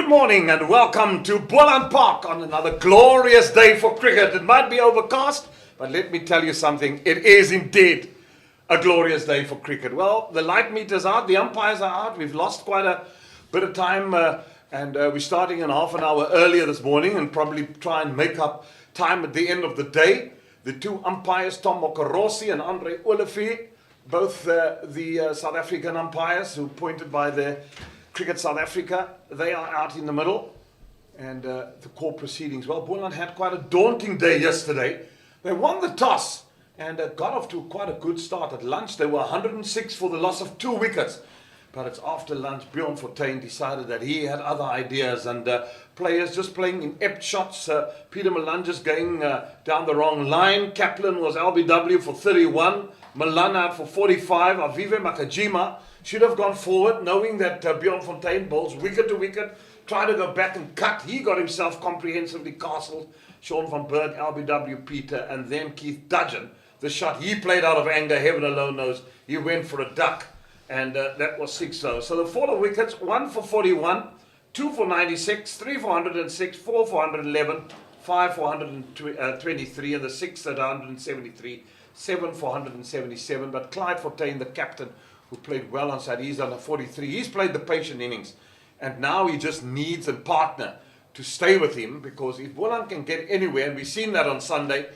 Good morning and welcome to Boland Park on another glorious day for cricket. It might be overcast, but let me tell you something, it is indeed a glorious day for cricket. Well, the light meters are out, the umpires are out, we've lost quite a bit of time and we're starting in half an hour earlier this morning and probably try and make up time at the end of the day. The two umpires, Tom Mokorosi and Andre Olivier, both the South African umpires who appointed by the Cricket South Africa, they are out in the middle, and the court proceedings. Well, Boland had quite a daunting day yesterday. They won the toss and got off to quite a good start. At lunch, they were 106 for the loss of 2 wickets. But it's after lunch, Bjorn Fortuin decided that he had other ideas, and players just playing inept shots. Peter Malanges going down the wrong line. Kaplan was LBW for 31. Milan out for 45. Avive Makajima should have gone forward, knowing that Bjorn Fortuin bowls wicket to wicket. Tried to go back and cut. He got himself comprehensively castled. Sean van Berg, LBW Peter, and then Keith Dudgeon. The shot he played out of anger, heaven alone knows. He went for a duck. And that was 6-0. So the 4 wickets, 1 for 41, 2 for 96, 3 for 106, 4 for 111, 5 for 123, and the 6 at 173, 7 for 177. But Clyde Fortuin, the captain, who played well on side, he's under 43. He's played the patient innings. And now he just needs a partner to stay with him, because if Boland can get anywhere, and we've seen that on Sunday,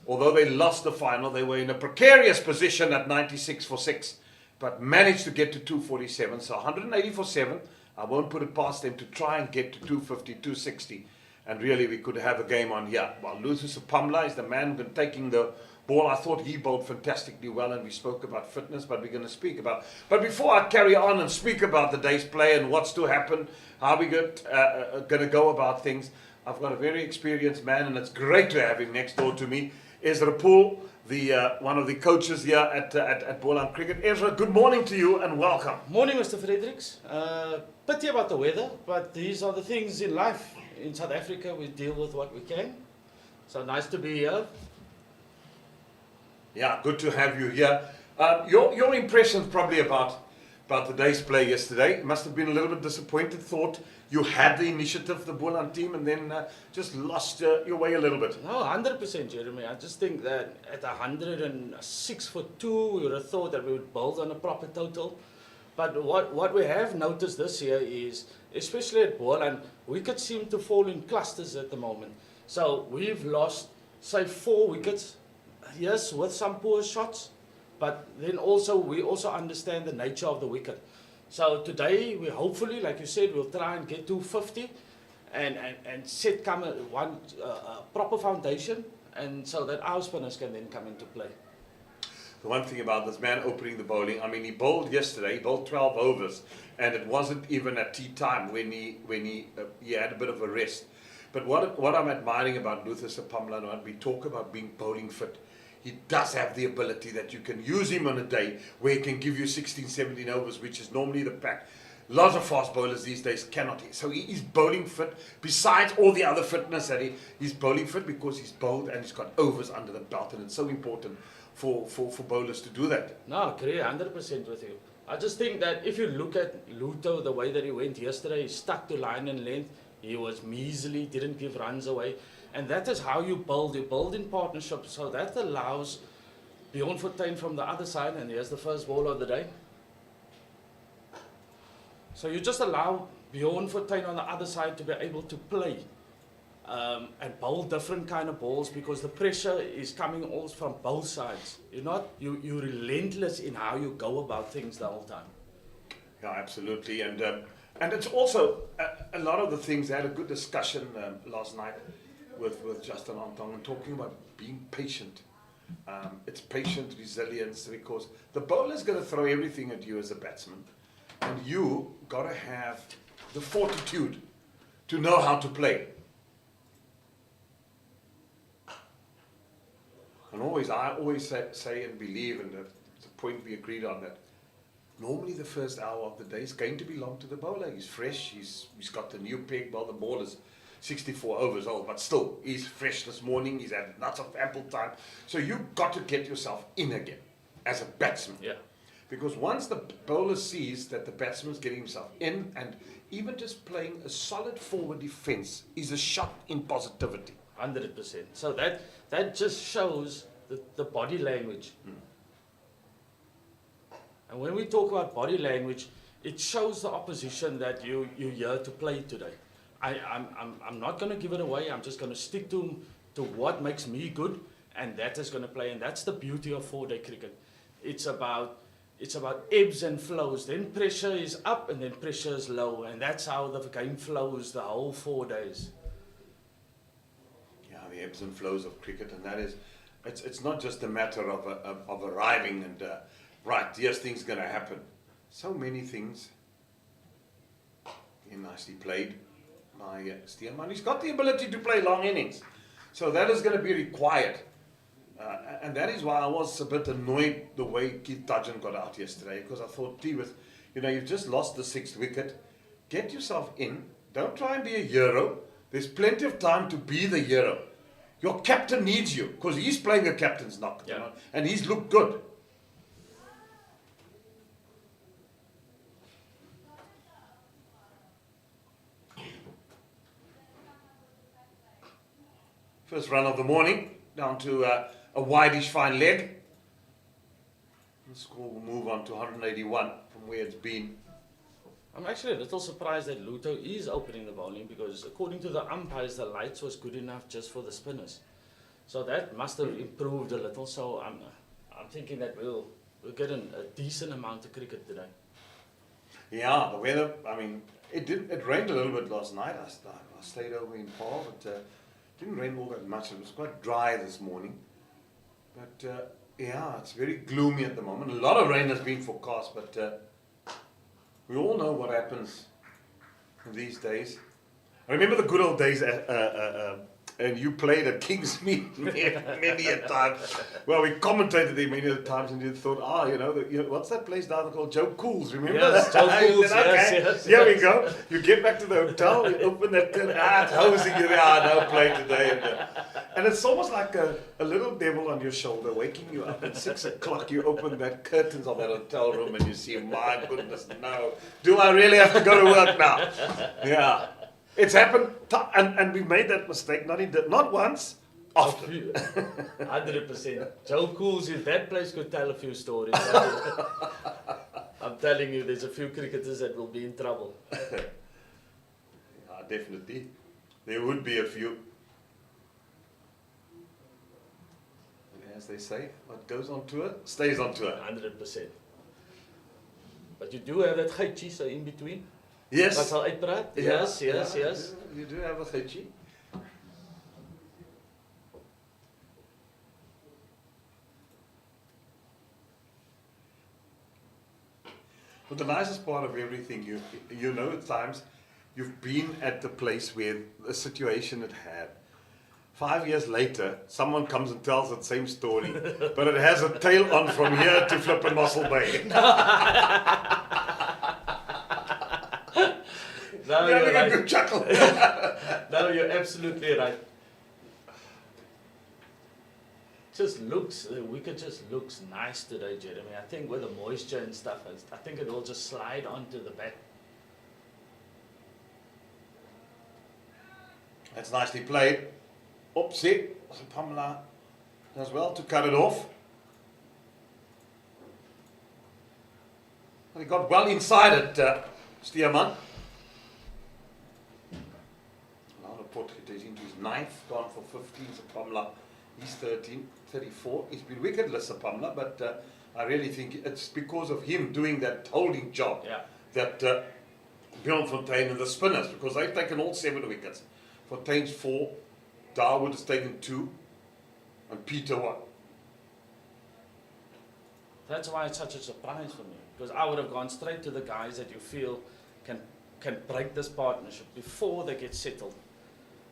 although they lost the final, they were in a precarious position at 96 for 6. But managed to get to 247, so 180 for 7. I won't put it past them to try and get to 250, 260, and really we could have a game on here. Well, Luther Pamla is the man taking the ball. I thought he bowled fantastically well, and we spoke about fitness, but we're going to speak about. But before I carry on and speak about the day's play and what's to happen, how we going to go about things, I've got a very experienced man, and it's great to have him next door to me. Ezra Paarl, one of the coaches here at Boland Cricket. Ezra, good morning to you and welcome. Morning, Mr. Fredericks. Pity about the weather, but these are the things in life. In South Africa, we deal with what we can. So nice to be here. Yeah, good to have you here. Your impressions probably about the day's play yesterday. It must have been a little bit disappointed. Thought you had the initiative, the Boland team, and then just lost your way a little bit. No, 100%, Jeremy. I just think that at 106 for 2, we would have thought that we would bowl on a proper total. But what we have noticed this year is, especially at Boland, wickets seem to fall in clusters at the moment. So we've lost, say, 4 wickets. Yes, with some poor shots. But then also, we also understand the nature of the wicket. So today, we hopefully, like you said, we'll try and get to 50 and set one proper foundation, and so that our spinners can then come into play. The one thing about this man opening the bowling, I mean, he bowled yesterday, he bowled 12 overs, and it wasn't even at tea time when he had a bit of a rest. But what I'm admiring about Luther Sapamla, when we talk about being bowling fit, he does have the ability that you can use him on a day where he can give you 16, 17 overs, which is normally the pack. Lots of fast bowlers these days cannot. So he's bowling fit. Besides all the other fitness that he's bowling fit because he's bowled and he's got overs under the belt. And it's so important for bowlers to do that. No, I agree 100% with you. I just think that if you look at Luto, the way that he went yesterday, he stuck to line and length. He was measly, didn't give runs away. And that is how you build. You build in partnership. So that allows Bjorn Fortuin from the other side, and here's the first ball of the day. So you just allow Bjorn Fortuin on the other side to be able to play and bowl different kind of balls, because the pressure is coming all from both sides. You're relentless in how you go about things the whole time. Yeah, absolutely. And it's also a lot of the things. I had a good discussion last night with Justin Antong, talking about being patient. It's patient resilience, because the bowler's going to throw everything at you as a batsman, and you got to have the fortitude to know how to play. And I always say and believe, and that's the point we agreed on, that normally the first hour of the day is going to belong to the bowler. He's fresh, he's got the new peg. Well, the ball is 64 overs old, but still, he's fresh this morning, he's had lots of ample time. So you've got to get yourself in again as a batsman. Yeah. Because once the bowler sees that the batsman's getting himself in and even just playing a solid forward defense is a shot in positivity. 100%. So that just shows the body language. And when we talk about body language, it shows the opposition that you're here to play today. I'm not going to give it away. I'm just going to stick to what makes me good, and that is going to play. And that's the beauty of 4-day cricket. It's about ebbs and flows. Then pressure is up, and then pressure is low, and that's how the game flows the whole 4 days. Yeah, the ebbs and flows of cricket, and that is, it's not just a matter of arriving and right, yes, things going to happen. So many things. He nicely played by Steerman. He's got the ability to play long innings, so that is going to be required. And that is why I was a bit annoyed the way Keith Dudgeon got out yesterday, because I thought, with, you've just lost the 6th wicket. Get yourself in. Don't try and be a hero. There's plenty of time to be the hero. Your captain needs you, because he's playing a captain's knock, and he's looked good. First run of the morning, down to a wideish fine leg. The score will move on to 181 from where it's been. I'm actually a little surprised that Luto is opening the bowling, because according to the umpires, the lights was good enough just for the spinners. So that must have improved a little. So I'm thinking that we'll get a decent amount of cricket today. Yeah, the weather, it rained a little bit last night. I stayed over in Paarl, but it didn't rain all that much. It was quite dry this morning. But yeah, it's very gloomy at the moment. A lot of rain has been forecast, but we all know what happens these days. I remember the good old days, and you played at Kingsmead many a time. Well, we commentated there many times, and you thought, what's that place down called Joe Cool's? Remember? Yes, Joe Cool's. Okay, yes. Here we go. You get back to the hotel, you open that curtain, it's hosing you there. No play today, and it's almost like a little devil on your shoulder waking you up at 6 o'clock. You open that curtains of that hotel room, and you see, my goodness, no, do I really have to go to work now? Yeah. It's happened, and we made that mistake not once, often. 100%. Joe Cool's, if that place could tell a few stories, I'm telling you, there's a few cricketers that will be in trouble. Yeah, definitely. There would be a few. And as they say, what goes on tour, stays on tour. 100%. But you do have that geitjie so in between? Yes. Wat sal uitpraat? Yes. You do have a geitjie. But the nicest part of everything, you know, at times you've been at the place where the situation it had. 5 years later, someone comes and tells the same story, but it has a tail on from here to flippin' Mossel Bay. No, you're you're right. a good chuckle. No, you're absolutely right. The wicket just looks nice today, Jeremy. I think with the moisture and stuff, I think it will just slide onto the bat. That's nicely played. Oopsie, Pamela does well to cut it off. He got well inside it, Steerman. He's into his 9th, gone for 15, Pamela. He's 34. He's been wicketless, Pamela, but I really think it's because of him doing that holding job that Bjorn Fontaine and the spinners, because they've taken all 7 wickets. Fontaine's 4, Darwood has taken 2, and Peter 1. That's why it's such a surprise for me, because I would have gone straight to the guys that you feel can break this partnership before they get settled.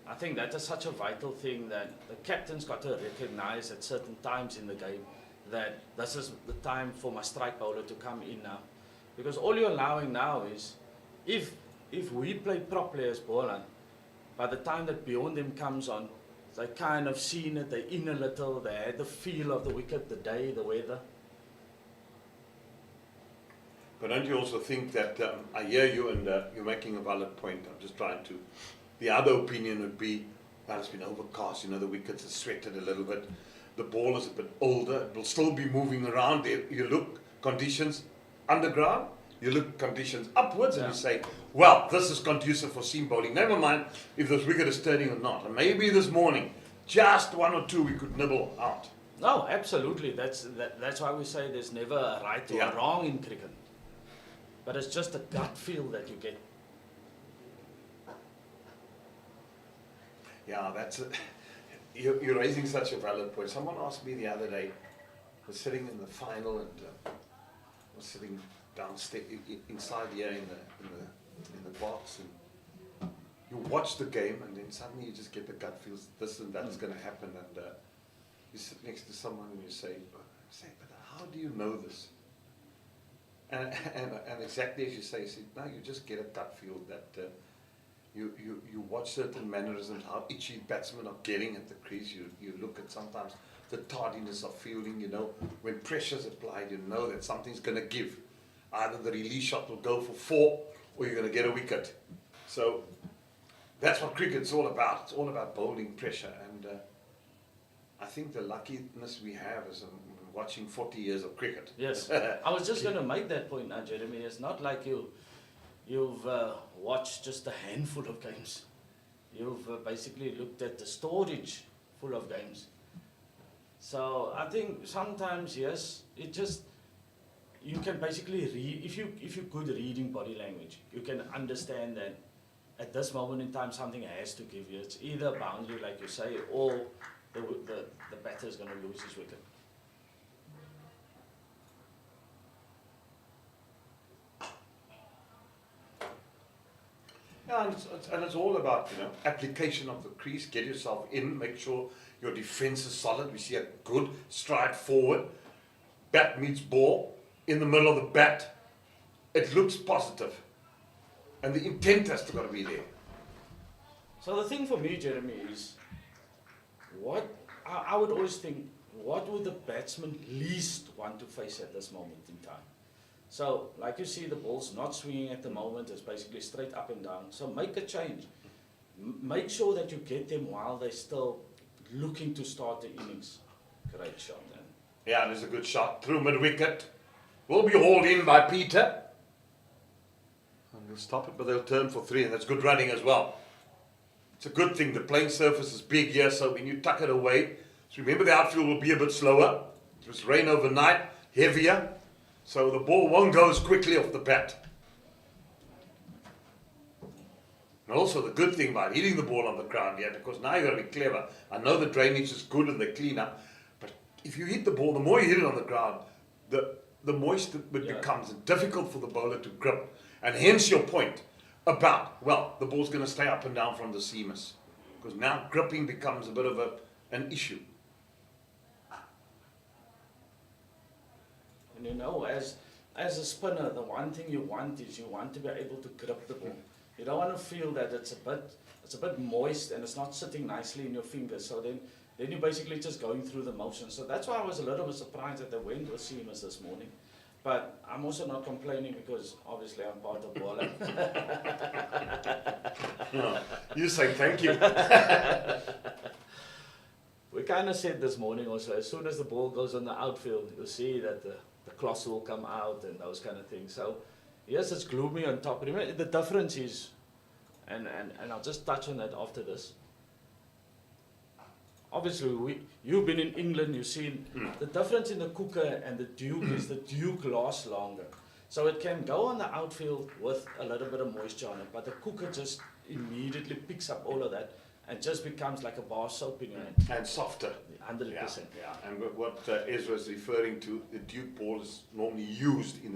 I think that is such a vital thing that the captain's got to recognize at certain times in the game that this is the time for my strike bowler to come in now. Because all you're allowing now is, if we play properly as Boland, by the time that beyond them comes on, they kind of seen it, they're in a little, they had the feel of the wicket, the day, the weather. But don't you also think that I hear you and you're making a valid point. I'm just trying to. The other opinion would be, well, it's been overcast. You know, the wickets are sweated a little bit. The ball is a bit older. It will still be moving around. There, you look conditions underground. You look conditions upwards, and you say, well, this is conducive for seam bowling. Never mind if this wicket is turning or not. And maybe this morning, just one or two we could nibble out. No, absolutely. That's why we say there's never a right or a wrong in cricket. But it's just a gut feel that you get. Yeah, you're raising such a valid point. Someone asked me the other day, I was sitting in the final and was sitting downstairs inside here in the box, and you watch the game, and then suddenly you just get the gut feels this and that is going to happen, and you sit next to someone and you say, but how do you know this? And exactly as you say, no, you just get a gut feel that you watch certain mannerisms, how each batsmen are getting at the crease. You look at sometimes the tardiness of fielding, you know, when pressure's applied, you know that something's going to give. Either the release shot will go for 4 or you're going to get a wicket. So that's what cricket's all about. It's all about bowling pressure. And I think the luckiness we have is watching 40 years of cricket. Yes. I was just going to make that point now, Jeremy. It's not like you've watched just a handful of games. You've basically looked at the storage full of games. So I think sometimes, yes, it just, you can basically read, if you're good reading body language, you can understand that at this moment in time something has to give you. It's either a boundary, like you say, or the batter is going to lose his wicket. Yeah, and it's all about, you know, application of the crease. Get yourself in, make sure your defense is solid. We see a good stride forward, bat meets ball in the middle of the bat. It looks positive, and the intent has to got to be there. So the thing for me, Jeremy, is what I would always think, what would the batsman least want to face at this moment in time? So, like you see, the ball's not swinging at the moment, it's basically straight up and down. So make a change. Make sure that you get them while they're still looking to start the innings. Great shot, man. Yeah, there's a good shot through mid-wicket. Will be hauled in by Peter. And they'll stop it, but they'll turn for 3, and that's good running as well. It's a good thing. The playing surface is big here, so when you tuck it away, so remember the outfield will be a bit slower. It was rain overnight, heavier. So the ball won't go as quickly off the bat. And also the good thing about hitting the ball on the ground here, because now you've got to be clever. I know the drainage is good and the cleaner, but if you hit the ball, the more you hit it on the ground, the moister it becomes difficult for the bowler to grip. And hence your point about, well, the ball's going to stay up and down from the seamers. Because now gripping becomes a bit of an issue. And you know, as a spinner, the one thing you want is you want to be able to grip the ball. You don't want to feel that it's a bit moist and it's not sitting nicely in your fingers. So then you're basically just going through the motions. So that's why I was a little bit surprised that they went with seamers this morning. But I'm also not complaining because obviously I'm part of Boland. No, you say thank you. We kind of said this morning also, as soon as the ball goes on the outfield, you'll see that the cloth will come out and those kind of things. So yes, it's gloomy on top. Remember, the difference is, and I'll just touch on that after this. Obviously, you've been in England, you've seen the difference in the cooker and the Duke is the Duke lasts longer. So it can go on the outfield with a little bit of moisture on it, but the cooker just immediately picks up all of that and just becomes like a bar soap in your hand. And softer. 100%. Yeah. And what Ezra is referring to, the Duke ball is normally used in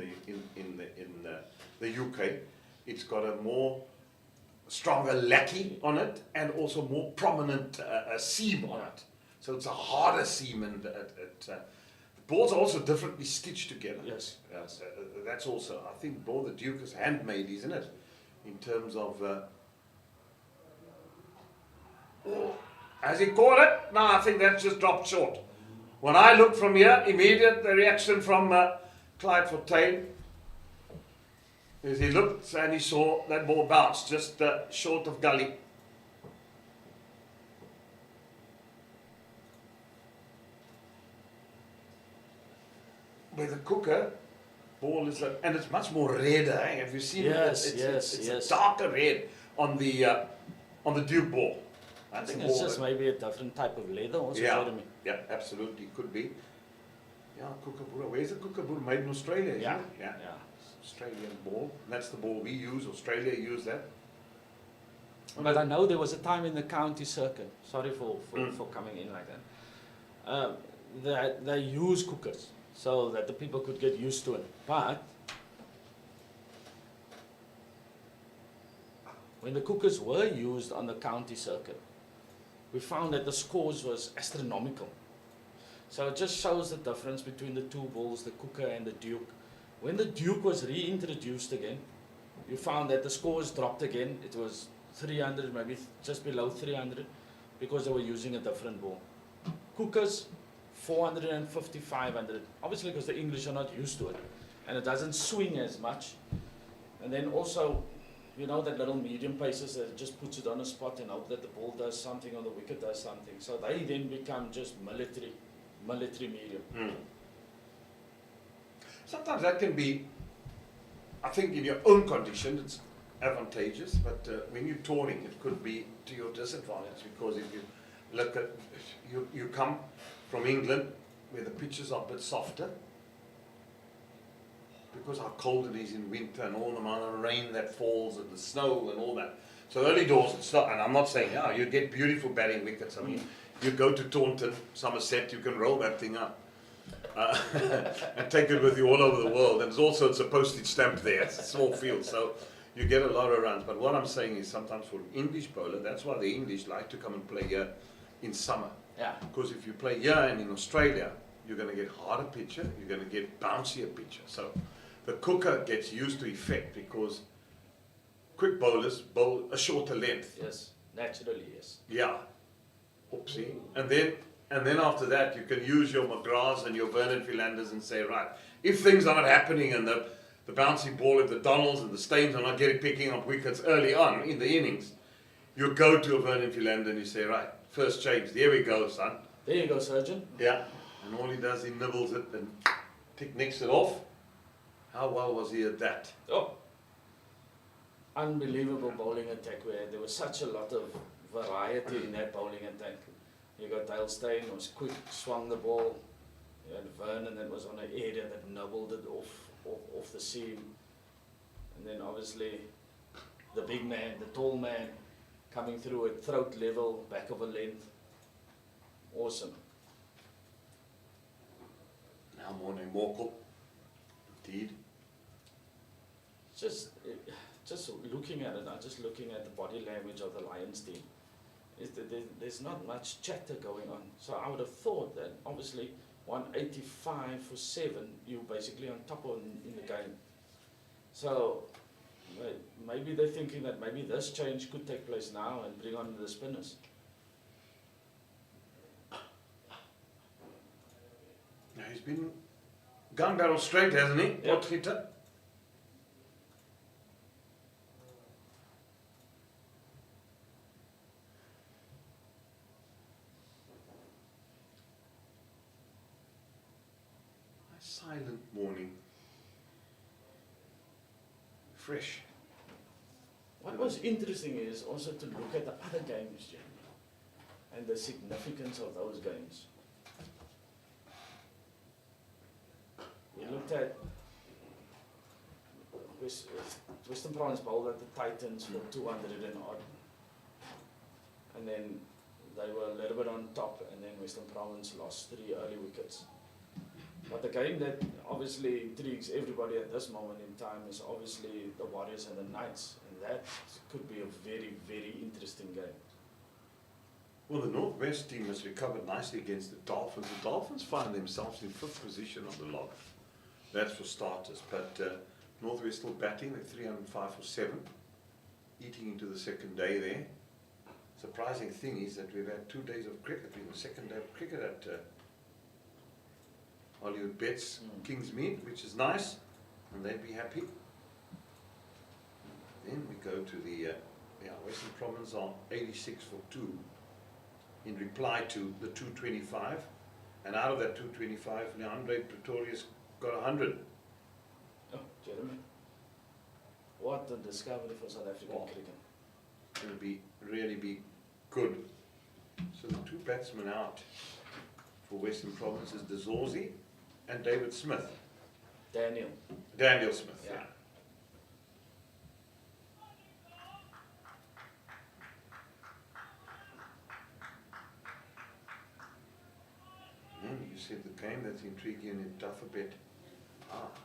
the UK. It's got a more stronger lacquey on it and also more prominent seam on it. So it's a harder seam, and the balls are also differently stitched together. Yes. That's also, I think, more the Duke is handmade, isn't it? In terms of. Has he caught it? No, I think that's just dropped short. When I look from here, immediate the reaction from Clyde Fontaine. As he looked and he saw that ball bounce just short of gully. Where the cooker ball is, and it's much more redder. Eh? Have you seen Yes, it? yes, It's yes. a darker red on the Duke ball. I That's think the it's ball just that- maybe a different type of leather also, yeah, Jeremy. yeah, absolutely could be. Yeah, kookaburra. Where's the kookaburra? Made in Australia, isn't Yeah, it? Yeah. yeah. Australian ball. That's the ball we use. Australia use that. But I know there was a time in the county circuit, sorry for Mm. coming in like that, that they use cookers so that the people could get used to it. But when the cookers were used on the county circuit, we found that the scores was astronomical. So it just shows the difference between the two balls, the cooker and the Duke. When the Duke was reintroduced again, you found that the scores dropped again. It was 300, maybe just below 300, because they were using a different ball. Cookers, 450, 500. Obviously because the English are not used to it. And it doesn't swing as much. And then also, you know that little medium paces that just puts it on a spot and hope that the ball does something or the wicket does something. So they then become just military medium. Mm. Sometimes that can be, I think in your own condition it's advantageous, but when you're touring it could be to your disadvantage, because if you look at, you come from England where the pitches are a bit softer, because how cold it is in winter and all the amount of rain that falls and the snow and all that. So early doors it's not, and I'm not saying, yeah, you get beautiful batting wickets. I mean, you go to Taunton, Somerset, you can roll that thing up. And take it with you all over the world. And it's a postage stamp there. It's a small field, so you get a lot of runs. But what I'm saying is sometimes for an English bowler, that's why the English like to come and play here in summer. Yeah. Because if you play here and in Australia, you're going to get harder pitcher, you're going to get bouncier pitcher. So the cooker gets used to effect because quick bowlers bowl a shorter length. Yes, naturally, yes. Yeah. Oopsie. And then after that, you can use your McGraths and your Vernon Philanders and say, right, if things are not happening and the bouncy ball at the Donalds and the Staines are not picking up wickets early on in the innings, you go to a Vernon Philander and you say, right, first change, there we go, son. There you go, surgeon. Yeah. And all he does, he nibbles it and nicks it off. How well was he at that? Oh, unbelievable bowling attack where there was such a lot of variety in that bowling attack. You got Dale Steyn was quick, swung the ball. You had Vernon that was on an area that nibbled it off the seam. And then obviously the big man, the tall man, coming through at throat level, back of a length. Awesome. Now morning Morkel. Indeed. Just looking at it, I'm just looking at the body language of the Lions team. There's not much chatter going on. So I would have thought that obviously 185 for 7, you're basically on top of in the game. So maybe they're thinking that maybe this change could take place now and bring on the spinners. Now he's been gun barrel straight, hasn't he? Yep. Potgieter. Silent morning. Fresh. What was interesting is also to look at the other games, Jamie, and the significance of those games. We looked at Western Province bowled at the Titans for 200 and odd, and then they were a little bit on top, and then Western Province lost 3 early wickets. But the game that obviously intrigues everybody at this moment in time is obviously the Warriors and the Knights, and that could be a very, very interesting game. Well, the Northwest team has recovered nicely against the Dolphins. The Dolphins find themselves in 5th position on the log. That's for starters. But Northwest still batting. They're 305 for 7, eating into the second day there. Surprising thing is that we've had 2 days of cricket. We've the second day of cricket at Hollywood Bets, Kingsmead, which is nice, and they'd be happy. Then we go to the Western Province are 86 for 2 in reply to the 225, and out of that 225, Leandre Pretorius got 100. Oh, Jeremy. What a discovery for South African cricket. It'll really be good. So the two batsmen out for Western Province is De Zorzi and David Smith. Daniel Smith, yeah. Then you said the game that's intriguing and tough a bit.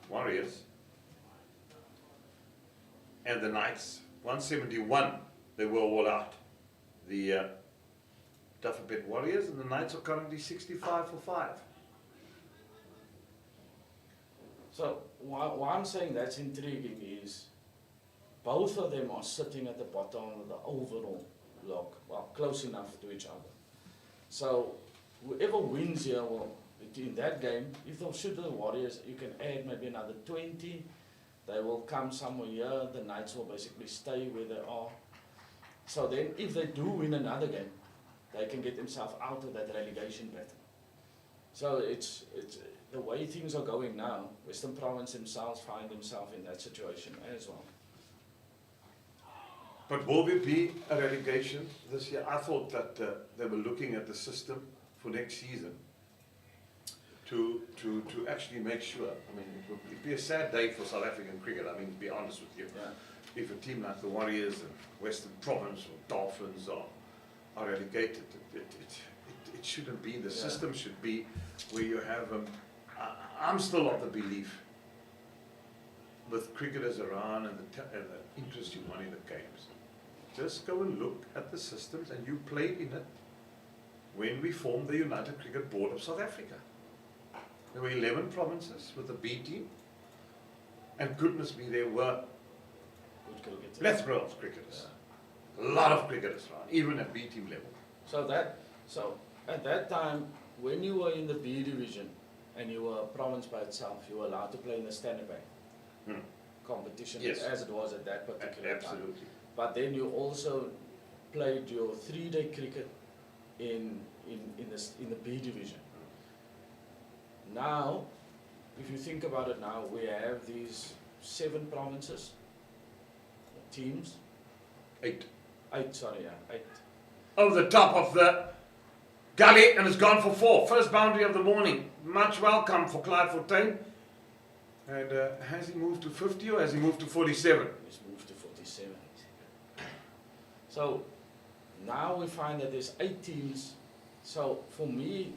Warriors and the Knights, 171, they were all out. The Dufferbet Warriors and the Knights are currently 65 for 5. So why I'm saying that's intriguing is both of them are sitting at the bottom of the overall log, well, close enough to each other. So whoever wins here will, in that game, if they'll shoot the Warriors, you can add maybe another 20. They will come somewhere here, the Knights will basically stay where they are. So then if they do win another game, they can get themselves out of that relegation battle. So it's the way things are going now, Western Province themselves find themselves in that situation as well. But will there be a relegation this year? I thought that they were looking at the system for next season to actually make sure. I mean, it would be a sad day for South African cricket, I mean, to be honest with you. Yeah. If a team like the Warriors and Western Province or Dolphins are relegated, it shouldn't be. The system should be where you have I'm still of the belief with cricketers around and the interest you want in the games. Just go and look at the systems, and you played in it when we formed the United Cricket Board of South Africa. There were 11 provinces with the B team, and goodness me, there were plethora of cricketers. Yeah. A lot of cricketers around, even at B team level. So at that time, when you were in the B division and you were a province by itself, you were allowed to play in the Standard Bank competition, yes, as it was at that particular absolutely. time. But then you also played your 3-day cricket in the B division. Now, if you think about it now, we have these 7 provinces, teams. 8. 8. Over the top of the gully, and it's gone for 4. First boundary of the morning. Much welcome for Clive Fortuin. And has he moved to 50 or has he moved to 47? He's moved to 47. So now we find that there's 8 teams. So for me,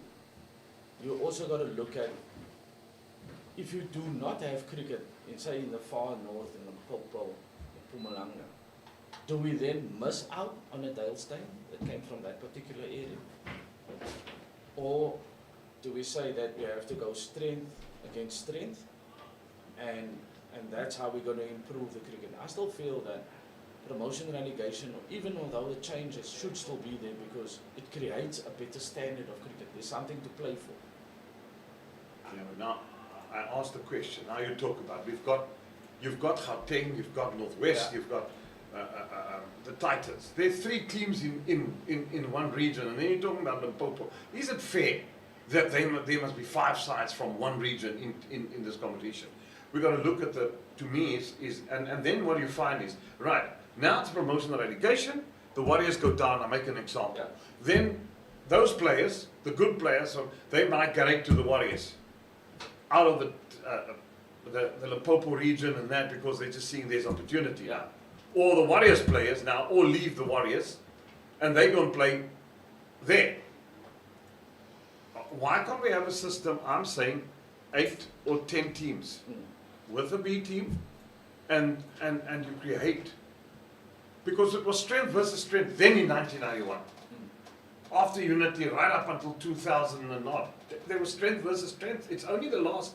you also got to look at, if you do not have cricket, say in the far north, in the Paarl, Mpumalanga, do we then miss out on a Dalestein that came from that particular area? Or do we say that we have to go strength against strength, and that's how we're going to improve the cricket? I still feel that promotion and relegation, or even although the changes, should still be there because it creates a better standard of cricket. There's something to play for. Yeah, but now I asked the question. Now you talk about you've got Gauteng, you've got Northwest, you've got the Titans. There's 3 teams in one region, and then you're talking about Limpopo. Is it fair that there must be 5 sides from one region in this competition? We've got to look at to me and then what you find is, right, now it's promotion and relegation, the Warriors go down, I make an example. Yeah. Then those players, the good players, they migrate to the Warriors out of the Limpopo region and that, because they're just seeing there's opportunity. Yeah. Or the Warriors players now all leave the Warriors and they go and play there. Why can't we have a system, I'm saying 8 or 10 teams with a B team and you create, because it was strength versus strength then in 1991. After unity, right up until 2000 and odd, there was strength versus strength. It's only the last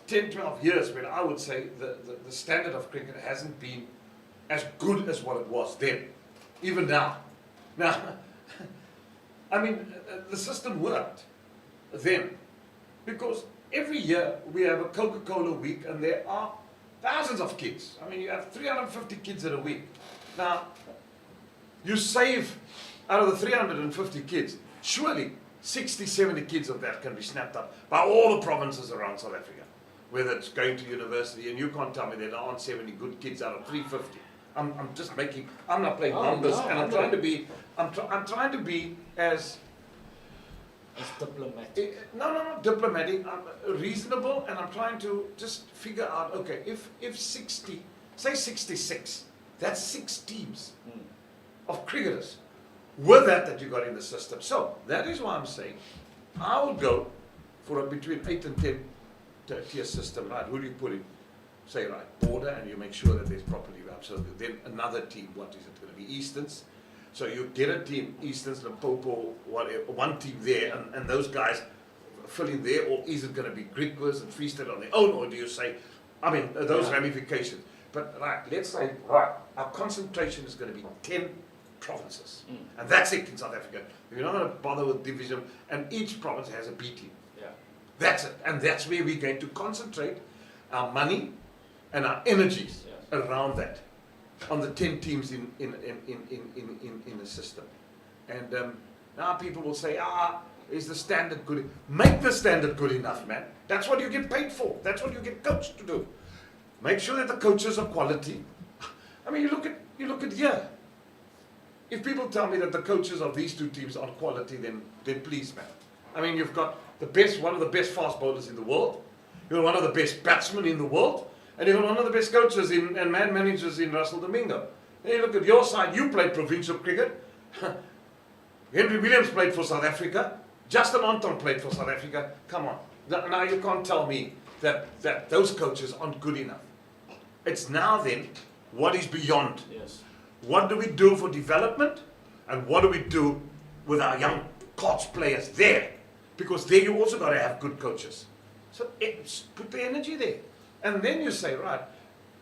10, 12 years when I would say the standard of cricket hasn't been as good as what it was then, even now. Now, I mean, the system worked then, because every year we have a Coca-Cola week, and there are Thousands of kids. I mean, you have 350 kids in a week. Now, you save out of the 350 kids, surely 60, 70 kids of that can be snapped up by all the provinces around South Africa, whether it's going to university, and you can't tell me there aren't 70 good kids out of 350. I'm just making, I'm not playing numbers, and I'm trying to be, I'm trying to be as diplomatic. No, diplomatic. I'm reasonable, and I'm trying to just figure out. Okay, if 60, say 66, that's 6 teams of cricketers with that you got in the system. So that is why I'm saying I would go for a between 8 and 10 tier system. Right? Who do you put in? Say right border, and you make sure that there's properly wrapped. So then another team. What is it going to be? Easterns. So you get a team, Easterns, Limpopo, whatever, one team there, and those guys fill in there, or is it going to be Griquas and Free State on their own, or do you say, I mean, those ramifications. But right, let's say, right, our concentration is going to be 10 provinces. And that's it in South Africa. You're not going to bother with division, and each province has a B team. Yeah. That's it. And that's where we're going to concentrate our money and our energies around that. On the 10 teams in the system. And now people will say, is the standard good? Make the standard good enough, man. That's what you get paid for. That's what you get coached to do. Make sure that the coaches are quality. I mean, you look at here. If people tell me that the coaches of these 2 teams are quality, then please, man. I mean, you've got one of the best fast bowlers in the world. You're one of the best batsmen in the world. And you're one of the best coaches and man managers in Russell Domingo. Then you look at your side, you played provincial cricket. Henry Williams played for South Africa. Justin Anton played for South Africa. Come on. Now you can't tell me that those coaches aren't good enough. It's now then, what is beyond? Yes. What do we do for development? And what do we do with our young coach players there? Because there you also got to have good coaches. So put the energy there. And then you say, right,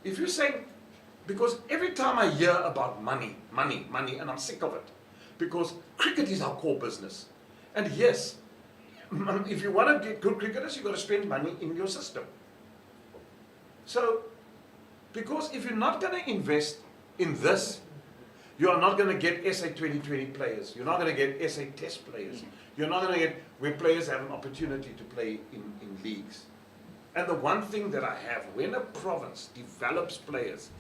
if you're saying, because every time I hear about money, and I'm sick of it, because cricket is our core business. And yes, if you want to get good cricketers, you've got to spend money in your system. So, because if you're not going to invest in this, you are not going to get SA 2020 players. You're not going to get SA Test players. You're not going to get where players have an opportunity to play in leagues. And the one thing that I have, when a province develops players,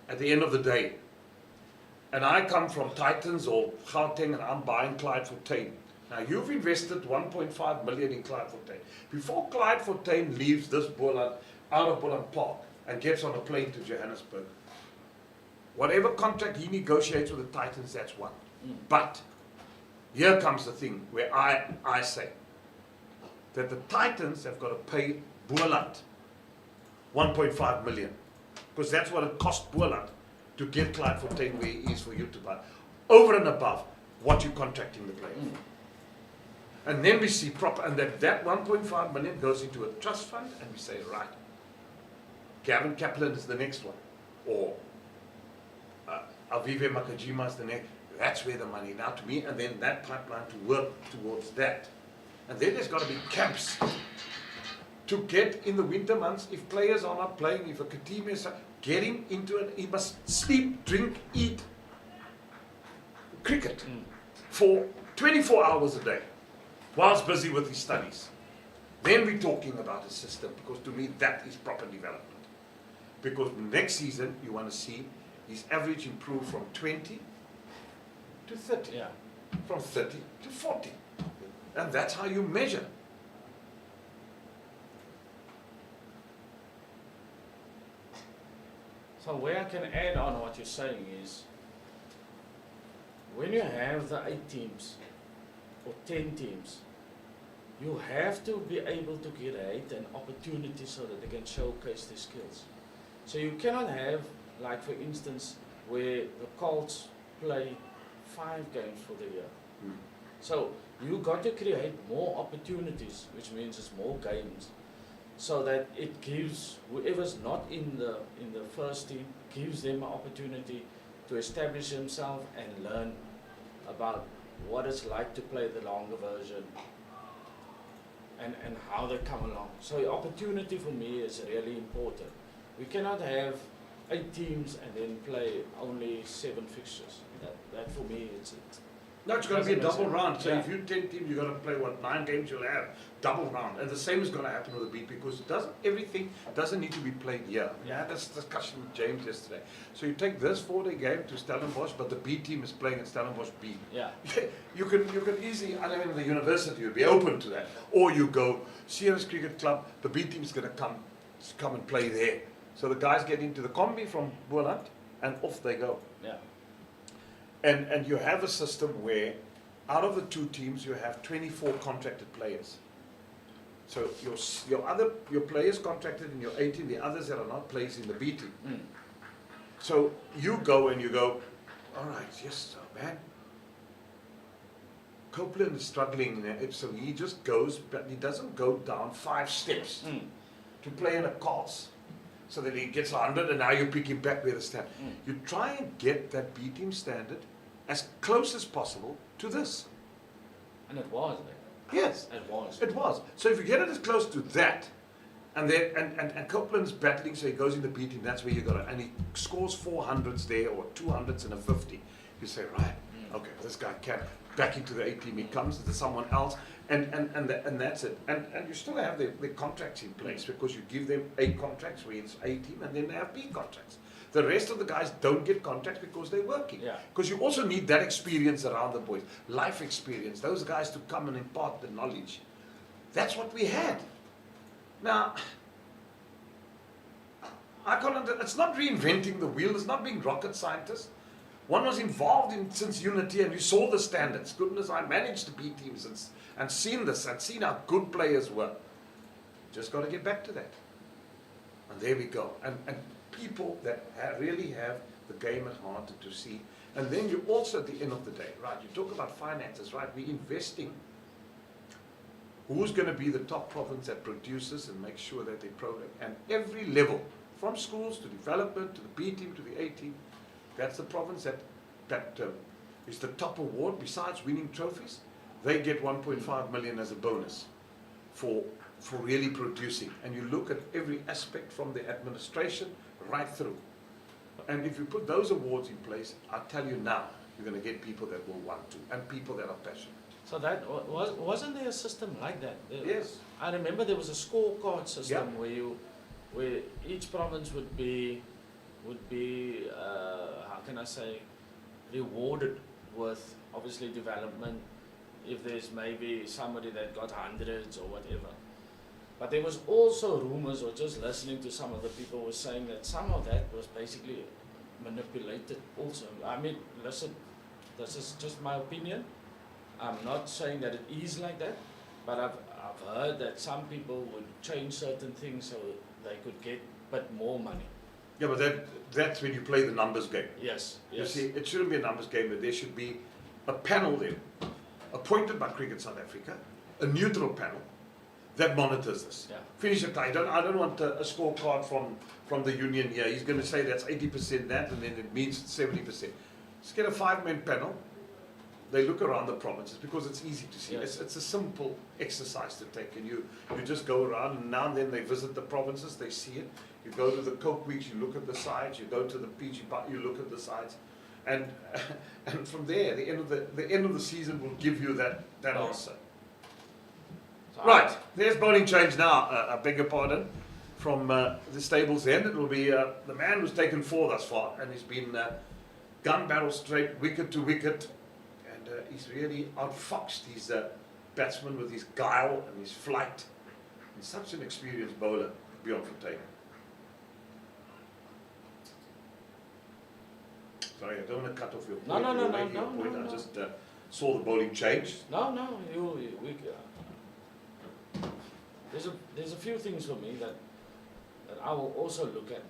at the end of the day, and I come from Titans or Gauteng and I'm buying Clyde Fontaine. Now you've invested 1.5 million in Clyde Fontaine. Before Clyde Fontaine leaves this Boland, out of Boland Park and gets on a plane to Johannesburg, whatever contract he negotiates with the Titans, that's one. But here comes the thing where I say, that the Titans have got to pay Boland 1.5 million. Because that's what it cost Boland to get Clyde Fontaine where he is for you to buy. Over and above what you're contracting the player for. And then we see proper, and that 1.5 million goes into a trust fund, and we say, right, Gavin Kaplan is the next one. Or Avive Makajima is the next. That's where the money, now to me, and then that pipeline to work towards that. And then there's got to be camps to get in the winter months. If players are not playing, if a team is getting into it, he must sleep, drink, eat cricket for 24 hours a day whilst busy with his studies. Then we're talking about a system, because to me that is proper development. Because next season you want to see his average improve from 20 to 30, from 30 to 40. And that's how you measure. So where I can add on what you're saying is, when you have the 8 teams or 10 teams, you have to be able to create an opportunity so that they can showcase their skills. So you cannot have, like for instance, where the Colts play 5 games for the year. So you got to create more opportunities, which means it's more games, so that it gives whoever's not in the first team, gives them an opportunity to establish himself and learn about what it's like to play the longer version. and how they come along. So opportunity for me is really important. We cannot have 8 teams and then play only 7 fixtures. That for me, it's No, it's going to be a double round. So yeah. if you're 10 teams, you're going to play, 9 games you'll have? Double round. And the same is going to happen with the beat, because everything doesn't need to be played here. We had this discussion with James yesterday. So you take this 4-day game to Stellenbosch, but the B team is playing at Stellenbosch B. Yeah. You can easily, I mean, the university would be open to that. Or you go, Sierra's Cricket Club, the B team is going to come and play there. So the guys get into the combi from Boland, and off they go. Yeah. And you have a system where out of the 2 teams you have 24 contracted players. So your players contracted in your A team, the others that are not plays in the B team. Mm. So you go, all right, yes, man. Copeland is struggling, so he just goes, but he doesn't go down 5 steps to play in a cause. So that he gets 100 and now you pick him back where the stand. You try and get that B team standard as close as possible to this. And it was. Yes. It was. It was. So if you get it as close to that, and then and Copeland's battling, so he goes in the B team, that's where you got it. And he scores 400s there or 200s and a 50. You say, right, okay, this guy can back into the A team, he comes to someone else, and that's it. And you still have the contracts in place, because you give them A contracts where it's A team, and then they have B contracts. The rest of the guys don't get contracts because they're working. Yeah. Because you also need that experience around the boys, life experience, those guys to come and impart the knowledge. That's what we had. Now, it's not reinventing the wheel, it's not being rocket scientists. One was involved in since Unity, and you saw the standards. Goodness, I managed the B teams and seen this, and seen how good players were. Just got to get back to that. And there we go. And people that really have the game at heart to see. And then you also, at the end of the day, right, you talk about finances, right, we're investing. Who's going to be the top province that produces and makes sure that they program? And every level, from schools to development, to the B team, to the A team, that's the province that is the top award. Besides winning trophies, they get 1.5 million as a bonus for really producing. And you look at every aspect from the administration right through. And if you put those awards in place, I tell you now, you're going to get people that will want to, and people that are passionate. So that wasn't there a system like that? Yes. I remember there was a scorecard system where each province would be how can I say, rewarded with obviously development. If there's maybe somebody that got hundreds or whatever. But there was also rumors, or just listening to some of the people were saying that some of that was basically manipulated also. I mean, listen, this is just my opinion. I'm not saying that it is like that, but I've heard that some people would change certain things so they could get but more money. Yeah, but that's when you play the numbers game. Yes, yes. You see, it shouldn't be a numbers game, but there should be a panel there, appointed by Cricket South Africa, a neutral panel, that monitors this. Yeah. Finish it. I don't want a scorecard from the union here. He's going to say that's 80% that, and then it means 70%. Just get a 5-man panel. They look around the provinces because it's easy to see. Yes. It's a simple exercise to take, and you just go around, and now and then they visit the provinces, they see it. You go to the Coke Weeks, you look at the sides. You go to the PG Park, you look at the sides, and from there, the end of the season will give you that answer. So right, there's bowling change now. I beg your pardon. From the stable's end, it will be the man who's taken 4 thus far, and he's been gun barrel straight, wicket to wicket. He's really outfoxed his batsman with his guile and his flight. He's such an experienced bowler, beyond Fontaine. Sorry, I don't want to cut off your point. No. I just saw the bowling change. No. There's a few things for me that I will also look at.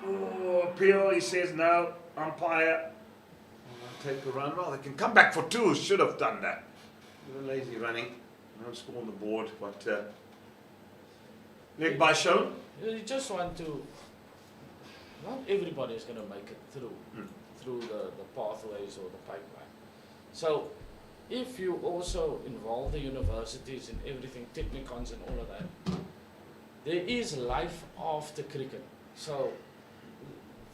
Oh, Paarl, he says no. Umpire. Take a run. Well, they can come back for 2. Should have done that. A little lazy running. Don't score on the board, but leg by shown. You just want to. Not everybody is going to make it through the pathways or the pipeline. So if you also involve the universities in everything, technicons and all of that, there is life after cricket. So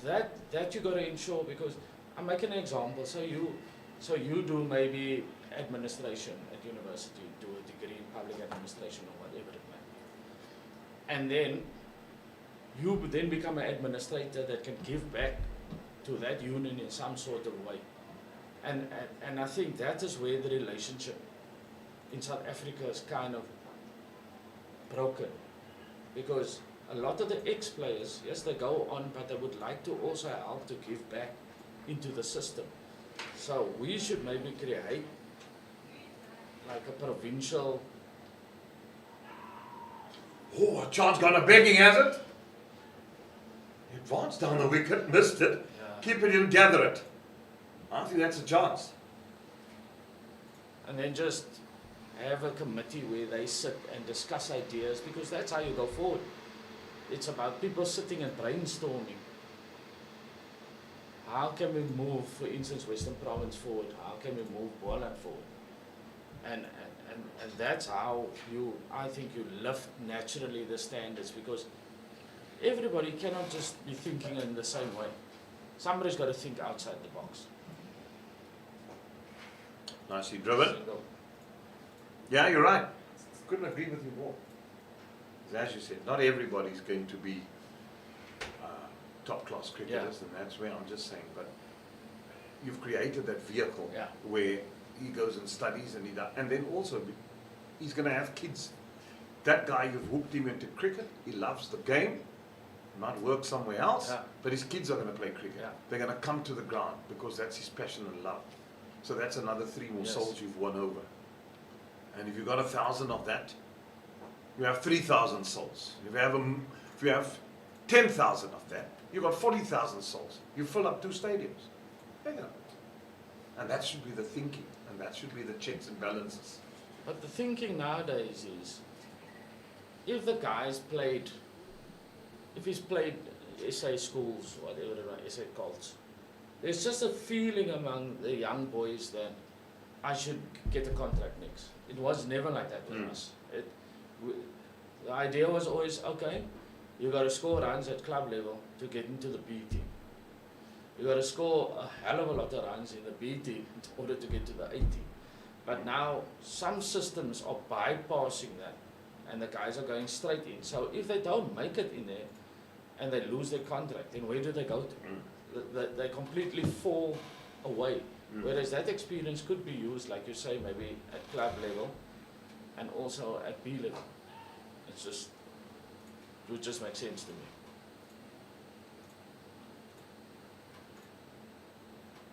that you got to ensure, because I'm making an example. So you do maybe administration at university, do a degree in public administration or whatever it may be, and then you then become an administrator that can give back to that union in some sort of way. And I think that is where the relationship in South Africa is kind of broken, because a lot of the ex-players, yes, they go on, but they would like to also help to give back into the system. So we should maybe create like a provincial. Oh, a chance gone a begging, has it? He advanced down the wicket, missed it. Yeah. Keep it in, gather it. I think that's a chance. And then just have a committee where they sit and discuss ideas, because that's how you go forward. It's about people sitting and brainstorming. How can we move, for instance, Western Province forward? How can we move Boland forward? And that's how I think you lift naturally the standards, because everybody cannot just be thinking in the same way. Somebody's got to think outside the box. Nicely driven. Single. Yeah, you're right. Couldn't agree with you more. As you said, not everybody's going to be top-class cricketers, and that's where I'm just saying, but you've created that vehicle where he goes and studies, and then also he's going to have kids. That guy, you've hooked him into cricket, he loves the game, he might work somewhere else, but his kids are going to play cricket. Yeah. They're going to come to the ground because that's his passion and love. So that's another 3 more souls you've won over. And if you've got 1,000 of that, you have 3,000 souls. If you have 10,000 of that, you've got 40,000 souls. You fill up 2 stadiums. There you go. And that should be the thinking, and that should be the checks and balances. But the thinking nowadays is, if the guy's played, if he's played SA schools, whatever, SA Colts, there's just a feeling among the young boys that I should get a contract next. It was never like that with us. The idea was always, okay, you got to score runs at club level to get into the B team. You got to score a hell of a lot of runs in the B team in order to get to the A team. But now some systems are bypassing that, and the guys are going straight in. So if they don't make it in there and they lose their contract, then where do they go to? They completely fall away. Whereas that experience could be used, like you say, maybe at club level and also at B level. It would just make sense to me.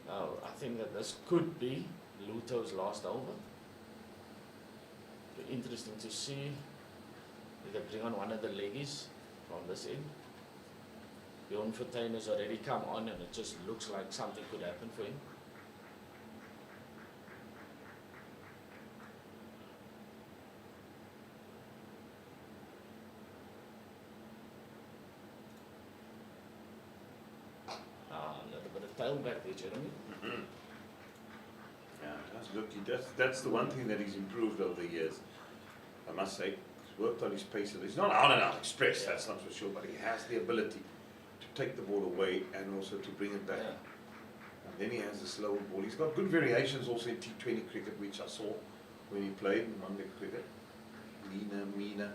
Now, I think that this could be Luto's last over. It'll be interesting to see if they bring on one of the leggies from this end. Bjorn Fortuin has already come on, and it just looks like something could happen for him. A little bit of tail back there, Jeremy. Yeah, that's the one thing that he's improved over the years. I must say, he's worked on his pace. He's not out and out express, that's not for sure, but he has the ability to take the ball away and also to bring it back. And then he has the slower ball. He's got good variations also in T20 cricket, which I saw when he played in one-day cricket. Leaner, meaner,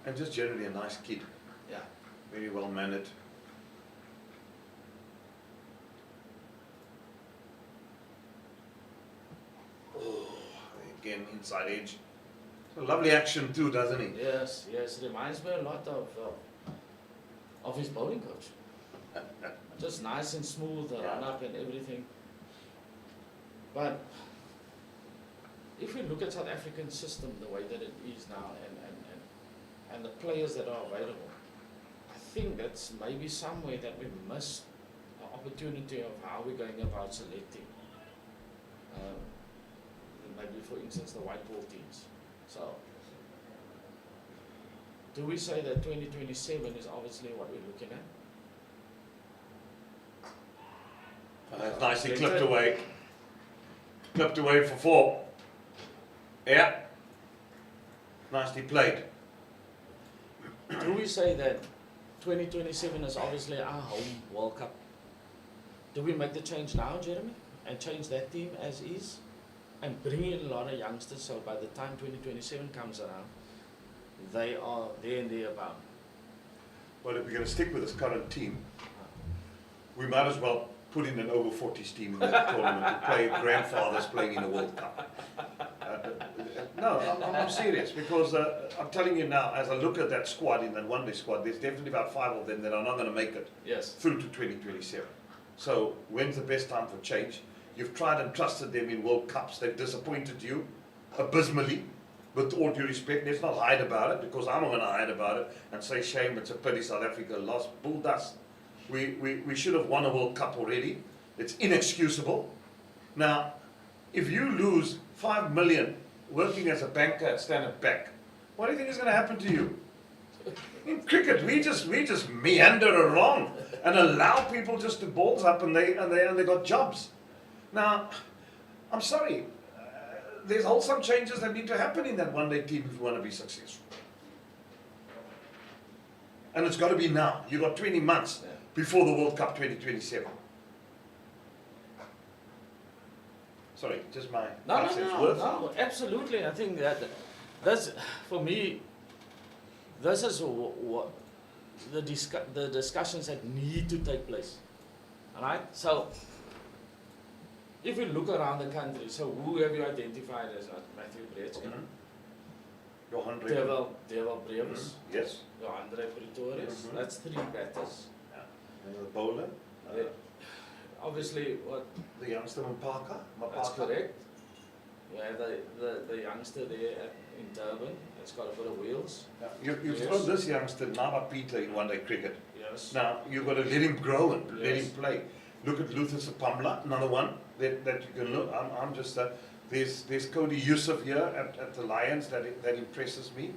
and just generally a nice kid. Yeah. Very well mannered. Again, inside edge. So lovely action too, doesn't he? Yes, reminds me a lot of his bowling coach. Just nice and smooth, the run up and everything. But if we look at South African system the way that it is now, and the players that are available, I think that's maybe somewhere that we miss the opportunity of how we're going about selecting. Maybe, for instance, the white ball teams. So, do we say that 2027 is obviously what we're looking at? That's nicely clipped away. clipped away for 4. Yeah. Nicely played. Do we say that 2027 is obviously our home World Cup? Do we make the change now, Jeremy, and change that team as is, and bring in a lot of youngsters so by the time 2027 comes around, they are there and thereabout? Well, if we're going to stick with this current team, we might as well put in an over 40s team in that tournament to play grandfathers playing in a World Cup. No, I'm serious, because I'm telling you now, as I look at that squad, in that one-day squad, there's definitely about 5 of them that are not going to make it Yes. through to 2027. So when's the best time for change? You've tried and trusted them in World Cups. They've disappointed you abysmally. With all due respect, let's not hide about it, because I'm not going to hide about it and say, shame, it's a pity South Africa lost. Bull dust. We should have won a World Cup already. It's inexcusable. Now, if you lose 5 million working as a banker at Standard Bank, what do you think is going to happen to you? In cricket, we just meander along and allow people just to balls up, and they got jobs. Now, I'm sorry, there's also some changes that need to happen in that one-day team if you want to be successful. And it's got to be now. You've got 20 months before the World Cup 2027. Sorry, just my No, absolutely. I think that's, for me, this is what the discussions that need to take place. All right? So, if you look around the country, so who have you identified as Matthew Breedtke? Johan Devil Brevis, Yes. Andre Pretorius, that's 3 batters. Yeah. And the Boland. Obviously, what? The youngster in Parker. That's correct. You have the youngster there in Durban, that's got a bit of wheels. Yeah. You've thrown this youngster, Nava Peter, in one-day cricket. Yes. Now, you've got to let him grow and let him play. Look at Luther Sapamla, another one that you can look. I'm just, there's Cody Yusuf here at the Lions that impresses me.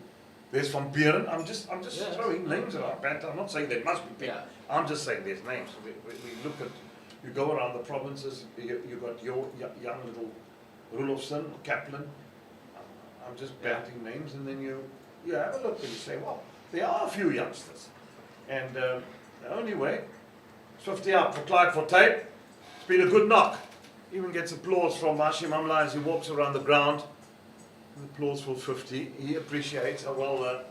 There's Van Buren. I'm just throwing names around. I'm not saying they must be big. Yeah. I'm just saying there's names. We look at, you go around the provinces, you got your young little Rulofson, Kaplan. I'm just banting names, and then you have a look and you say, well, there are a few youngsters. And the only way, 50 up for Clyde Fortuin. It's been a good knock. Even gets applause from Hashim Amla as he walks around the ground. Applause for 50. He appreciates how well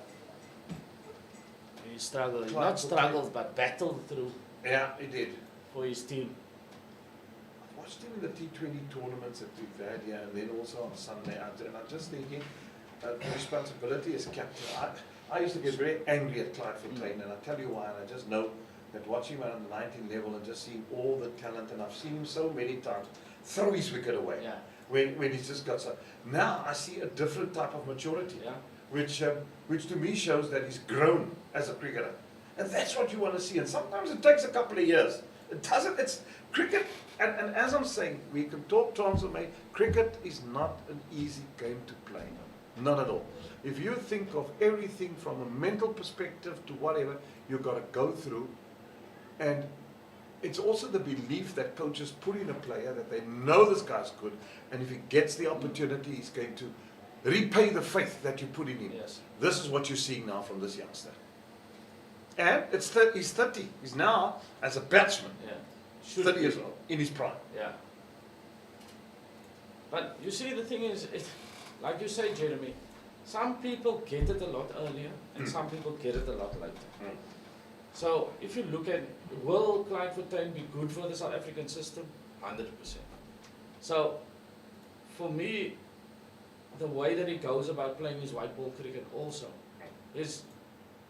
he struggled, not struggled, but battled through. Yeah, he did. For his team. I watched him in the T20 tournaments that we've had here, and then also on Sunday. And I'm just thinking, the responsibility as captain. I used to get very angry at Clyde Fortuin, and I tell you why, and I just know that watching him at the 19 level and just seeing all the talent, and I've seen him so many times throw his wicket away when he's just got so. Now I see a different type of maturity, which to me shows that he's grown as a cricketer, and that's what you want to see. And sometimes it takes a couple of years. It doesn't. It's cricket, and as I'm saying, we can talk transformation. Cricket is not an easy game to play, not at all. If you think of everything from a mental perspective to whatever, you've got to go through. And it's also the belief that coaches put in a player that they know this guy's good, and if he gets the opportunity, he's going to repay the faith that you put in him. Yes. This is what you're seeing now from this youngster. And he's 30. He's now, as a batsman, 30 years old, in his prime. Yeah. But you see, the thing is, like you say, Jeremy, some people get it a lot earlier, and some people get it a lot later. So if you look at, will Clyde Fortuin be good for the South African system? 100%. So for me, the way that he goes about playing his white ball cricket also is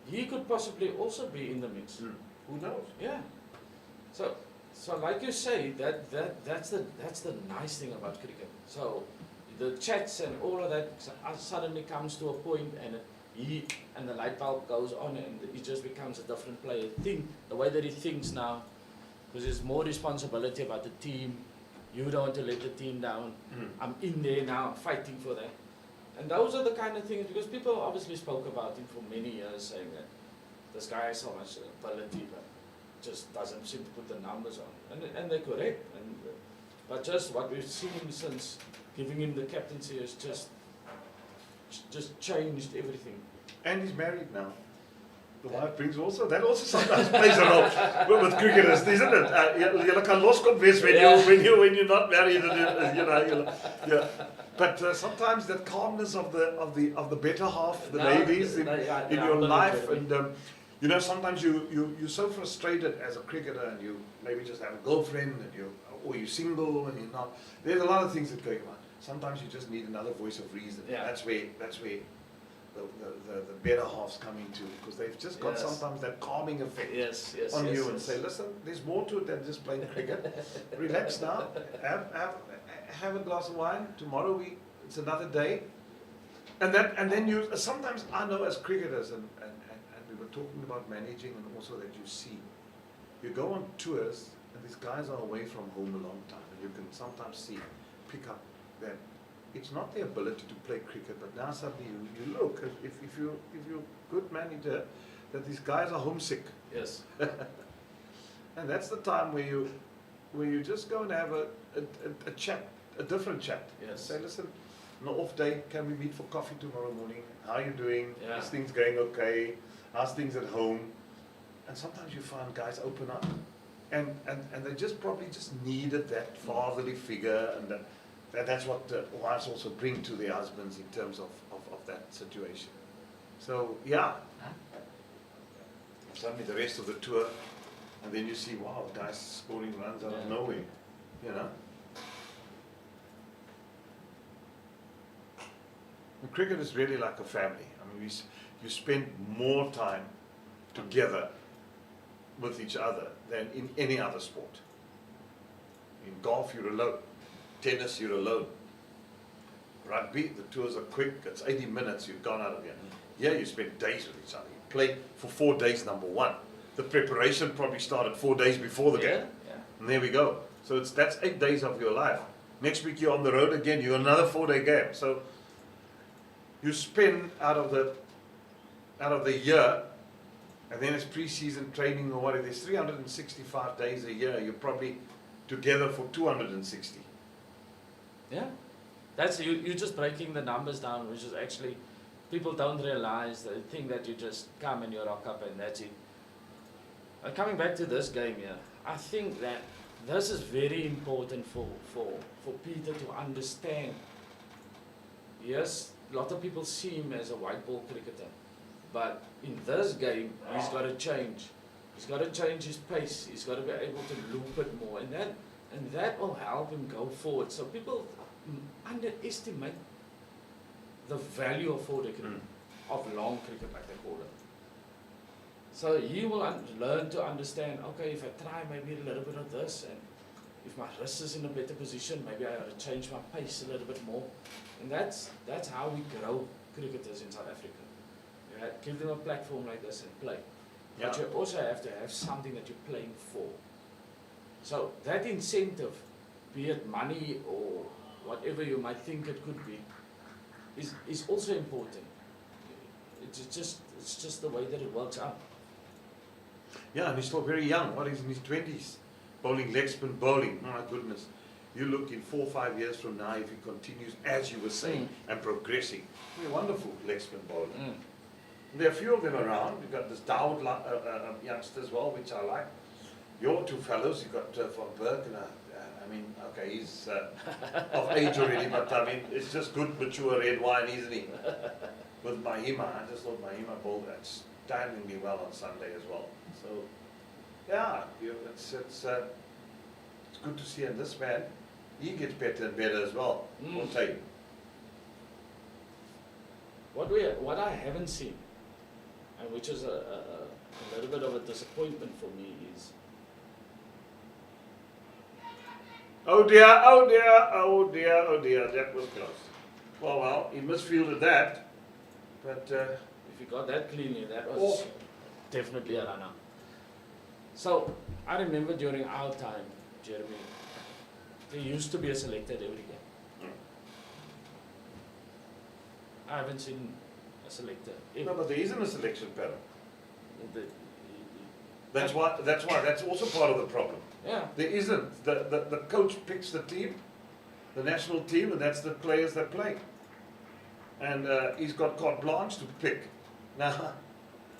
he could possibly also be in the mix. Who knows? Yeah. So like you say, that's the nice thing about cricket. So the chats and all of that suddenly comes to a point, and the light bulb goes on, and he just becomes a different player. The way that he thinks now, because there's more responsibility about the team. You don't want to let the team down. I'm in there now, fighting for that. And those are the kind of things, because people obviously spoke about him for many years, saying that this guy has so much ability, but just doesn't seem to put the numbers on. And they're correct. But just what we've seen since giving him the captaincy has just changed everything. And he's married now. The wife brings also, that also sometimes plays a role with cricketers, isn't it? Jy kan loskom wees when you're not married, yeah. But sometimes that calmness of the better half, the ladies in your life, and sometimes you're so frustrated as a cricketer, and you maybe just have a girlfriend, or you're single and you're not. There's a lot of things that go on. Sometimes you just need another voice of reason. Yeah. That's where the better halves come into, because they've just got sometimes that calming effect on you and say, listen, there's more to it than just playing cricket. Relax now, have a glass of wine. Tomorrow it's another day, and then you sometimes, I know as cricketers, and we were talking about managing, and also that you go on tours and these guys are away from home a long time, and you can sometimes pick up that it's not the ability to play cricket, but now suddenly you look, if you're a good manager, that these guys are homesick. Yes. And that's the time where you just go and have a chat, a different chat. Yes. Say, listen, on an off day, can we meet for coffee tomorrow morning? How are you doing? Yeah. Is things going okay? How's things at home? And sometimes you find guys open up, and they just probably just needed that fatherly figure, and that's what wives also bring to their husbands in terms of that situation. So, yeah. Suddenly the rest of the tour, and then you see, wow, guys scoring runs out of nowhere, And cricket is really like a family. I mean, you spend more time together with each other than in any other sport. In golf, you're alone. Tennis, you're alone. Rugby, the tours are quick. It's 80 minutes, you've gone out of here. Here, you spend days with each other. You play for 4 days, number one. The preparation probably started 4 days before the game. Yeah. And there we go. So that's 8 days of your life. Next week, you're on the road again. You're another 4-day game. So you spend out of the year, and then it's pre-season training or whatever. There's 365 days a year. You're probably together for 260. Yeah, that's you're just breaking the numbers down, which is actually, people don't realize. They think that you just come and you rock up and that's it. Coming back to this game here, I think that this is very important for Peter to understand. Yes, a lot of people see him as a white ball cricketer, but in this game, he's got to change. He's got to change his pace. He's got to be able to loop it more, and that will help him go forward. So people underestimate the value of 4-day cricket, of long cricket like they call it. So he will learn to understand, okay, if I try maybe a little bit of this, and if my wrist is in a better position, maybe I ought to change my pace a little bit more. And that's how we grow cricketers in South Africa. You give them a platform like this and play. Yeah. But you also have to have something that you're playing for. So that incentive, be it money or whatever you might think it could be, is also important. It's just the way that it works out. Yeah, and he's still very young. What, he's in his 20s? Bowling leg spin bowling. Oh my goodness. You look in 4 or 5 years from now, if he continues, as you were saying, and progressing, he'll be a wonderful leg spin bowler. There are a few of them around. You've got this Dowd youngster as well, which I like. Your two fellows, you've got Van Berg, and I mean, okay, he's of age already, but I mean, it's just good, mature red wine, isn't he? With Mahima, I just thought Mahima bowled outstandingly well on Sunday as well. So, yeah, it's good to see. And this man, he gets better and better as well. I'll tell you. What I haven't seen, and which is a little bit of a disappointment for me, is oh dear, oh dear, oh dear, oh dear, that was close. Well, he misfielded that, but if he got that cleanly, that was definitely a runner. So I remember during our time, Jeremy, there used to be a selector at every game. I haven't seen a selector. No, but there isn't a selection panel. That's also part of the problem. Yeah. There isn't. The coach picks the team, the national team, and that's the players that play. And he's got carte blanche to pick. Now,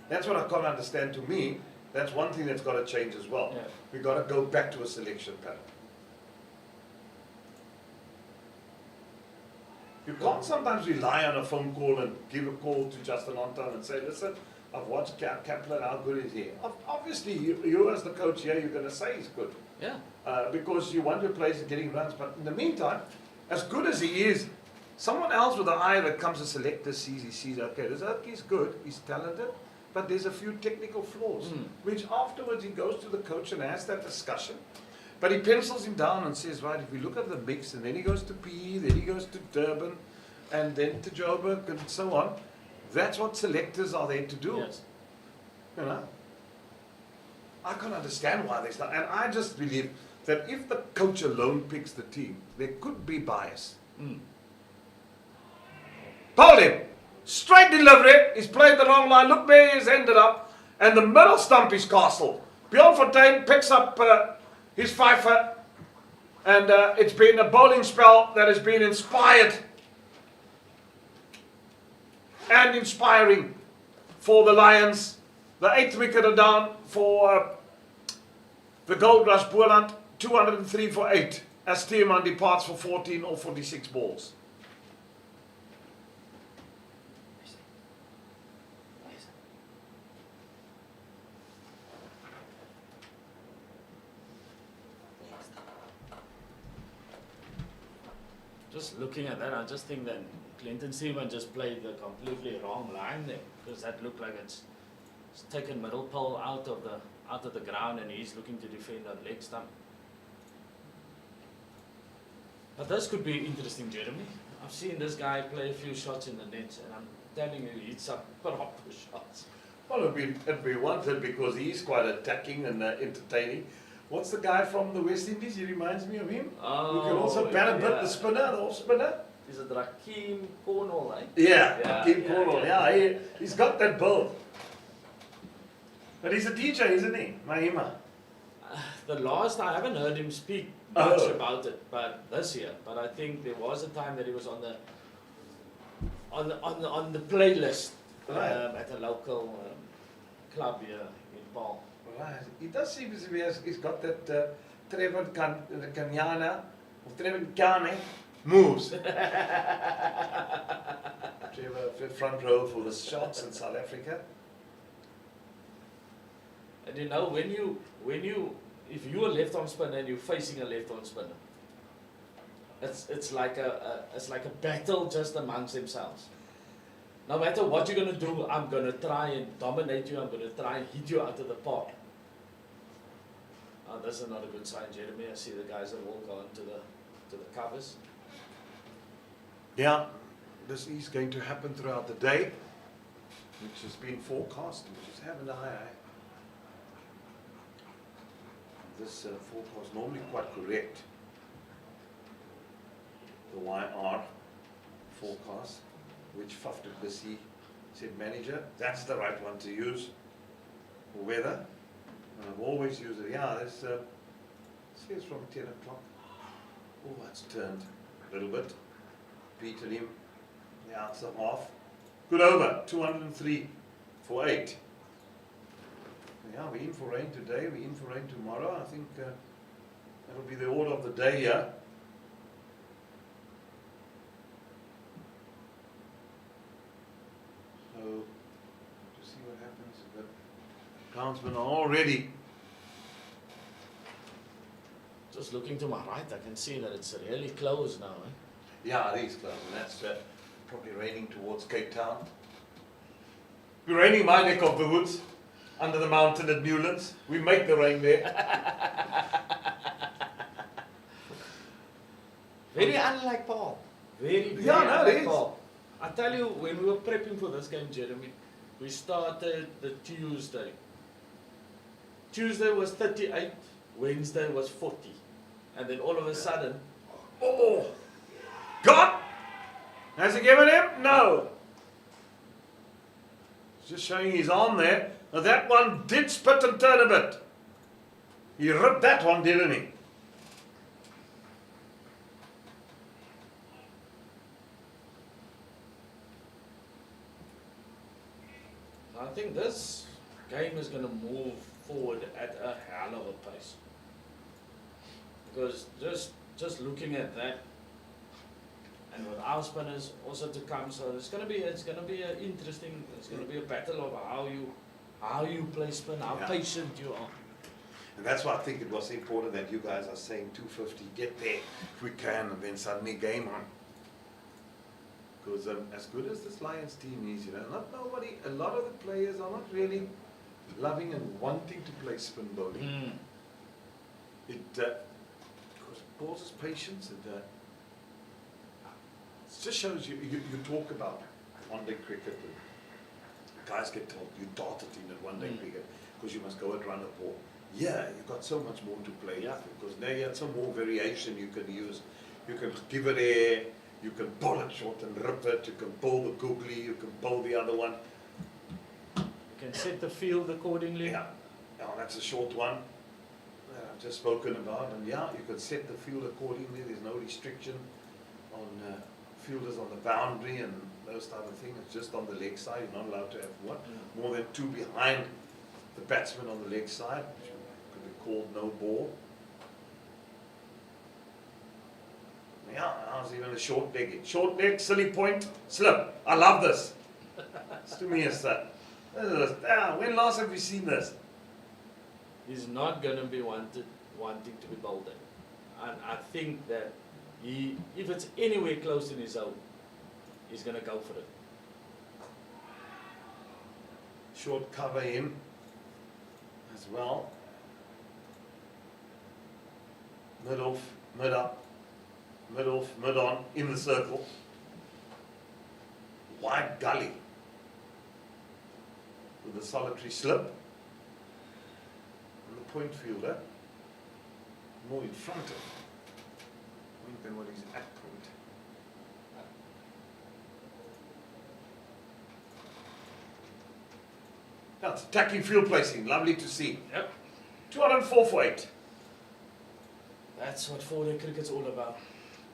that's what I can't understand. To me, that's one thing that's got to change as well. Yeah. We've got to go back to a selection pattern. You can't sometimes rely on a phone call and give a call to Justin Anton and say, listen, I've watched Kaplan, how good is he? Obviously, you as the coach here, you're going to say he's good. Yeah. Because you want your players getting runs. But in the meantime, as good as he is, someone else with an eye that comes to select this sees, okay, he's good, he's talented, but there's a few technical flaws, which afterwards he goes to the coach and has that discussion. But he pencils him down and says, right, if we look at the mix, and then he goes to PE, then he goes to Durban, and then to Joburg, and so on. That's what selectors are there to do. Yes. You know? I can't understand why they start. And I just believe that if the coach alone picks the team, there could be bias. Paarl, straight delivery, he's played the wrong line, look where he's ended up, and the middle stump is Castle. Bjorn Fontaine picks up his fifer, and it's been a bowling spell that has been inspired and inspiring for the Lions. The 8th wicket are down for the Goldrush Boland, 203 for 8, as Tiemann departs for 14 or 46 balls. Just looking at that, I just think that Clinton Seaman just played the completely wrong line there, because that looked like it's taken middle pole out of the ground, and he's looking to defend on leg stump. But this could be interesting, Jeremy. I've seen this guy play a few shots in the net, and I'm telling you, he hits some proper shots. Well, it'd be wanted because he's quite attacking and entertaining. What's the guy from the West Indies? He reminds me of him. Oh, Who can also bat a bit, the spinner, the off spinner. Is it Rakeem Cornwall, eh? Yeah, Kim Paarl. Yeah, he's got that build. But he's a DJ, isn't he? Mahima. The last I haven't heard him speak much about it, but this year. But I think there was a time that he was on the playlist at a local club here in Paarl. Right. He does seem as if he's got that Trevor Kanyana, or Trevor Kane moves. Trevor front row for the shots in South Africa. And you know, if you're a left-arm spinner and you're facing a left-arm spinner, it's like a battle just amongst themselves. No matter what you're gonna do, I'm gonna try and dominate you. I'm gonna try and hit you out of the park. That's not a good sign, Jeremy. I see the guys have all gone to the covers. Yeah, this is going to happen throughout the day, which has been forecast. We just have an eye. This forecast is normally quite correct. The YR forecast, which Faf du Plessis said, manager, that's the right one to use for weather. And I've always used it. Yeah, this says from 10 o'clock. Oh, it's turned a little bit. Beaten him. Yeah, it's a half. Good over. 203 for 8. Yeah, we're in for rain today. We're in for rain tomorrow. I think that'll be the order of the day here. So, to see what happens. The groundsmen are already. Just looking to my right, I can see that it's really close now. Eh? Yeah, it is close, and that's probably raining towards Cape Town. We're raining my neck of the woods, under the mountain at Newlands. We make the rain there. Very unlike Paarl. Very Yeah, no, it unlike is. Paarl. I tell you, when we were prepping for this game, Jeremy, we started the Tuesday. Tuesday was 38, Wednesday was 40. And then all of a sudden, Oh! God! Has he given him? No. It's just showing his arm there. Now that one did spit and turn a bit. He ripped that one, didn't he? I think this game is going to move forward at a hell of a pace. Because just looking at that, and with our spinners also to come, so it's going to be an interesting. It's going to be a battle of how you play spin, how patient you are. And that's why I think it was important that you guys are saying 250, get there if we can, and then suddenly game on. Because as good as this Lions team is, a lot of the players are not really loving and wanting to play spin bowling. It because it causes patience. It just shows you talk about one-day cricket. Guys get told you dart it in at one-day cricket because you must go and run a ball. Yeah, you've got so much more to play with because now you have some more variation you can use. You can give it air. You can bowl it short and rip it, you can bowl the googly, you can bowl the other one. You can set the field accordingly. Yeah, that's a short one that I've just spoken about. And yeah, you can set the field accordingly. There's no restriction on fielders on the boundary and those type of things. It's just on the leg side. You're not allowed to have more than two behind the batsman on the leg side, which could be called no ball. Yeah, I was even a short leg. Short leg, silly point, slip. I love this. It's to me as that. When last have we seen this? He's not going to be wanting to be bowled in. And I think that if it's anywhere close in his zone, he's going to go for it. Short cover in as well. Mid off, mid up. Mid off, mid on, in the circle. Wide gully with a solitary slip. And the point fielder more in front of point than what he's at point. That's attacking field placing, lovely to see. Yep. 204 for 8. That's what 4-day cricket's all about.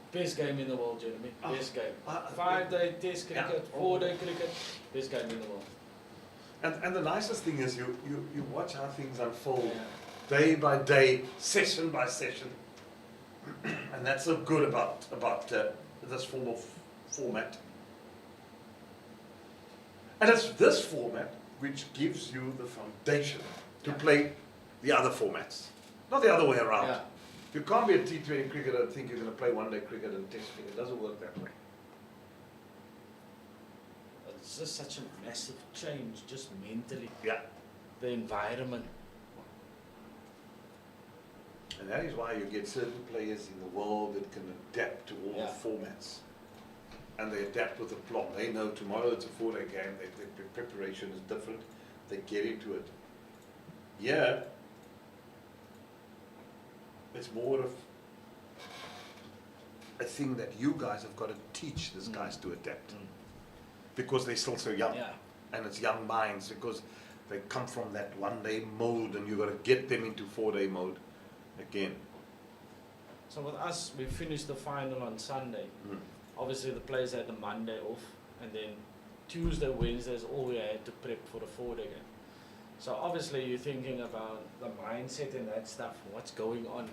Best game in the world, Jeremy. Best game. 5-day test cricket, 4-day cricket, best game in the world. And the nicest thing is you watch how things unfold day by day, session by session. And that's so good about this form of format. And it's this format which gives you the foundation to play the other formats, not the other way around. Yeah. You can't be a T20 cricketer and think you're going to play one-day cricket and test cricket. It doesn't work that way. It's just such a massive change, just mentally. Yeah. The environment. And that is why you get certain players in the world that can adapt to all the formats. And they adapt with a plot. They know tomorrow it's a 4-day game. Their preparation is different. They get into it. Yeah. It's more of a thing that you guys have got to teach these guys to adapt. Because they're still so young. Yeah. And it's young minds because they come from that one-day mode and you've got to get them into 4-day mode again. So with us, we finished the final on Sunday. Obviously the players had the Monday off, and then Tuesday, Wednesday is all we had to prep for the 4-day game. So obviously you're thinking about the mindset and that stuff, what's going on.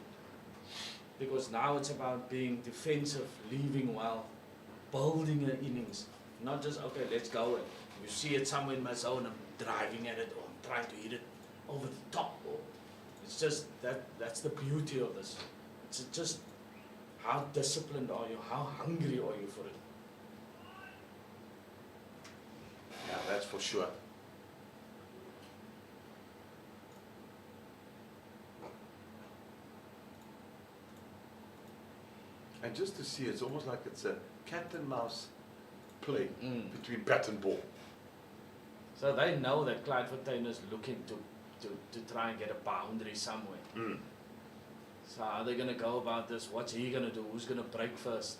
Because now it's about being defensive, leaving well, building an innings. Not just, okay, let's go, and you see it somewhere in my zone, I'm driving at it, or I'm trying to hit it over the top. Or it's just that's the beauty of this. It's just how disciplined are you, how hungry are you for it. Yeah, that's for sure. And just to see, it's almost like it's a cat and mouse play between bat and ball. So they know that Clyde Fontaine is looking to try and get a boundary somewhere. So how are they going to go about this? What's he going to do? Who's going to break first?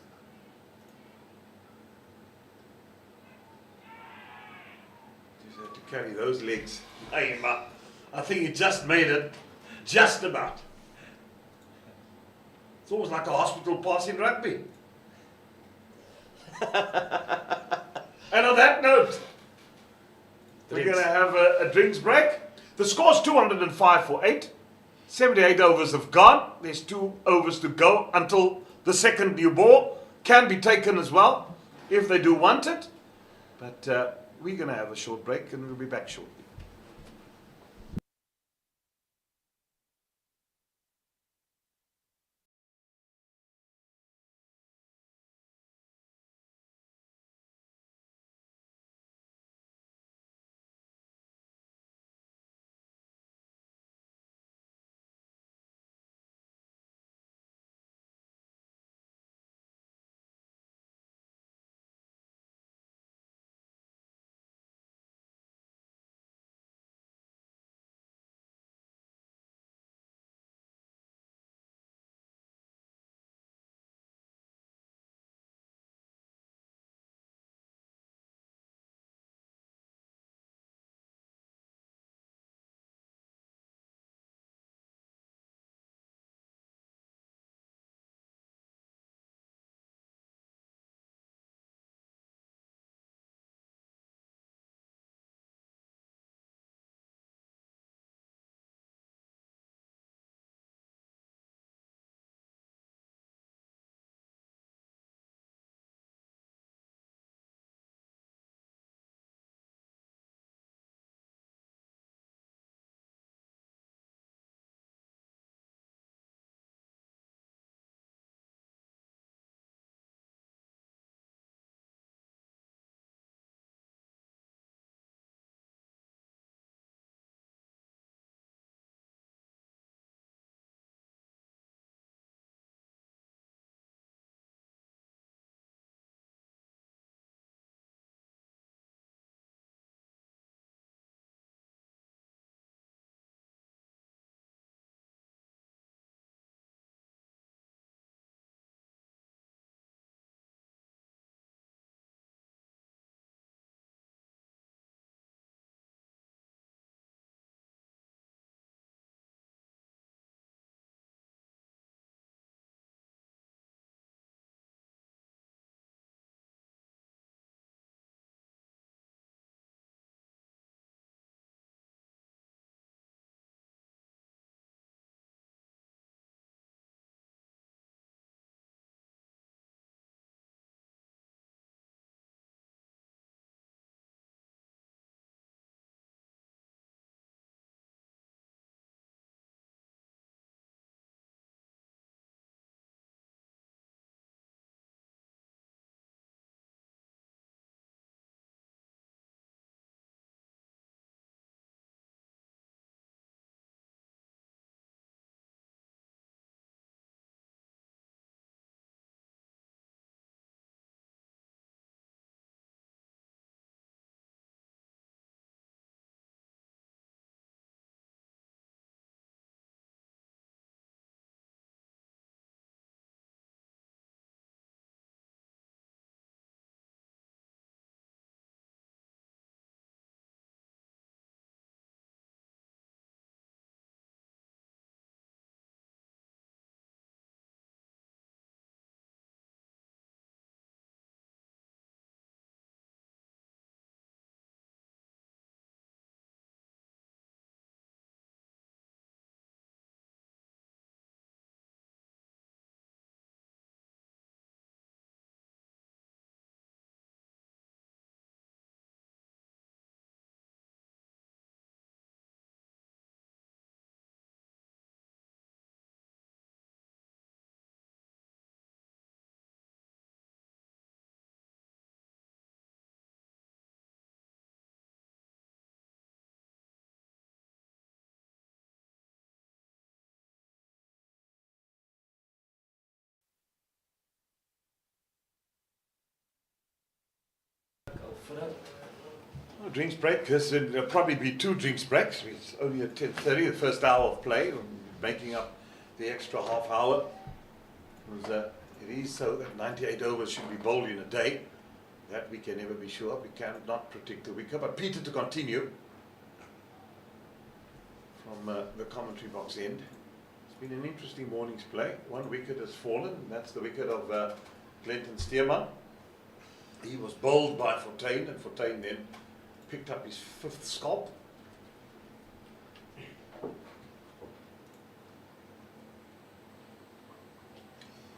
Just have to carry those legs. Hey, I think he just made it. Just about. It's almost like a hospital pass in rugby. And on that note, we're going to have a drinks break. The score's 205 for 8. 78 overs have gone. There's 2 overs to go until the second new ball can be taken as well, if they do want it. But we're going to have a short break and we'll be back shortly. Drinks break, because there'll probably be 2 drinks breaks. It's only at 10:30, the first hour of play, making up the extra half hour. It is so that 98 overs should be bowled in a day. That we can never be sure. We cannot predict the wicket. But Peter to continue from the commentary box end. It's been an interesting morning's play. One wicket has fallen, and that's the wicket of Clinton Stearman. He was bowled by Fortuin, and Fortuin then picked up his 5th scalp.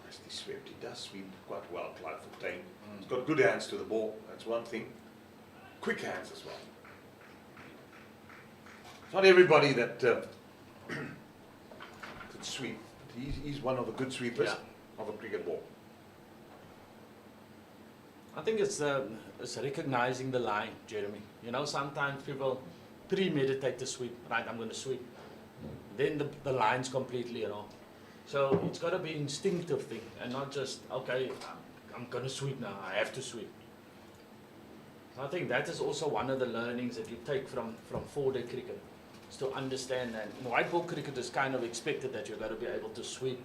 Nicely swept. He does sweep quite well, Clive Fortuin. He's got good hands to the ball, that's one thing. Quick hands as well. It's not everybody that could sweep. He's one of the good sweepers of a cricket ball. I think it's recognizing the line, Jeremy. You know, sometimes people premeditate the sweep. Right, I'm going to sweep. Then the line's completely wrong. So it's got to be an instinctive thing and not just, okay, I'm going to sweep now, I have to sweep. So I think that is also one of the learnings that you take from 4-day cricket, is to understand that in white ball cricket is kind of expected that you've got to be able to sweep,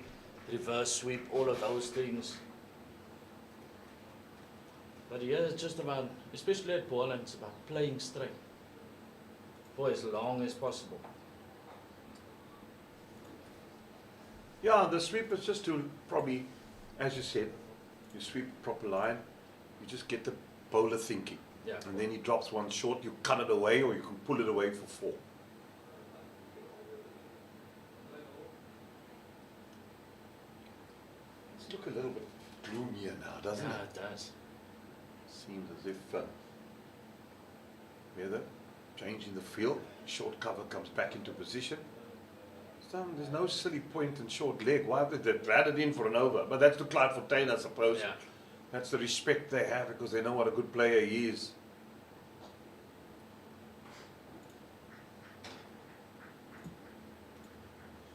reverse sweep, all of those things. But here it's just about, especially at Boland, it's about playing straight for as long as possible. Yeah, the sweep is just to probably, as you said, you sweep proper line, you just get the bowler thinking. Yeah. And then he drops one short, you cut it away or you can pull it away for 4. Let's look a little bit gloomier now, doesn't it? Yeah, it does. Seems as if weather changing the field, short cover comes back into position. There's no silly point in short leg. Why have they ratted in for an over? But that's to Clive Fortuin, I suppose. Yeah. That's the respect they have because they know what a good player he is.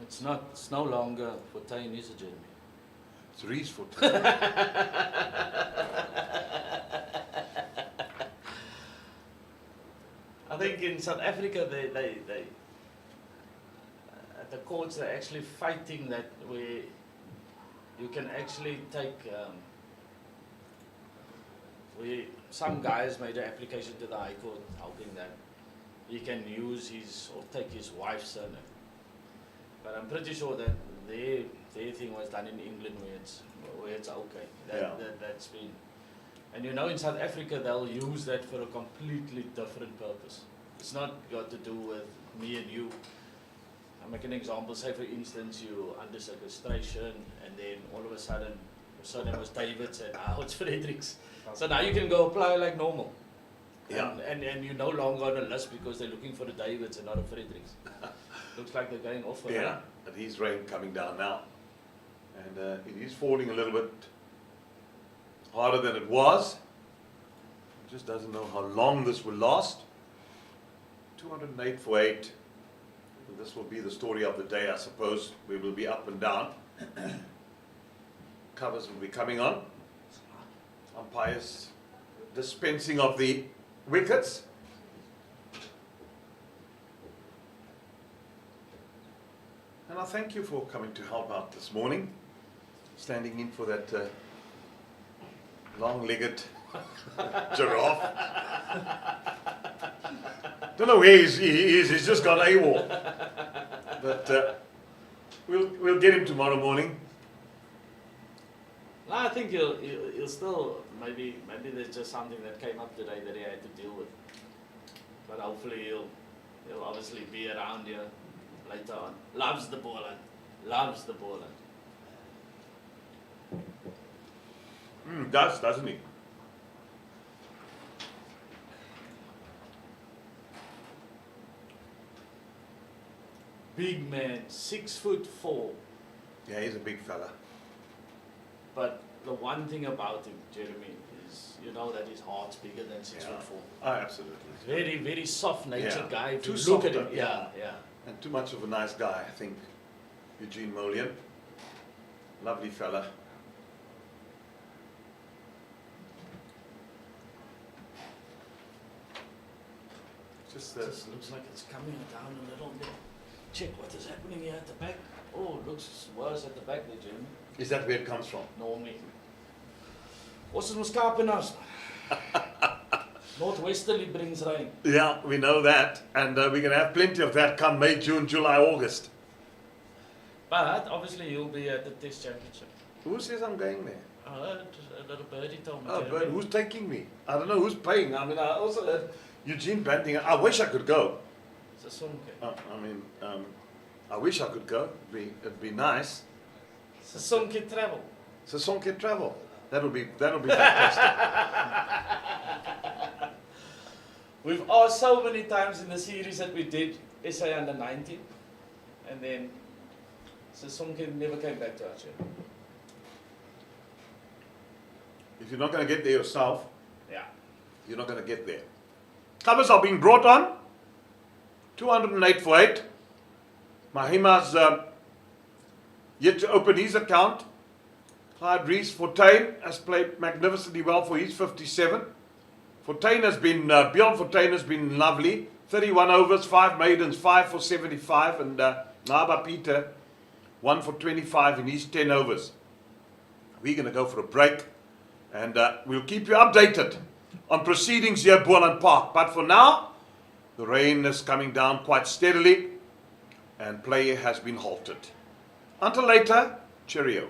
It's no longer Fortuin, is it, Jeremy? It's Rees Fortuin. I think in South Africa, they at the courts, they're actually fighting that you can actually take, some guys made an application to the High Court hoping that he can use his, or take his wife's surname. But I'm pretty sure that their thing was done in England where it's okay. That's been. And you know, in South Africa, they'll use that for a completely different purpose. It's not got to do with me and you. I'll make an example. Say, for instance, you're under sequestration, and then all of a sudden, your surname was Davids, and now it's Fredericks. So now you can go apply like normal. Yeah. And you're no longer on a list because they're looking for the Davids and not a Fredericks. Looks like they're going off for Yeah, but he's rain coming down now. And it is falling a little bit harder than it was. He just doesn't know how long this will last. 208 for 8. This will be the story of the day, I suppose. We will be up and down. Covers will be coming on. Umpires dispensing of the wickets. And I thank you for coming to help out this morning, standing in for that long-legged giraffe. Don't know where he is. He's just got AWOL. But we'll get him tomorrow morning. No, I think he'll still, maybe there's just something that came up today that he had to deal with. But hopefully he'll obviously be around here later on. Loves the Boland. Loves the Boland. Does, doesn't he? Big man, 6'4". Yeah, he's a big fella. But the one thing about him, Jeremy, is you know that his heart's bigger than 6'4". Oh, absolutely. Very, very soft-natured guy. If Too you soft, look at him, yeah. yeah. And too much of a nice guy, I think. Eugene Molian. Lovely fella. Just looks like it's coming down a little bit. Check what is happening here at the back. Oh, it looks worse at the back there, Jeremy. Is that where it comes from? Normally. Horses must scarpen us. Northwesterly brings rain. Yeah, we know that. And we're going to have plenty of that come May, June, July, August. But obviously you'll be at the Test Championship. Who says I'm going there? I heard a little birdie told me. Oh, Jeremy. but who's taking me? I don't know who's paying. I mean, I also heard Eugene Banting. I wish I could go. It's a Sonke. I wish I could go. It'd be nice. It's a Sonke travel. So Sonke travel. That'll be fantastic. We've asked so many times in the series that we did SA under 19, and then Sonke never came back to our show. If you're not going to get there yourself, Yeah. you're not going to get there. Covers are being brought on. 208 for 8. Mahima's yet to open his account. Clyde Reese Fortuin has played magnificently well for his 57. Fortuin has been, Bjorn Fortuin has been lovely. 31 overs, 5 maidens, 5 for 75. And Naba Peter, 1 for 25 in his 10 overs. We're going to go for a break. And we'll keep you updated on proceedings here at Boland Park. But for now, the rain is coming down quite steadily and play has been halted. Until later, cheerio.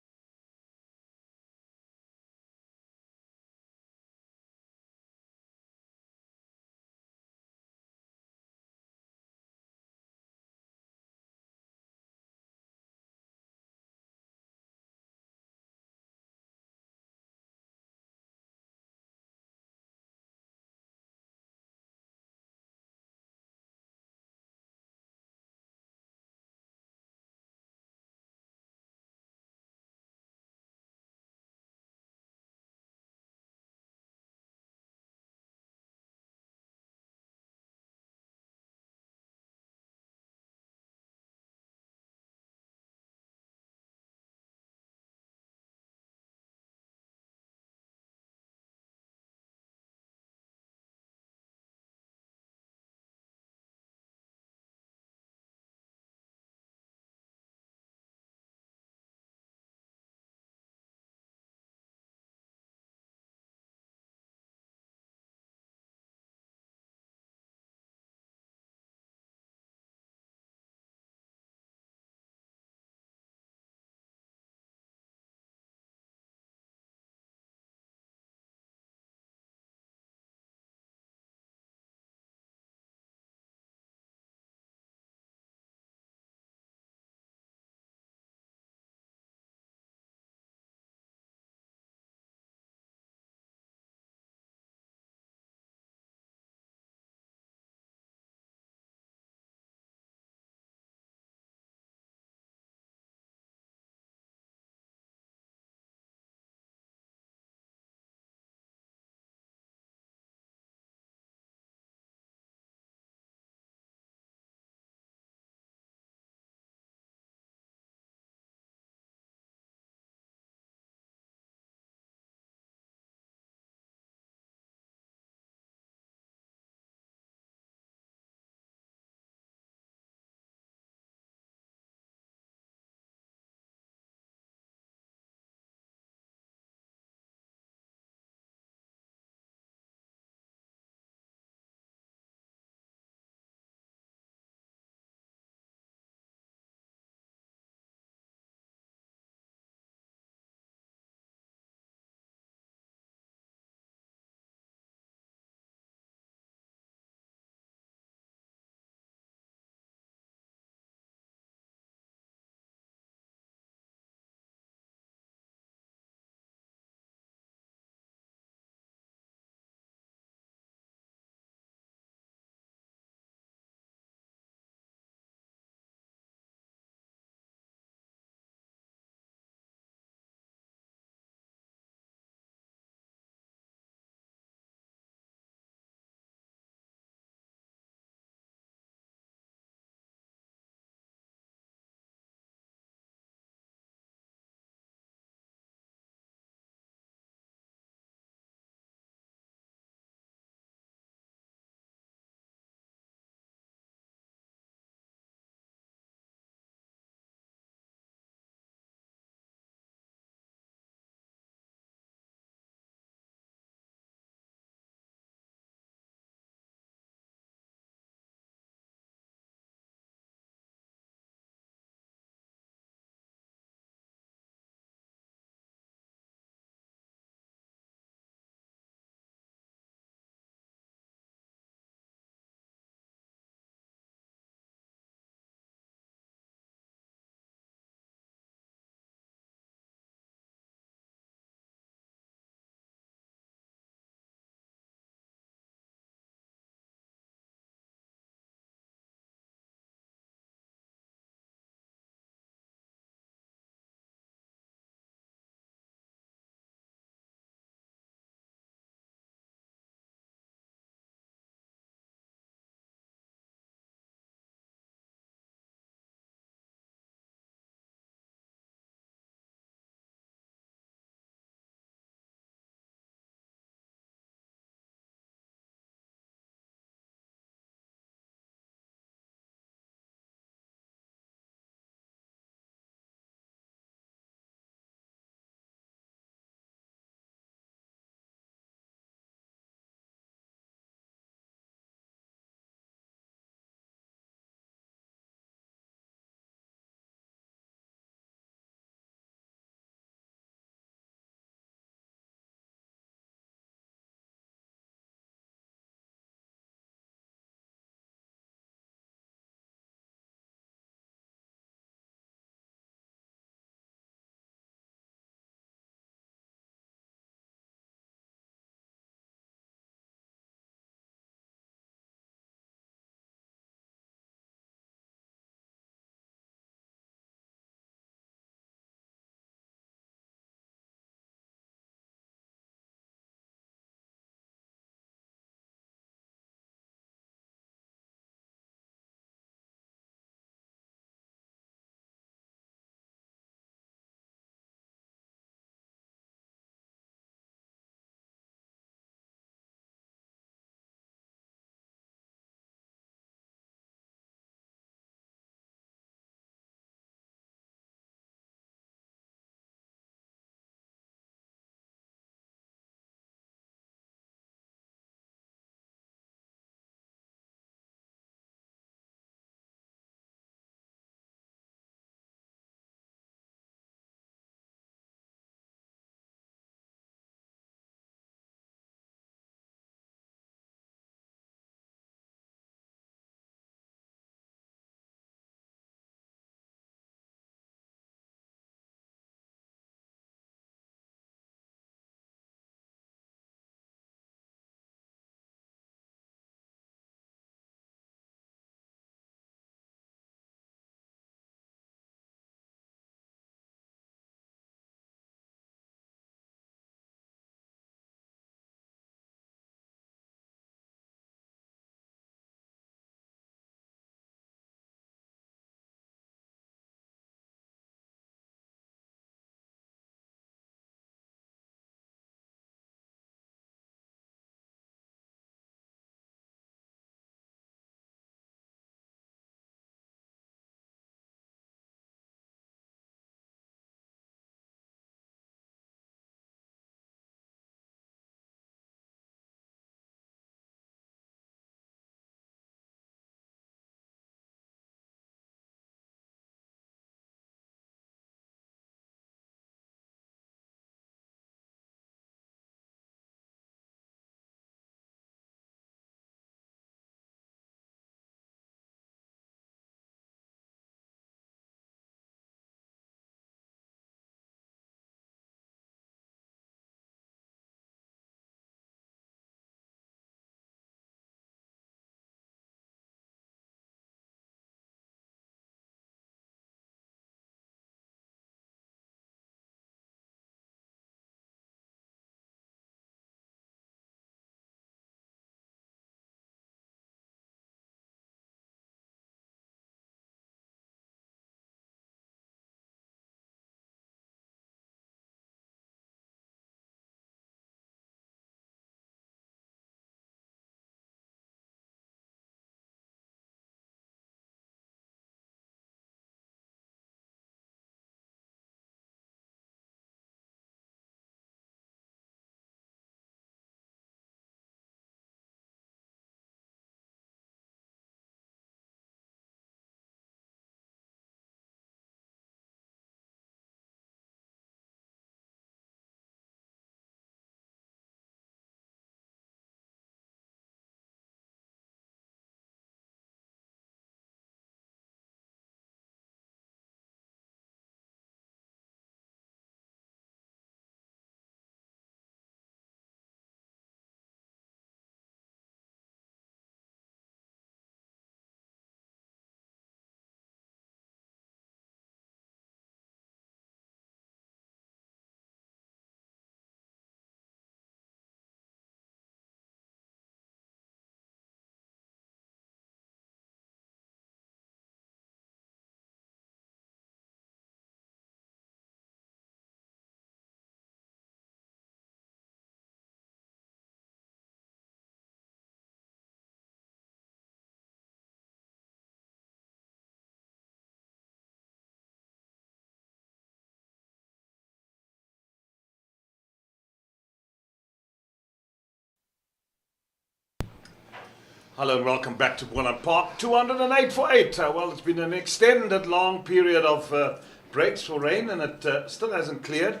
Hello and welcome back to Boland Park. 208 for 8. Well, it's been an extended long period of breaks for rain and it still hasn't cleared.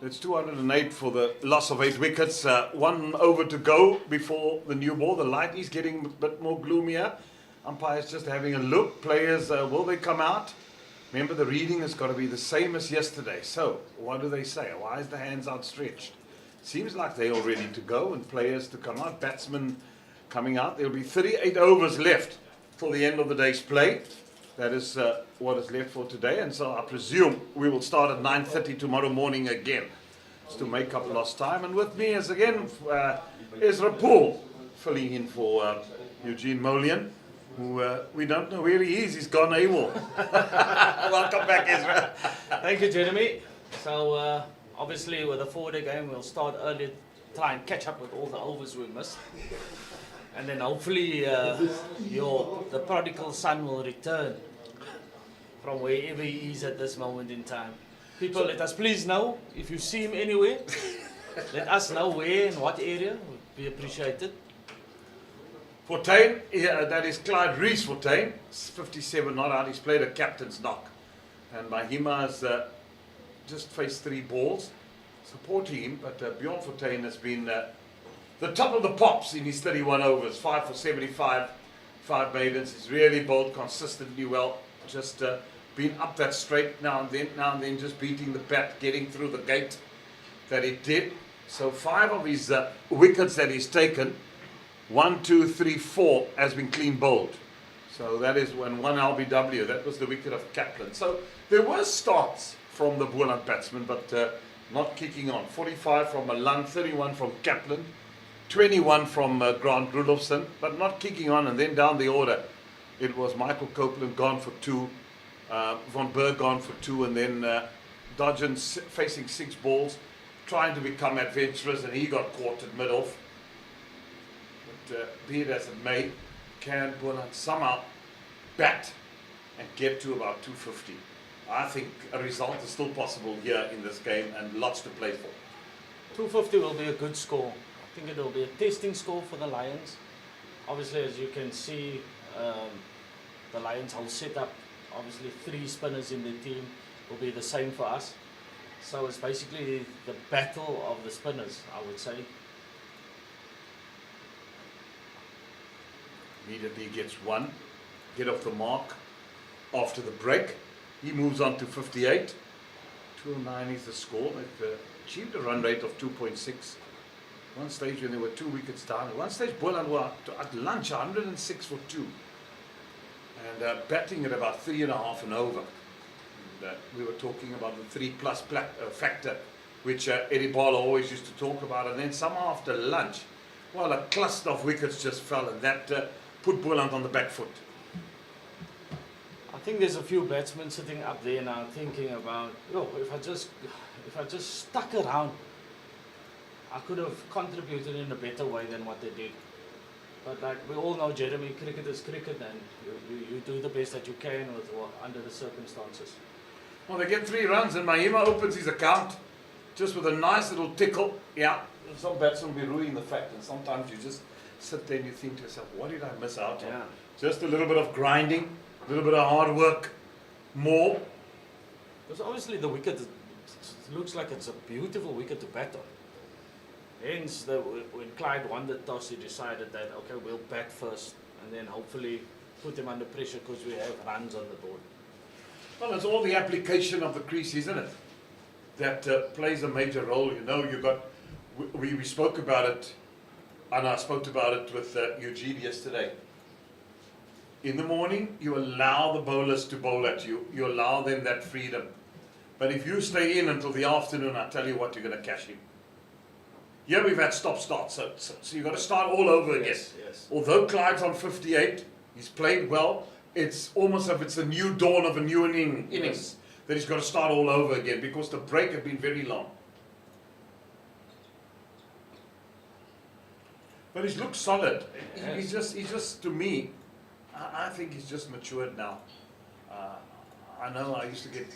It's 208 for the loss of 8 wickets. 1 over to go before the new ball. The light is getting a bit more gloomier. Umpires just having a look. Players, will they come out? Remember, the reading has got to be the same as yesterday. So, what do they say? Why is the hands outstretched? Seems like they're all ready to go and players to come out. Batsmen coming out. There will be 38 overs left for the end of the day's play. That is what is left for today. And so I presume we will start at 9:30 tomorrow morning again. Just to make up lost time. And with me is again Ezra Paarl, filling in for Eugene Molian, who we don't know where he is. He's gone AWOL. Welcome back, Ezra. Thank you, Jeremy. So, obviously, with the 4-day game, we'll start early, try and catch up with all the overs we missed. And then hopefully the prodigal son will return from wherever he is at this moment in time. People, let us please know if you see him anywhere. Let us know where and what area would be appreciated. Fortuin, that is Clyde Reese Fortuin, 57 not out. He's played a captain's knock. And Mahima has just faced 3 balls supporting him, but Bjorn Fortuin has been the top of the pops in his 31 overs, 5 for 75, 5 maidens. He's really bowled consistently well, just been up that straight now and then, just beating the bat, getting through the gate that he did. So 5 of his wickets that he's taken, 1, 2, 3, 4 has been clean bowled. So that is when 1 LBW, that was the wicket of Kaplan. So there were starts from the Boland batsmen, but not kicking on. 45 from Malan, 31 from Kaplan, 21 from Grant Rudolfsson, but not kicking on. And then down the order, it was Michael Copeland gone for 2, Von Berg gone for 2, and then Dodgen facing 6 balls, trying to become adventurous, and he got caught at mid-off. But be it as it may, can Boland somehow bat and get to about 250? I think a result is still possible here in this game and lots to play for. 250 will be a good score. I think it will be a testing score for the Lions. Obviously, as you can see, the Lions whole setup, obviously 3 spinners in the team, will be the same for us. So it's basically the battle of the spinners, I would say. Immediately gets 1, get off the mark after the break. He moves on to 58. 209 is the score. They've achieved a run rate of 2.6. One stage when there were 2 wickets down. At one stage, Boland were at lunch 106 for 2. And batting at about 3.5 and over. And, we were talking about the 3+ factor, which Eddie Paarl always used to talk about. And then somehow after lunch, well, a cluster of wickets just fell, and that put Boland on the back foot. I think there's a few batsmen sitting up there now thinking about, if I just stuck around, I could have contributed in a better way than what they did. But like we all know, Jeremy, cricket is cricket, and you do the best that you can with under the circumstances. Well, they get 3 runs, and Mahima opens his account just with a nice little tickle. Yeah, some batsmen will be ruining the fact, and sometimes you just sit there and you think to yourself, what did I miss out on? Yeah. Just a little bit of grinding, a little bit of hard work, more. Because obviously the wicket looks like it's a beautiful wicket to bat on. Hence, when Clyde won the toss, he decided that, okay, we'll bat first and then hopefully put them under pressure because we have runs on the board. Well, it's all the application of the crease, isn't it? That plays a major role. You know, we spoke about it, and I spoke about it with Eugene yesterday. In the morning, you allow the bowlers to bowl at you. You allow them that freedom. But if you stay in until the afternoon, I tell you what, you're going to cash in. Here we've had stop-start, so you've got to start all over again. Yes. Although Clyde's on 58, he's played well, it's almost as if it's the new dawn of a new innings that he's got to start all over again because the break had been very long. But he's looked solid. He's just to me, I think he's just matured now. I know I used to get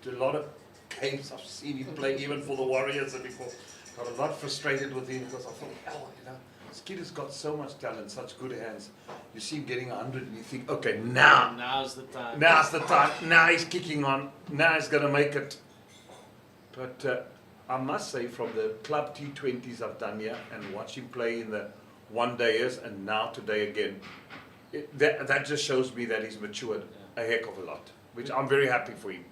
to a lot of games I've seen him play even for the Warriors and before. Got a lot frustrated with him because I thought, This kid has got so much talent, such good hands. You see him getting 100 and you think, okay, now. Now's the time. Now's the time. Now he's kicking on. Now he's going to make it. But I must say, from the club T20s I've done here and watch him play in the one-dayers and now today again, that just shows me that he's matured a heck of a lot, which I'm very happy for him.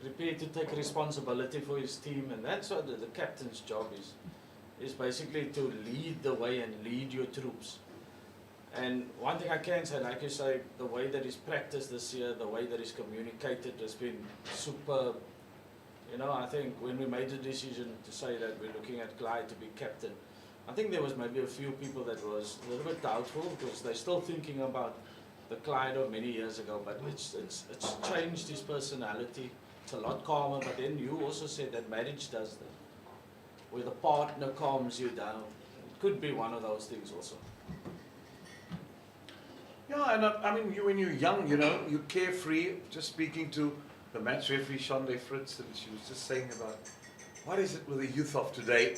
Prepared to take responsibility for his team, and that's what the captain's job is basically to lead the way and lead your troops. And one thing I can say, like you say, the way that he's practiced this year, the way that he's communicated has been superb. You know, I think when we made the decision to say that we're looking at Clyde to be captain, I think there was maybe a few people that was a little bit doubtful because they're still thinking about the Clyde of many years ago, but it's changed his personality. It's a lot calmer, but then you also said that marriage does that, where the partner calms you down. It could be one of those things also. Yeah, and I mean, when you're young, you know, you're carefree. Just speaking to the match referee, Shonde Fritz, and she was just saying about, what is it with the youth of today?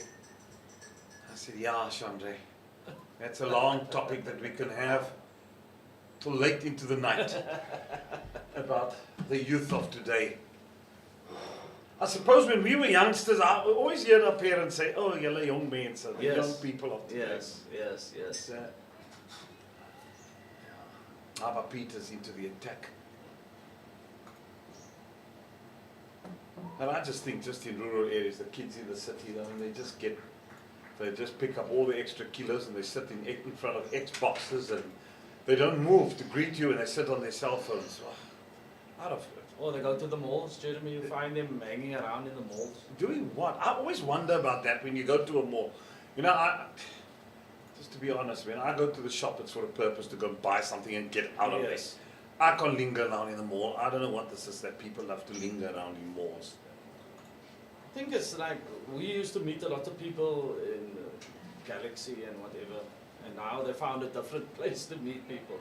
I said, yeah, Shonde, that's a long topic that we can have till late into the night about the youth of today. I suppose when we were youngsters, I always heard our parents say, oh, you're young men, so the young people of today. Yes. Abba Peters into the attack. And I just think just in rural areas, the kids in the city, I mean, they just pick up all the extra kilos and they sit in front of Xboxes and they don't move to greet you and they sit on their cell phones. Oh, out of it. Or they go to the malls, Jeremy, you find them hanging around in the malls. Doing what? I always wonder about that when you go to a mall. You know, just to be honest, when I go to the shop, it's for a purpose to go buy something and get out of this. I can't linger around in the mall. I don't know what this is that people love to linger around in malls. I think it's like, we used to meet a lot of people in Galaxy and whatever, and now they found a different place to meet people.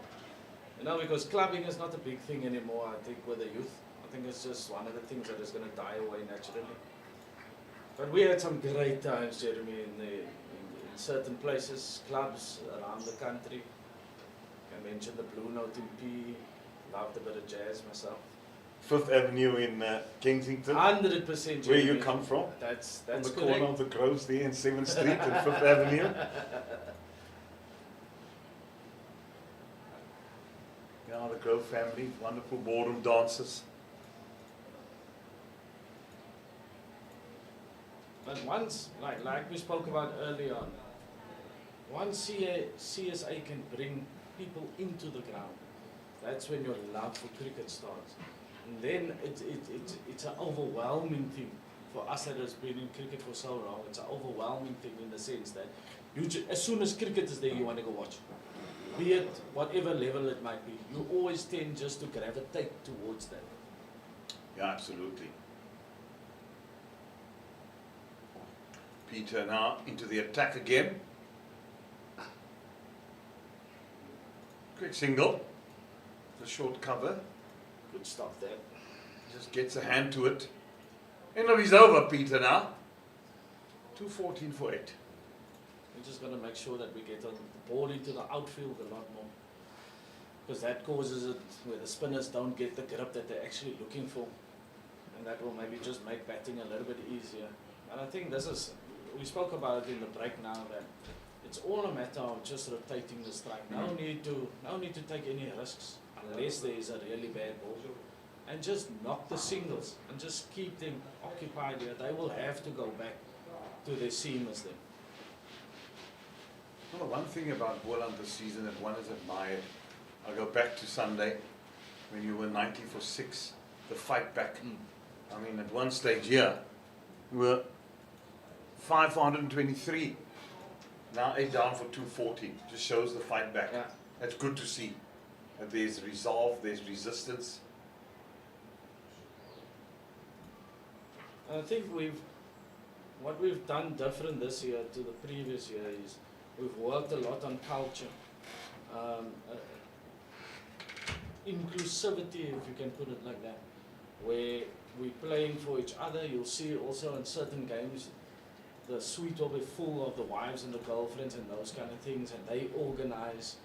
You know, because clubbing is not a big thing anymore, I think, with the youth. I think it's just one of the things that is going to die away naturally. But we had some great times, Jeremy, in certain places, clubs around the country. I mentioned the Blue Note in P, loved a bit of jazz myself. Fifth Avenue in Kensington. 100%. Where you come from? That's on the correct. corner of the Groves there in 7th Street and 5th Avenue. Yeah, the Grove family, wonderful ballroom dancers. But once, like we spoke about earlier on, once CSA can bring people into the ground, that's when your love for cricket starts. And then it's an overwhelming thing for us that has been in cricket for so long. It's an overwhelming thing in the sense that as soon as cricket is there, you want to go watch. Be it whatever level it might be, you always tend just to gravitate towards that. Yeah, absolutely. Peter now into the attack again. Quick single. The short cover. Good stuff there. Just gets a hand to it. End of his over, Peter now. 214 for 8. We're just going to make sure that we get on the ball into the outfield a lot more. Because that causes it where the spinners don't get the grip that they're actually looking for. And that will maybe just make batting a little bit easier. And I think this is, we spoke about it in the break now, that it's all a matter of just rotating the strike. No need to take any risks unless there is a really bad ball. And just knock the singles and just keep them occupied here. They will have to go back to their seamers then. Well, one thing about Boland this season that one has admired, I'll go back to Sunday when you were 90 for 6, the fight back. I mean, at one stage here, we were 5 for 123, now 8 down for 240. Just shows the fight back. Yeah. That's good to see. That there's resolve, there's resistance. I think what we've done different this year to the previous year is we've worked a lot on culture, inclusivity, if you can put it like that, where we're playing for each other. You'll see also in certain games, the suite will be full of the wives and the girlfriends and those kind of things, and they organize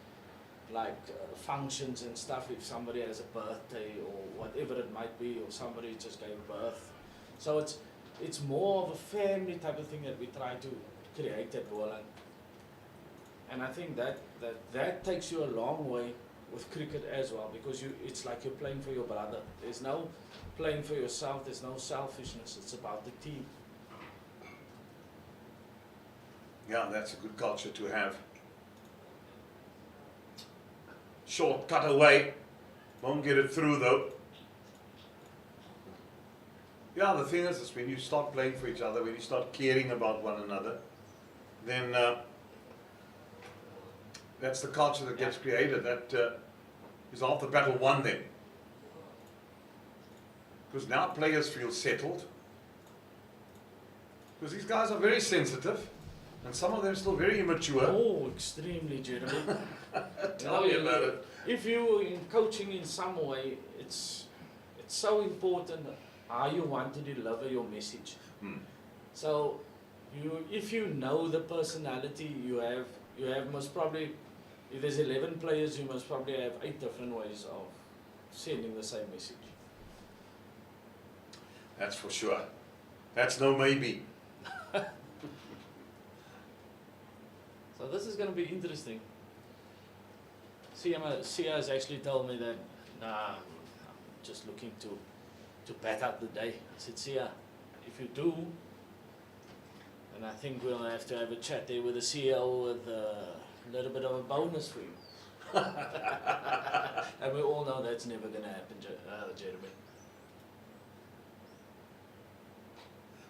like functions and stuff if somebody has a birthday or whatever it might be, or somebody just gave birth. So it's more of a family type of thing that we try to create at Boland. And I think that takes you a long way with cricket as well, because it's like you're playing for your brother. There's no playing for yourself, there's no selfishness, it's about the team. Yeah, that's a good culture to have. Short cut away, won't get it through though. Yeah, the thing is when you start playing for each other, when you start caring about one another, then that's the culture that gets created. That is half the battle won then. Because now players feel settled. Because these guys are very sensitive, and some of them still very immature. Oh, extremely, Jeremy. Tell me about it. If you in coaching in some way, it's so important how you want to deliver your message. So if you know the personality you have most probably, if there's 11 players, you must probably have 8 different ways of sending the same message. That's for sure. That's no maybe. So this is going to be interesting. Sia has actually told me that, I'm just looking to bat out the day. I said, Sia, if you do, then I think we'll have to have a chat there with the CEO with a little bit of a bonus for you. And we all know that's never going to happen, Jeremy.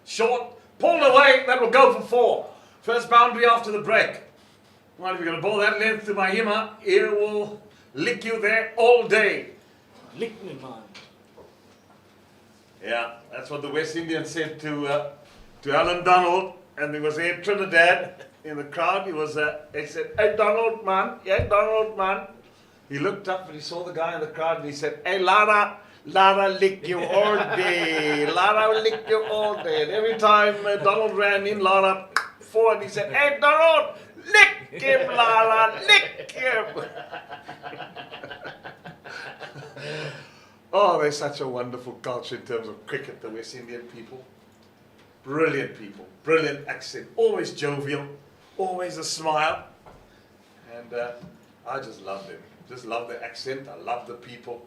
Short, pulled away, that will go for 4. First boundary after the break. Well, if you're going to bowl that length to Mahima, he will lick you there all day. Lick me, man. Yeah, that's what the West Indians said to Alan Donald, and there was here Trinidad in the crowd. He said, "Hey Donald, man, yeah, Donald, man." He looked up and he saw the guy in the crowd and he said, "Hey Lara, Lara lick you all day. Lara will lick you all day." And every time Donald ran in, Lara forward, he said, "Hey Donald, lick him, Lara, lick him." Oh, they're such a wonderful culture in terms of cricket, the West Indian people. Brilliant people, brilliant accent, always jovial, always a smile. And I just love them. Just love the accent, I love the people.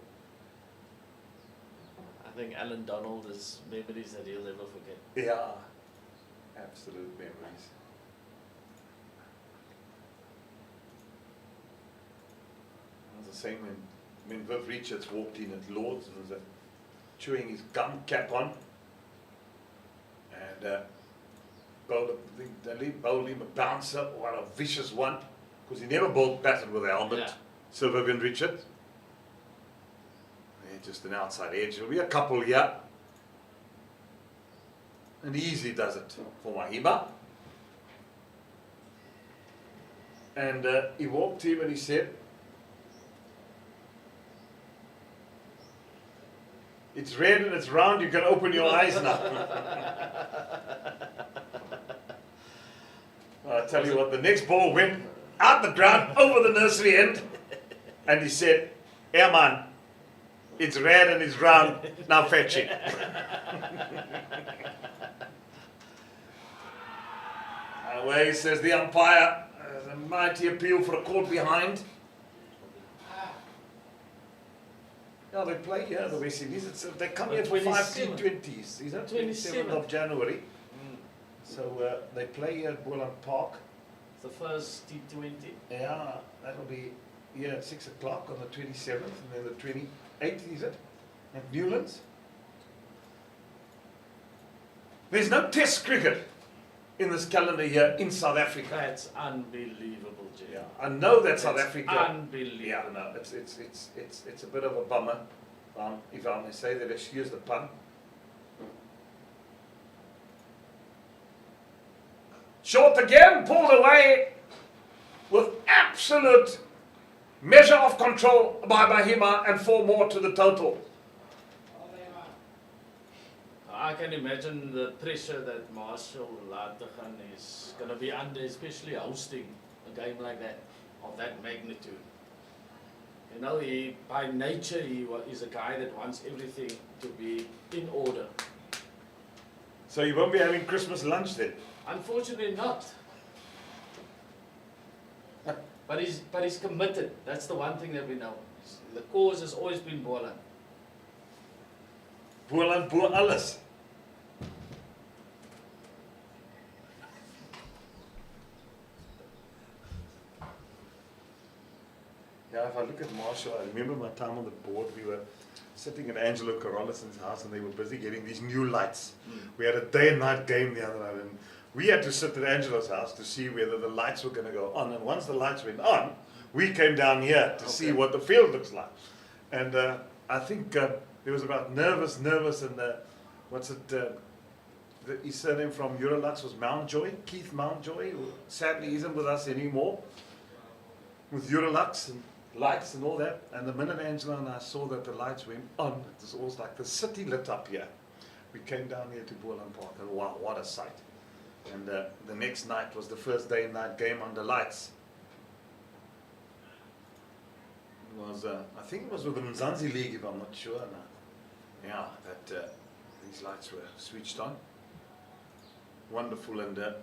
I think Alan Donald is memories that he'll never forget. Yeah, absolute memories. It was the same when Viv Richards walked in at Lord's and was chewing his gum cap on. And they bowled him a bouncer, or a vicious one, because he never batted with a helmet. Yeah. Sir Vivian Richards. Yeah, just an outside edge. There'll be a couple here. And he easily does it for Mahima. And he walked to him and he said, "It's red and it's round, you can open your eyes now." I'll tell you what, the next ball went out the ground, over the nursery end, and he said, "Yeah man, it's red and it's round, now fetch it." Away, says the umpire. There's a mighty appeal for a caught behind. Yeah, they play here, the West Indies. They come here for 5 T20s. Is that 27th of January? So they play here at Boland Park. The first T20. Yeah, that'll be here at 6 o'clock on the 27th, and then the 28th, is it? At Newlands. There's no test cricket in this calendar year in South Africa. That's unbelievable, Jay. Yeah, I know that South Africa. Unbelievable. Yeah, no, it's a bit of a bummer, if I may say that. Excuse the pun. Short again, pulled away with absolute measure of control by Mahima, and 4 more to the total. I can imagine the pressure that Marshall Lategan is going to be under, especially hosting a game like that, of that magnitude. You know, by nature, is a guy that wants everything to be in order. So you won't be having Christmas lunch then? Unfortunately not. But he's committed. That's the one thing that we know. The cause has always been Boland. Boland boer alles. Yeah, if I look at Marshall, I remember my time on the board, we were sitting at Angelo Carollison's house and they were busy getting these new lights. We had a day and night game the other night and we had to sit at Angelo's house to see whether the lights were going to go on. And once the lights went on, we came down here to see what the field looks like. And I think there was about nervous and his surname from Eurolux was Mountjoy, Keith Mountjoy, who sadly isn't with us anymore, with Eurolux and lights and all that. And the minute Angela and I saw that the lights went on, it was almost like the city lit up here. We came down here to Boland Park and wow, what a sight. And the next night was the first day and night game under lights. It was, I think it was with the Mzansi League, if I'm not sure now. Yeah, that these lights were switched on. Wonderful. And oh,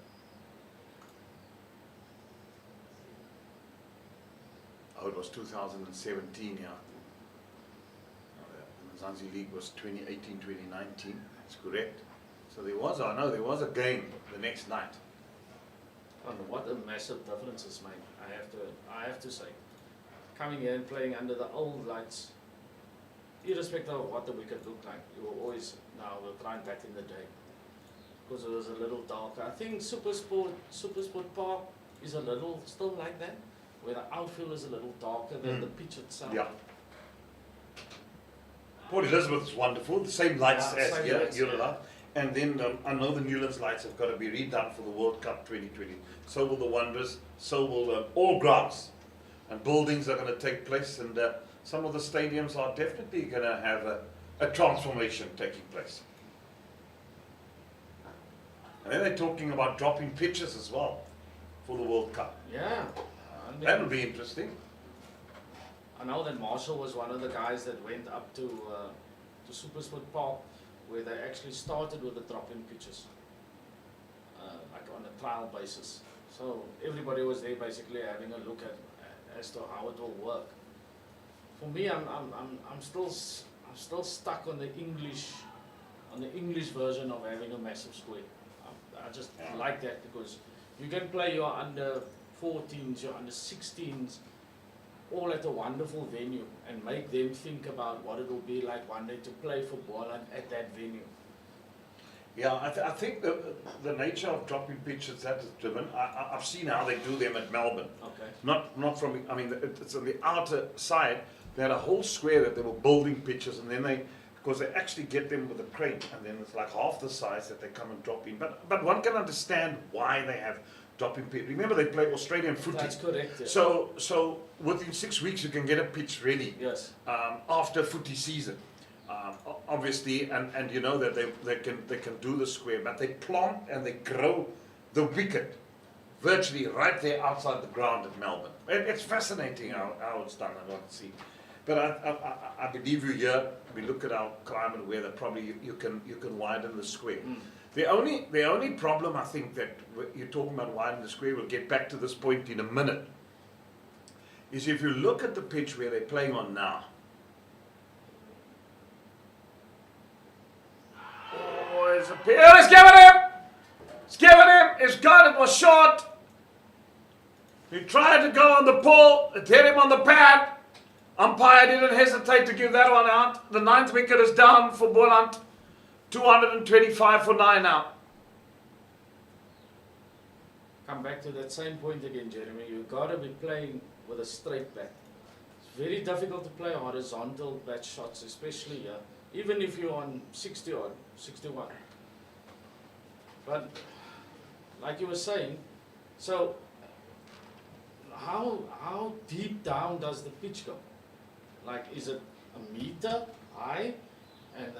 it was 2017, yeah. The Mzansi League was 2018, 2019, that's correct. So there was, I know, there was a game the next night. And what a massive difference it's made, I have to say. Coming here and playing under the old lights, irrespective of what the wicket looked like, you were always, now we're trying back in the day. Because it was a little darker. I think Supersport Paarl is a little still like that, where the outfield is a little darker than the pitch itself. Yeah. Port Elizabeth is wonderful, the same lights as here, Eurolux. And then I know the Newlands lights have got to be redone for the World Cup 2020. So will the Wanderers, so will all grounds. And buildings are going to take place, and some of the stadiums are definitely going to have a transformation taking place. And then they're talking about dropping pitches as well for the World Cup. Yeah. That'll be interesting. I know that Marshall was one of the guys that went up to Supersport Park, where they actually started with the drop-in pitches, like on a trial basis. So everybody was there basically having a look at as to how it will work. For me, I'm still stuck on the English version of having a massive square. I just like that because you can play your under 14s, your under 16s, all at a wonderful venue and make them think about what it will be like one day to play for Boland at that venue. Yeah, I think the nature of dropping pitches that is driven. I've seen how they do them at Melbourne. Okay. Not from, I mean, it's on the outer side. They had a whole square that they were building pitches, and then because they actually get them with a crane, and then it's like half the size that they come and drop in. But one can understand why they have dropping pitch. Remember, they play Australian footy. That's correct. Yeah. So within 6 weeks you can get a pitch ready. Yes. After footy season. Obviously, and you know that they can do the square, but they plant and they grow the wicket virtually right there outside the ground at Melbourne. It's fascinating how it's done. I want to see, but I believe you here. We look at our climate and weather. Probably you can widen the square. The only problem I think that you're talking about widening the square. We'll get back to this point in a minute. Is if you look at the pitch where they're playing on now. It's given him! It's given him! It's gone, it was short! He tried to go on the pull, it hit him on the pad. Umpire didn't hesitate to give that one out. The 9th wicket is down for Boland. 225 for 9 now. Come back to that same point again, Jeremy. You've got to be playing with a straight bat. It's very difficult to play horizontal bat shots, especially here. Even if you're on 60 or 61. But, like you were saying, so how deep down does the pitch go? Like, is it a meter high? And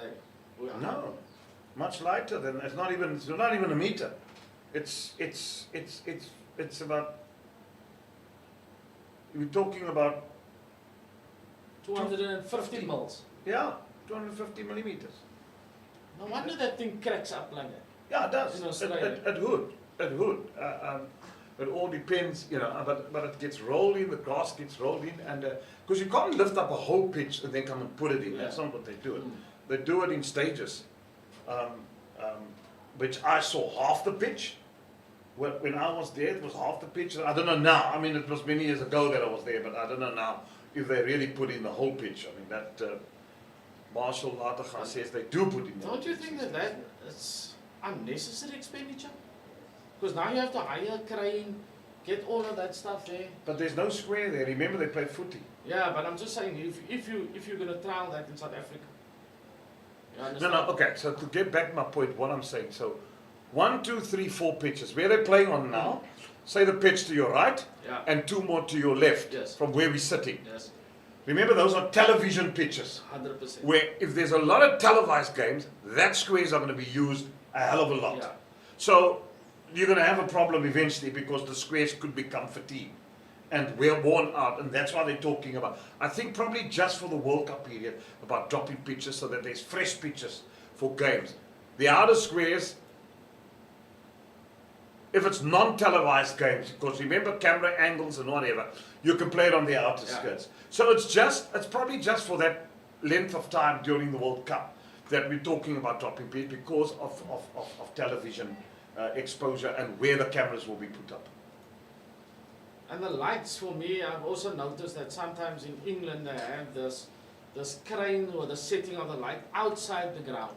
No. Much lighter than it's not even a meter. It's about, we're talking about 250 mils. 250 millimeters. No wonder that thing cracks up like that. Yeah, it does. In Australia. It would. It all depends, but it gets rolled in, the grass gets rolled in, and because you can't lift up a whole pitch and then come and put it in. That's not what they do. They do it in stages, which I saw half the pitch. When I was there, it was half the pitch. I don't know now. I mean, it was many years ago that I was there, but I don't know now if they really put in the whole pitch. I mean, that Marshall Latergan says they do put in. Don't you think that it's unnecessary expenditure? Because now you have to hire a crane, get all of that stuff there. But there's no square there. Remember, they play footy. Yeah, but I'm just saying, if you're going to trial that in South Africa, you understand? No, okay. So to get back to my point, what I'm saying, so 1, 2, 3, 4 pitches where they're playing on now. Say the pitch to your right, and 2 more to your left from where we're sitting. Yes. Remember, those are television pitches. 100%. Where if there's a lot of televised games, that squares are going to be used a hell of a lot. Yeah. So you're going to have a problem eventually because the squares could become fatigued and we're worn out, and that's why they're talking about, I think probably just for the World Cup period, about dropping pitches so that there's fresh pitches for games. The outer squares, if it's non-televised games, because remember camera angles and whatever, you can play it on the outer skirts. So it's probably just for that length of time during the World Cup that we're talking about dropping pitch because of television exposure and where the cameras will be put up. And the lights, for me, I've also noticed that sometimes in England they have this crane or the setting of the light outside the ground.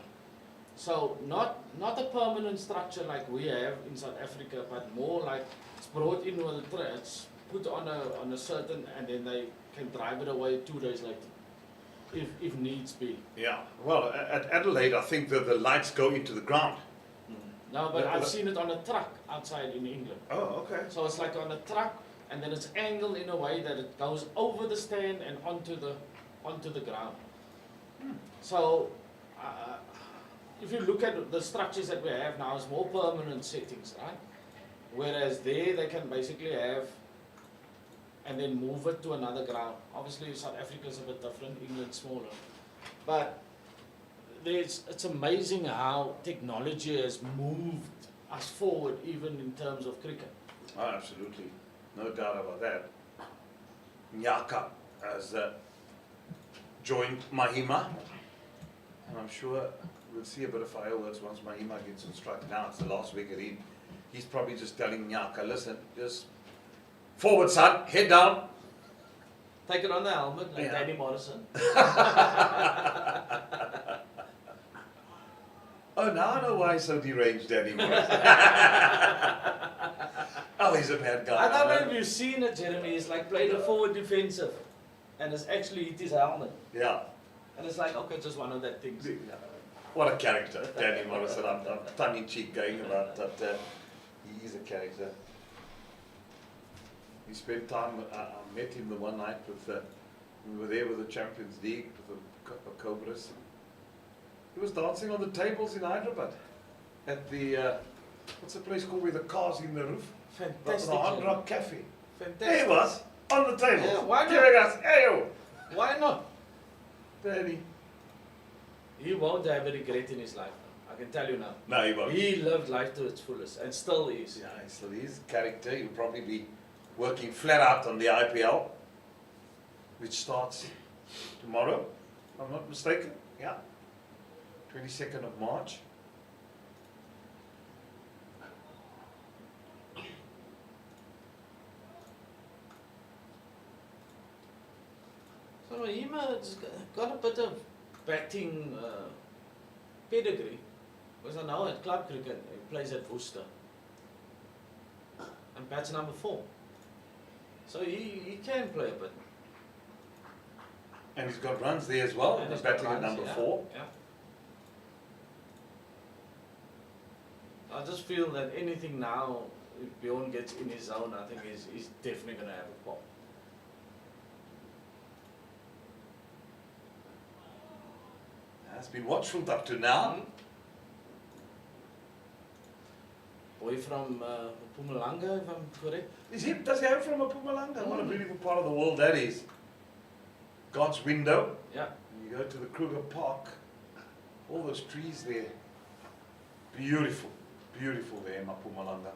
So not a permanent structure like we have in South Africa, but more like it's brought in with a tray, it's put on a certain, and then they can drive it away 2 days later, if needs be. Yeah. Well, at Adelaide, I think the lights go into the ground. No, but I've seen it on a truck outside in England. Oh, okay. So it's like on a truck, and then it's angled in a way that it goes over the stand and onto the ground. So if you look at the structures that we have now, it's more permanent settings, right? Whereas there they can basically have and then move it to another ground. Obviously South Africa is a bit different, England's smaller. But it's amazing how technology has moved us forward even in terms of cricket. Oh, absolutely. No doubt about that. Nyaka has joined Mahima, and I'm sure we'll see a bit of fireworks once Mahima gets on strike. Now it's the last wicket in. He's probably just telling Nyaka, listen, just forward son, head down. Take it on the helmet like Danny Morrison. Oh, now I know why he's so deranged, Danny Morrison. Oh, he's a bad guy. I don't know if you've seen it, Jeremy. He's like played a forward defensive, and it's actually hit his helmet. Yeah. And it's like, okay, just one of that things. What a character, Danny Morrison. I'm tongue-in-cheek going about that. He is a character. We spent time, I met him the one night with, we were there with the Champions League, with the Cobras. He was dancing on the tables in Hyderabad at the, what's the place called with the cars in the roof? Fantastic. The Hard Rock Cafe. Fantastic. There he was, on the tables. Yeah, why not? Giving us, hey-o. Why not? Danny. He won't have a regret in his life. I can tell you now. No, he won't. He lived life to its fullest and still is. Yeah, he still is a character. He'll probably be working flat out on the IPL, which starts tomorrow, if I'm not mistaken. Yeah, 22nd of March. So Mahima got a bit of batting pedigree, because I know at club cricket he plays at Worcester and bats number 4. So he can play a bit. And he's got runs there as well, And he's he's got batting at runs, number yeah, 4. Yeah. I just feel that anything now, if Bjorn gets in his zone, I think he's definitely going to have a pop. Has been watchful up to now. boy from Mpumalanga, if I'm correct. Does he have from a Pumalanga? What a beautiful part of the world that is. God's window. Yeah. You go to the Kruger Park, all those trees there. Beautiful, beautiful there in Mpumalanga.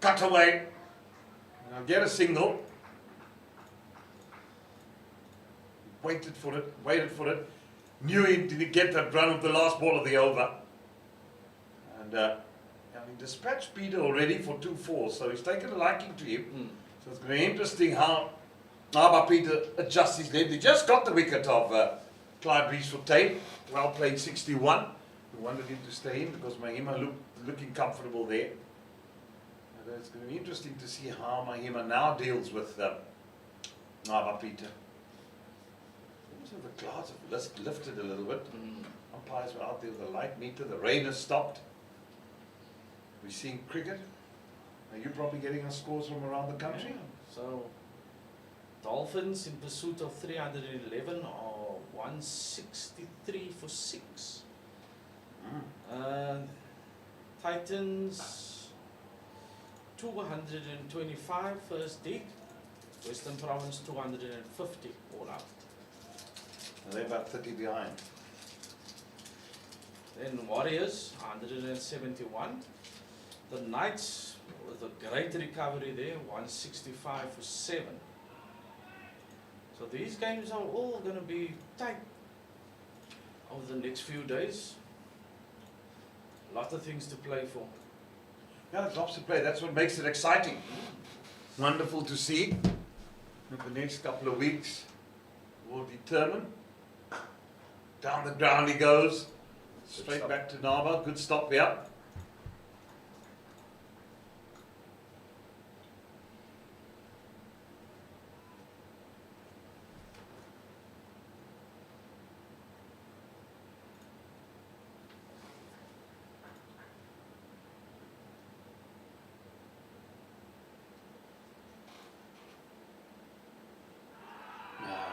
Cut away. Now get a single. Waited for it. Knew he didn't get that run of the last ball of the over. And he dispatched Peter already for 2-4, so he's taken a liking to him. So it's going to be interesting how Peter adjusts his lead. He just got the wicket of Clyde Rees-Fontaine. Well played 61. We wanted him to stay in because Mahima looking comfortable there. And it's going to be interesting to see how Mahima now deals with Peter. So the clouds have lifted a little bit. Umpires were out there with the light meter. The rain has stopped. We're seeing cricket. Are you probably getting us scores from around the country? Yeah. So, Dolphins in pursuit of 311 or 163 for 6. Titans 225 first dig. Western Province 250 all out. And they're about 30 behind. Then Warriors 171. The Knights with a great recovery there, 165 for 7. So these games are all going to be tight over the next few days. A lot of things to play for. Yeah, there's lots to play. That's what makes it exciting. Wonderful to see. And the next couple of weeks will determine. Down the ground he goes. Straight back to Naba. Good stop there.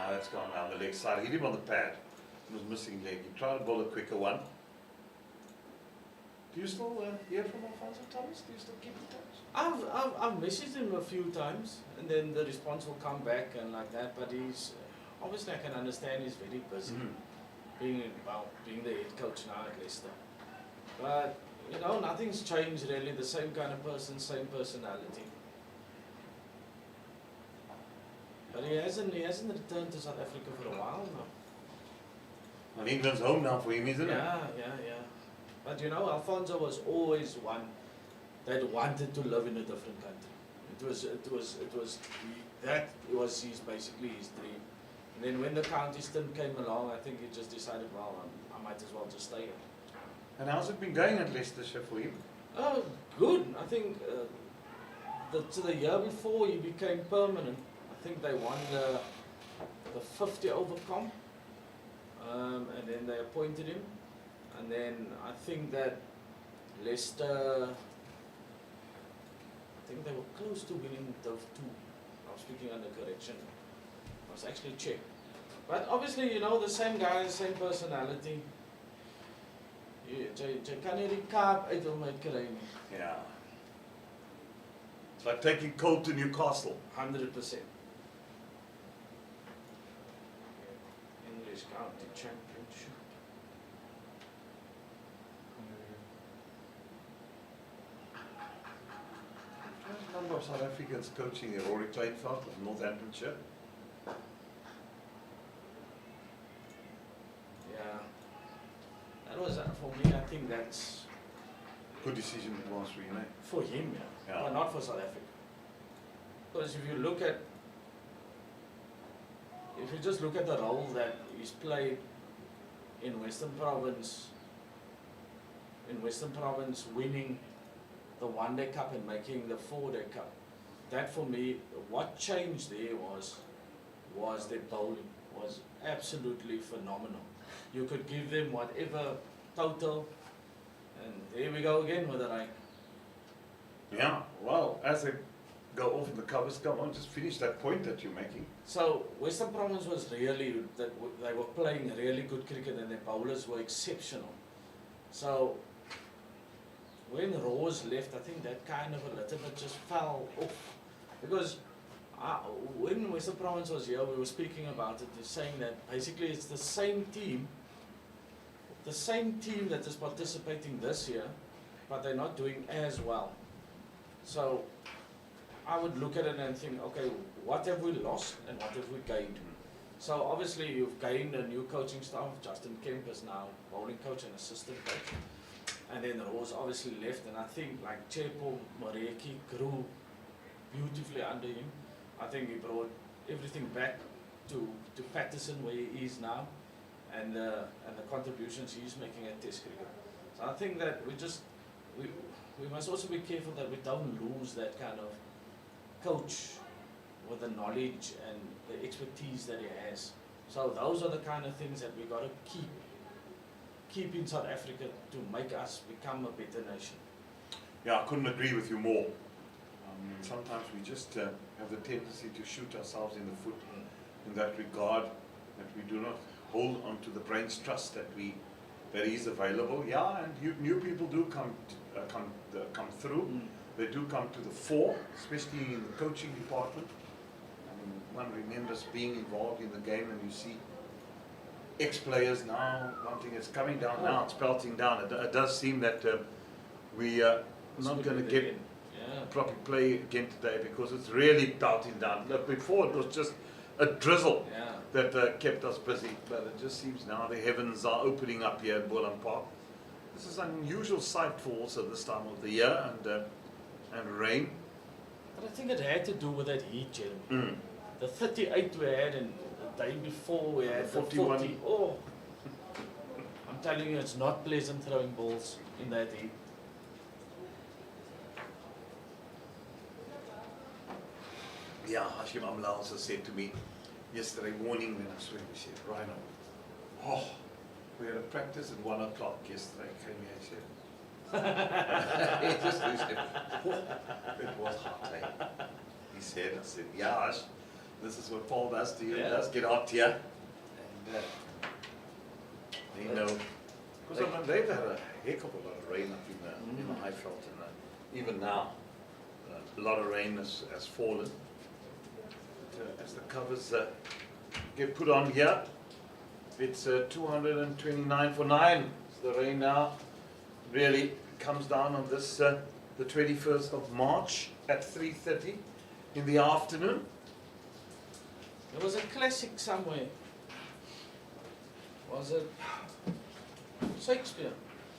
That's gone down the leg side. Hit him on the pad. He was missing leg. He tried to bowl a quicker one. Do you still hear from Alfonso Thomas? Do you still keep in touch? I've messaged him a few times, and then the response will come back and like that. But he's obviously, I can understand he's very busy, being the head coach now at Leicester. But you know, nothing's changed really. The same kind of person, same personality. But he hasn't returned to South Africa for a while now. And England's home now for him, isn't it? Yeah. But you know, Alfonso was always one that wanted to live in a different country. It was basically his dream. And then when the county stint came along, I think he just decided, well, I might as well just stay here. And how's it been going at Leicestershire for him? Oh, good. I think the year before he became permanent. I think they won the 50 over comp, and then they appointed him, and then I think that Leicester, I think they were close to winning Div 2. I was speaking under correction. I was actually checked. But obviously, you know, the same guy, same personality. Jy kan nie die Kaap uit hom uitkry nie. Yeah. It's like taking Colt to Newcastle. 100%. English County Championship. There's a number of South Africans coaching there. Rory Kleinveld of Northamptonshire. Yeah. That was, for me, I think that's... Good decision it was for you, mate. For him, yeah. But not for South Africa. Because if you just look at the role that he's played in Western Province, winning the One-Day Cup and making the Four-Day Cup, that for me, what changed there was their bowling was absolutely phenomenal. You could give them whatever total, And here we go again with the rain. Yeah, well, as they go off in the covers, come on, just finish that point that you're making. So Western Province was really, they were playing really good cricket and their bowlers were exceptional. So when Rose left, I think that kind of a little bit just fell off. Because when Western Province was here, we were speaking about it, they're saying that basically it's the same team that is participating this year, but they're not doing as well. So I would look at it and think, okay, what have we lost and what have we gained? So obviously you've gained a new coaching staff. Justin Kemp is now bowling coach and assistant coach. And then Rose obviously left, and I think like Chepo Mareki grew beautifully under him. I think he brought everything back to Patterson where he is now, and the contributions he's making at Test cricket. So I think that we must also be careful that we don't lose that kind of coach with the knowledge and the expertise that he has. So those are the kind of things that we got to keep in South Africa to make us become a better nation. Yeah, I couldn't agree with you more. Sometimes we just have the tendency to shoot ourselves in the foot in that regard, that we do not hold on to the brain's trust that is available. Yeah, and new people do come through. They do come to the fore, especially in the coaching department. I mean, one remembers being involved in the game, and you see ex-players now wanting it's coming down now, it's pelting down. It does seem that we are not going to get proper play again today, because it's really pelting down. Look, before it was just a drizzle that kept us busy, but it just seems now the heavens are opening up here at Boland Park. This is an unusual sight for also this time of the year, and rain. But I think it had to do with that heat, Jeremy. The 38 we had, and the day before we had the 41. 40. Oh, I'm telling you, it's not pleasant throwing balls in that heat. Yeah, Hashim Amla also said to me yesterday morning when I saw him, he said, Rhino, oh, we had a practice at 1 o'clock yesterday. Came here and said, he just said, oh, it was hot, eh? He said, I said, yeah, Ash, this is what Paarl does to you. It does get hot here. And, you know, because I mean, they've had a heck of a lot of rain up in the Highveld, and even now, a lot of rain has fallen. As the covers get put on here, it's 229 for 9. So the rain now really comes down on this the 21st of March at 3:30 in the afternoon. There was a classic somewhere. Was it Shakespeare?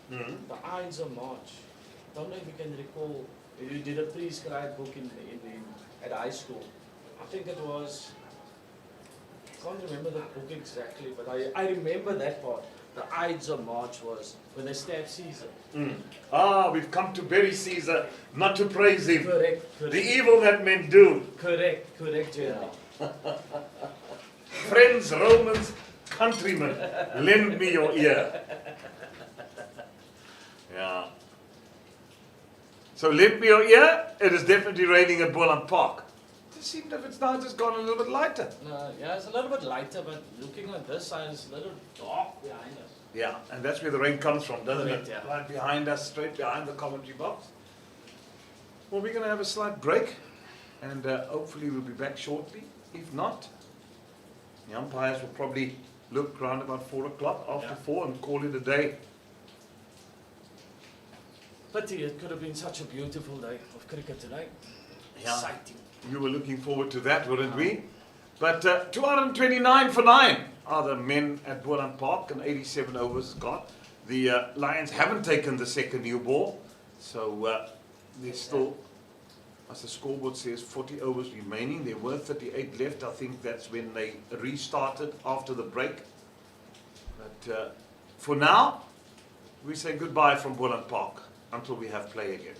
The Ides of March. Don't know if you can recall. You did a prescribed book at high school. I think it was, I can't remember the book exactly, but I remember that part. The Ides of March was when they stabbed Caesar. We've come to bury Caesar, not to praise him. Correct. The evil that men do. Correct, Jeremy. Friends, Romans, countrymen, lend me your ear. Yeah. So lend me your ear. It is definitely raining at Boland Park. It seems if it's now just gone a little bit lighter. Yeah, it's a little bit lighter, but looking at this side, it's a little dark behind us. Yeah, and that's where the rain comes from, doesn't Correct, it? yeah. Right behind us, straight behind the commentary box. Well, we're going to have a slight break, and hopefully we'll be back shortly. If not, the umpires will probably look around about 4 o'clock, after 4, and call it a day. Pity, it could have been such a beautiful day of cricket today. Yeah. Exciting. You were looking forward to that, wouldn't we? But 229 for 9 are the men at Boland Park, and 87 overs got. The Lions haven't taken the second new ball, so there's still, as the scoreboard says, 40 overs remaining. There were 38 left. I think that's when they restarted after the break. But for now, we say goodbye from Boland Park until we have play again.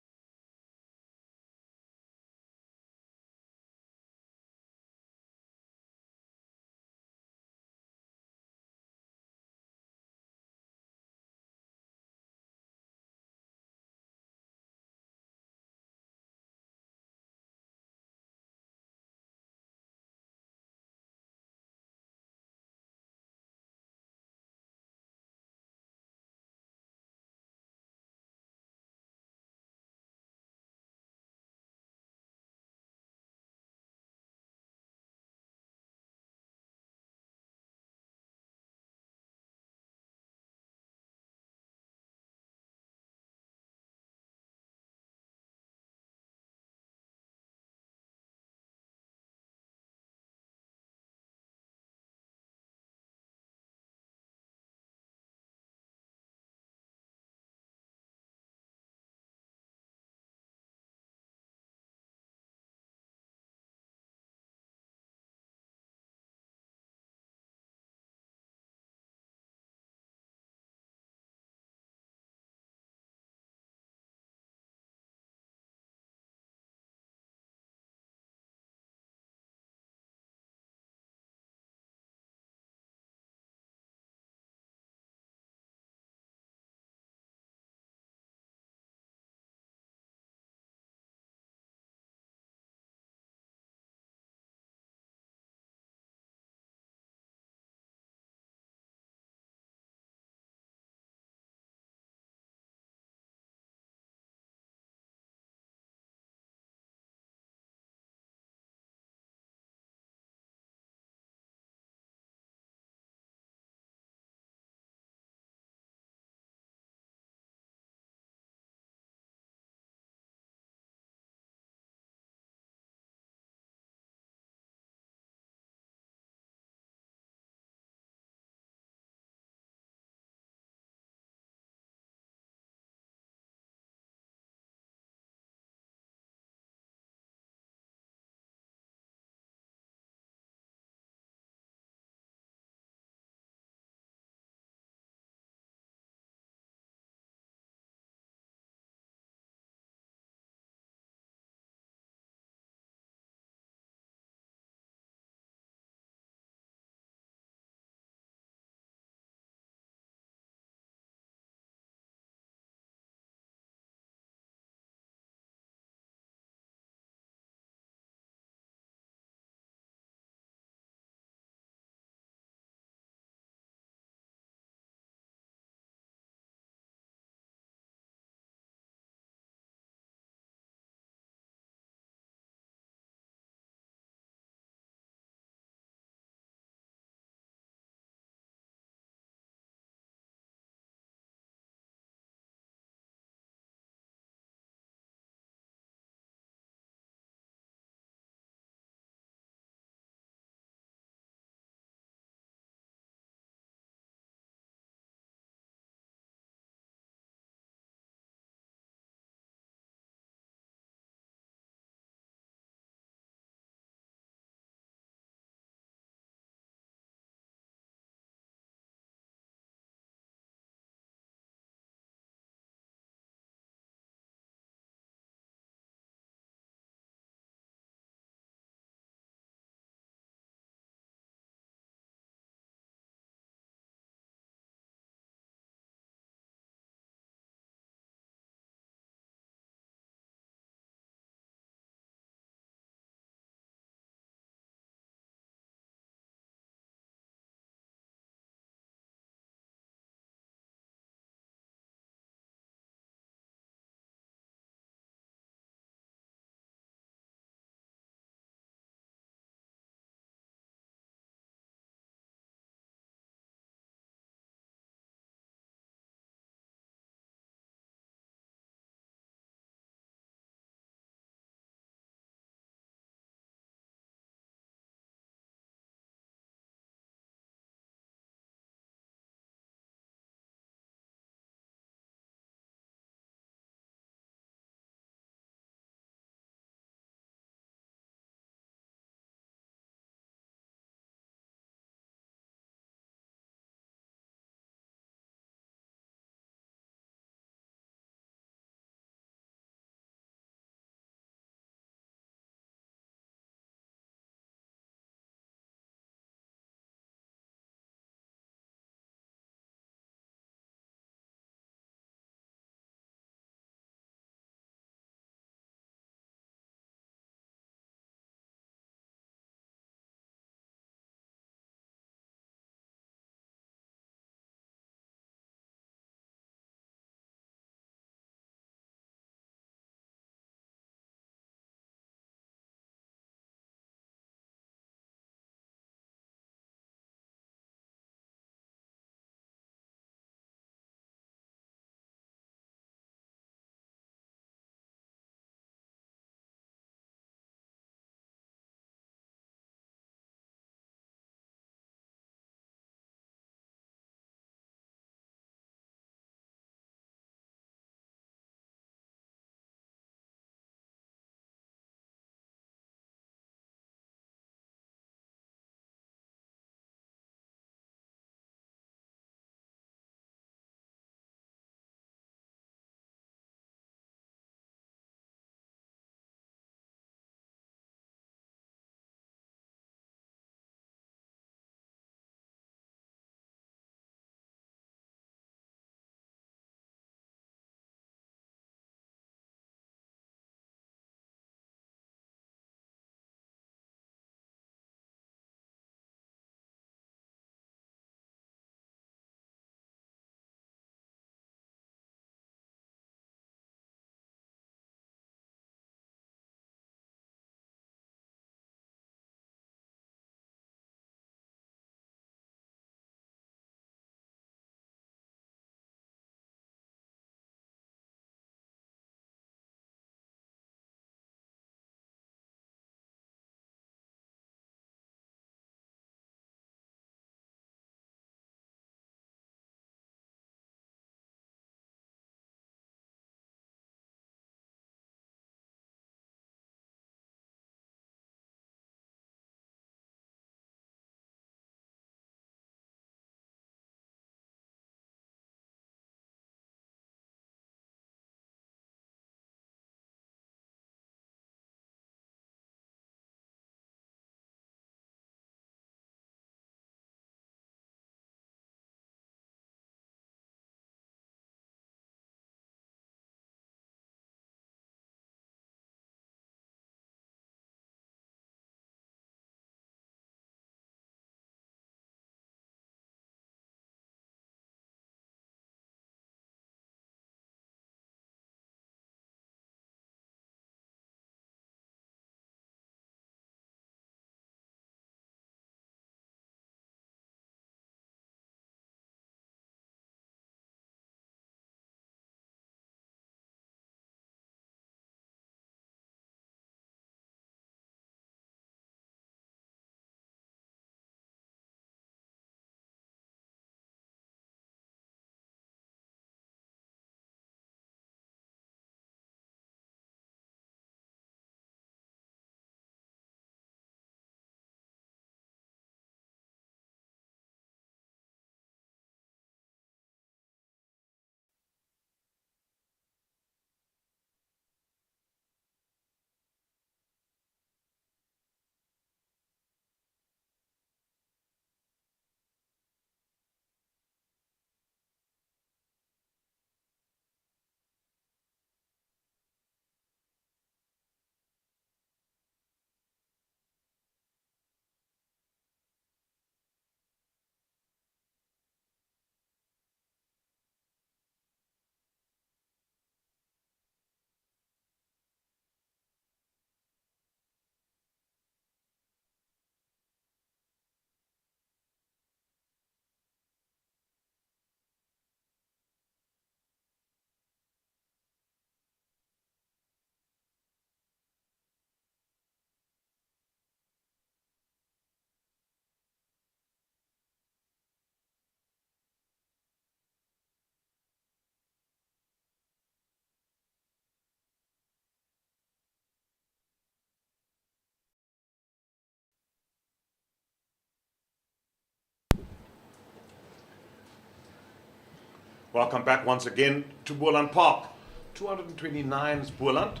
Welcome back once again to Boland Park. 229 is Boland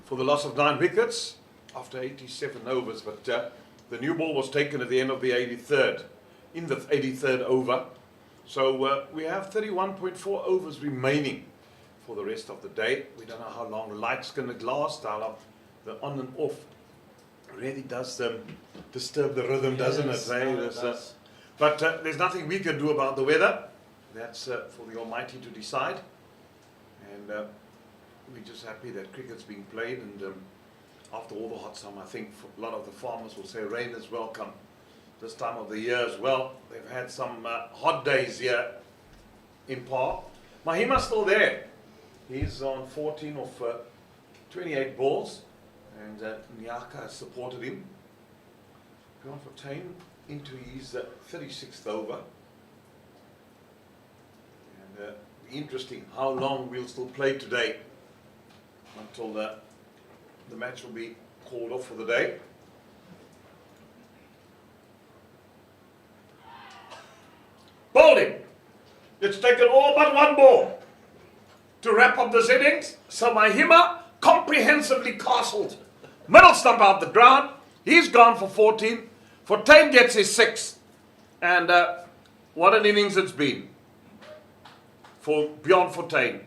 for the loss of 9 wickets after 87 overs, but the new ball was taken at the end of the 83rd, in the 83rd over. So we have 31.4 overs remaining for the rest of the day. We don't know how long the light's going to last. The on and off really does disturb the rhythm, doesn't it? Does. But there's nothing we can do about the weather. That's for the Almighty to decide. And we're just happy that cricket's being played. And after all the hot summer, I think a lot of the farmers will say rain is welcome this time of the year as well. They've had some hot days here in Paarl. Mahima's still there. He's on 14 of 28 balls. And Nyaka has supported him. Gone for Tane into his 36th over. And interesting how long we'll still play today until the match will be called off for the day. Bowling! It's taken all but one ball to wrap up this innings. So Mahima comprehensively castled. Middle stump out the ground. He's gone for 14. Fortuin gets his 6. And what an innings it's been for beyond Fortuin.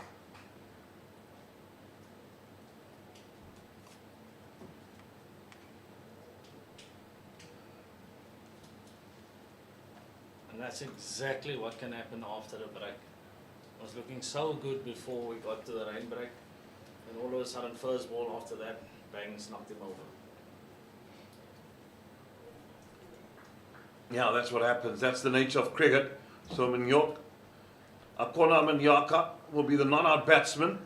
And that's exactly what can happen after the break. It was looking so good before we got to the rain break. And all of a sudden, first ball after that, bangs knocked him over. Yeah, that's what happens. That's the nature of cricket. So Akona Manyaka will be the non-out batsman.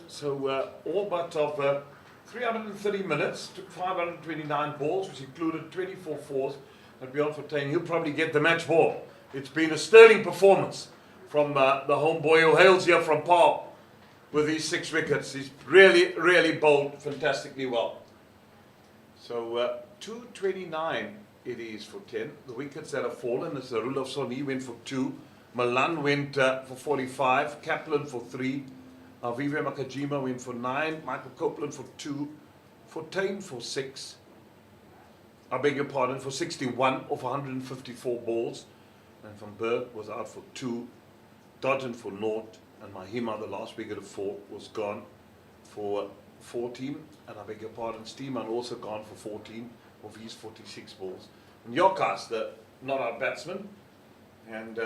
So all but of 330 minutes, took 529 balls, which included 24 fours. And beyond Fortuin, he'll probably get the match ball. It's been a sterling performance from the homeboy who hails here from Paarl with these 6 wickets. He's really bowled fantastically well. So 229 it is for 10. The wickets that have fallen is the Rule of Soni went for 2. Malan went for 45. Kaplan for 3. Avive Makajima went for 9. Michael Copeland for 2. Fortuin for 6. I beg your pardon, for 61 of 154 balls. And Van Berg was out for 2. Dodgen for 0. And Mahima, the last wicket of 4, was gone for 14. And I beg your pardon, Steeman also gone for 14 of his 46 balls. And Yokas, the not-out batsman. And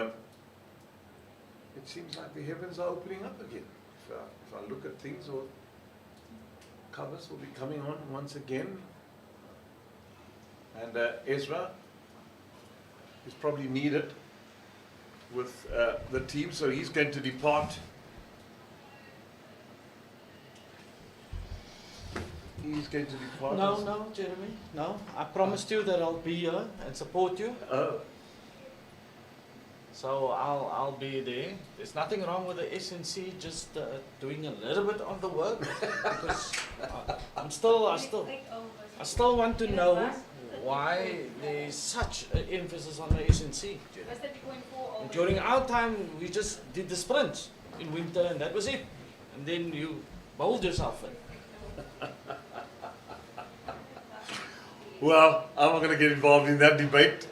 it seems like the heavens are opening up again. If I look at things, or covers will be coming on once again. And Ezra is probably needed with the team, so he's going to depart. He's going to depart. No, Jeremy. No. I promised you that I'll be here and support you. Oh. So I'll be there. There's nothing wrong with the SNC just doing a little bit of the work because I still want to know why there's such an emphasis on the SNC. And during our time, we just did the sprints in winter, and that was it. And then you bowled yourself in. Well, I'm not going to get involved in that debate.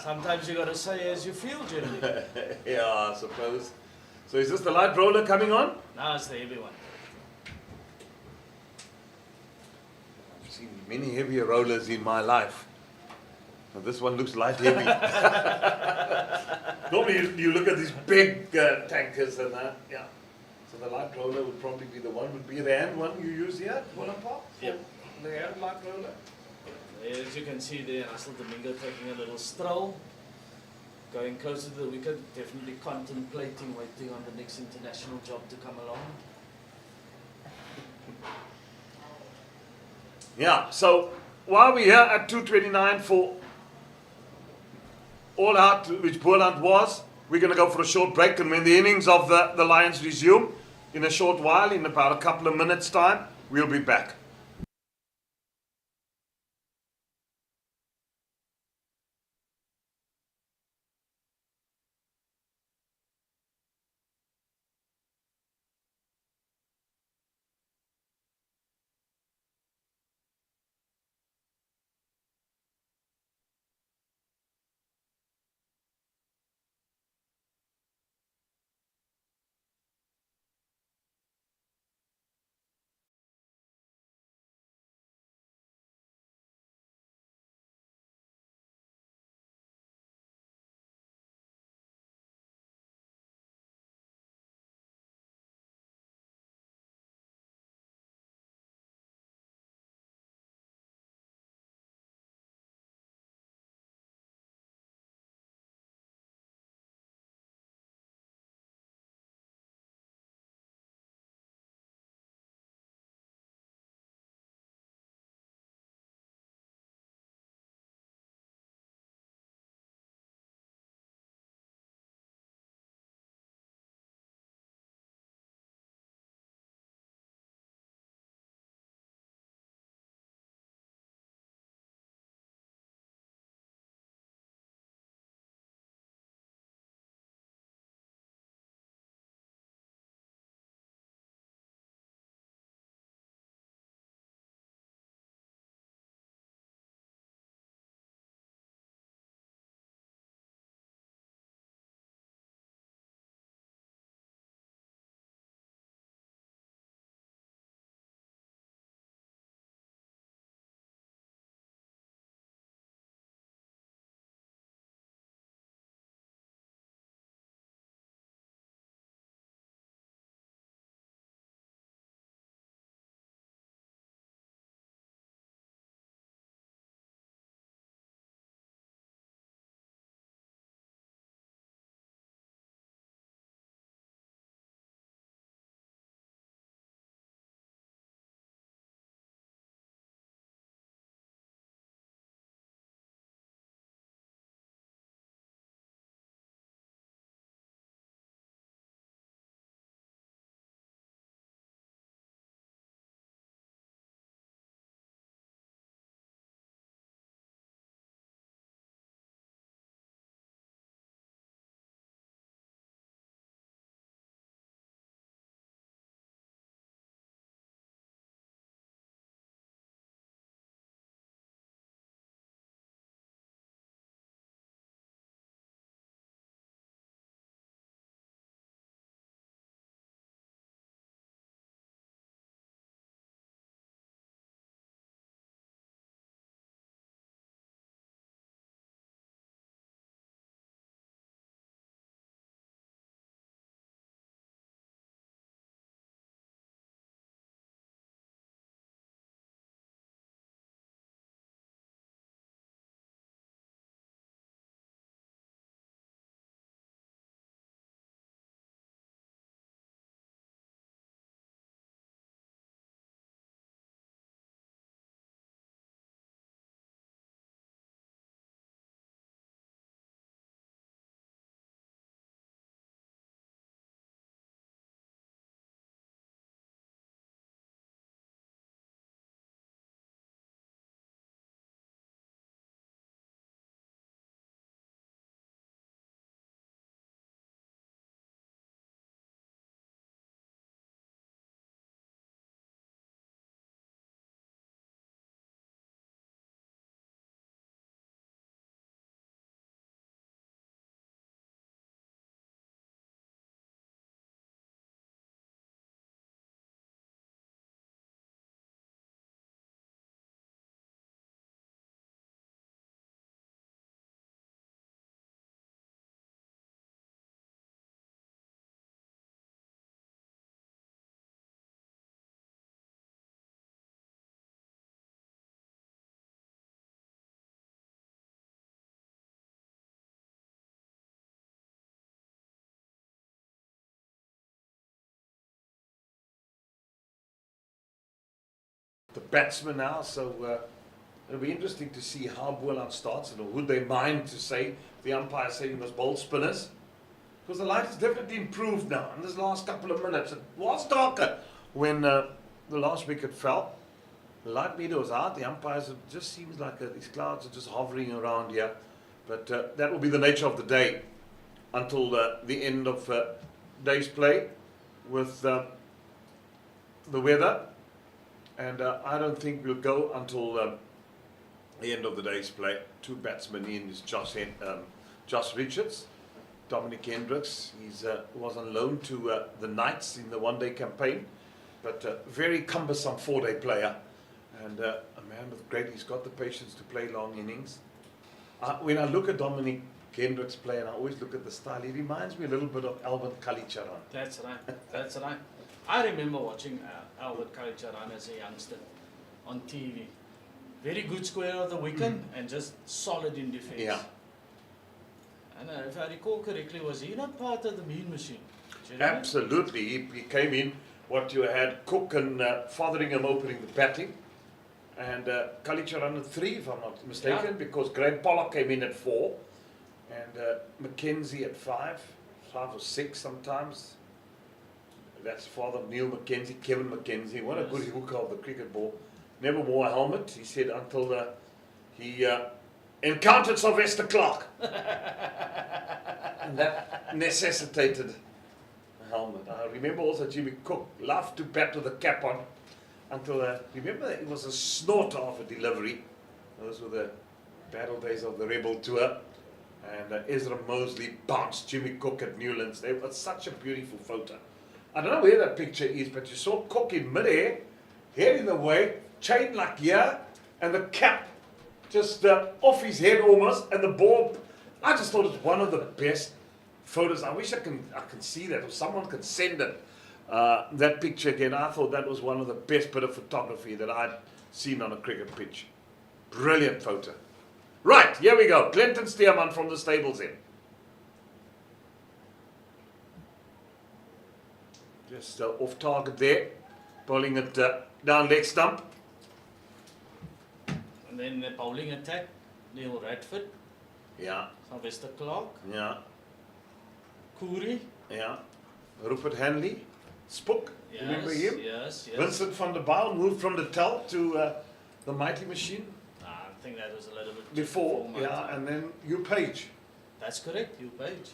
Sometimes you got to say as you feel, Jeremy. Yeah, I suppose. So is this the light roller coming on? No, it's the heavy one. I've seen many heavier rollers in my life. But this one looks light heavy. Normally you look at these big tankers and that. Yeah. So the light roller would probably be the one. Would be the hand one you use here at Boland Park? Yep. The hand light roller. As you can see there, Russell Domingo taking a little stroll, going closer to the wicket, definitely contemplating waiting on the next international job to come along. Yeah, so while we're here at 229 for all out, which Boland was, we're going to go for a short break, and when the innings of the Lions resume in a short while, in about a couple of minutes' time, we'll be back. the batsmen now, so it'll be interesting to see how Boland starts, and would they mind to say, the umpire said he must bowl spinners? Because the light has definitely improved now in this last couple of minutes. It was darker when the last wicket fell. The light meter was out, the umpires, it just seems like these clouds are just hovering around here. But that will be the nature of the day until the end of day's play with the weather. And I don't think we'll go until the end of the day's play. Two batsmen in is Josh Richards, Dominic Hendricks. He was on loan to the Knights in the one-day campaign, but a very cumbersome 4-day player. And a man with great, he's got the patience to play long innings. When I look at Dominic Hendricks play, and I always look at the style, he reminds me a little bit of Albert Kalicharan. That's right, that's right. I remember watching Albert Kalicharan as a youngster on TV. Very good square of the wicket and just solid in defence. Yeah. And if I recall correctly, was he not part of the mean machine? Absolutely. He came in, what you had Cook and Fotheringham opening the batting, and Kalicharan at 3, if I'm not mistaken, because Graham Pollock came in at 4, and Mackenzie at 5 or 6 sometimes. That's father of Neil Mackenzie, Kevin Mackenzie. What a good hooker of the cricket ball. Never wore a helmet, he said, until he encountered Sylvester Clark. And that necessitated a helmet. I remember also Jimmy Cook loved to bat with the cap on until, remember it was a snorter of a delivery. Those were the battle days of the Rebel Tour. And Ezra Mosley bounced Jimmy Cook at Newlands. It was such a beautiful photo. I don't know where that picture is, but you saw Cook in midair, head in the way, chain like here, and the cap just off his head almost, and the ball. I just thought it was one of the best photos. I wish I can see that, or someone can send it. That picture again, I thought that was one of the best bit of photography that I'd seen on a cricket pitch. Brilliant photo. Right, here we go. Clinton Stearman from the stables in. Just off target there, bowling it down leg stump. And then the bowling attack, Neil Radford. Yeah. Sylvester Clark. Yeah. Koori. Yeah. Rupert Hanley. Spook. Yes, remember him? Yes, yes. Vincent van der Bijl moved from the Tel to the Mighty Machine. I think that was a little bit Before, yeah, and then Hugh Page. That's correct, Hugh Page.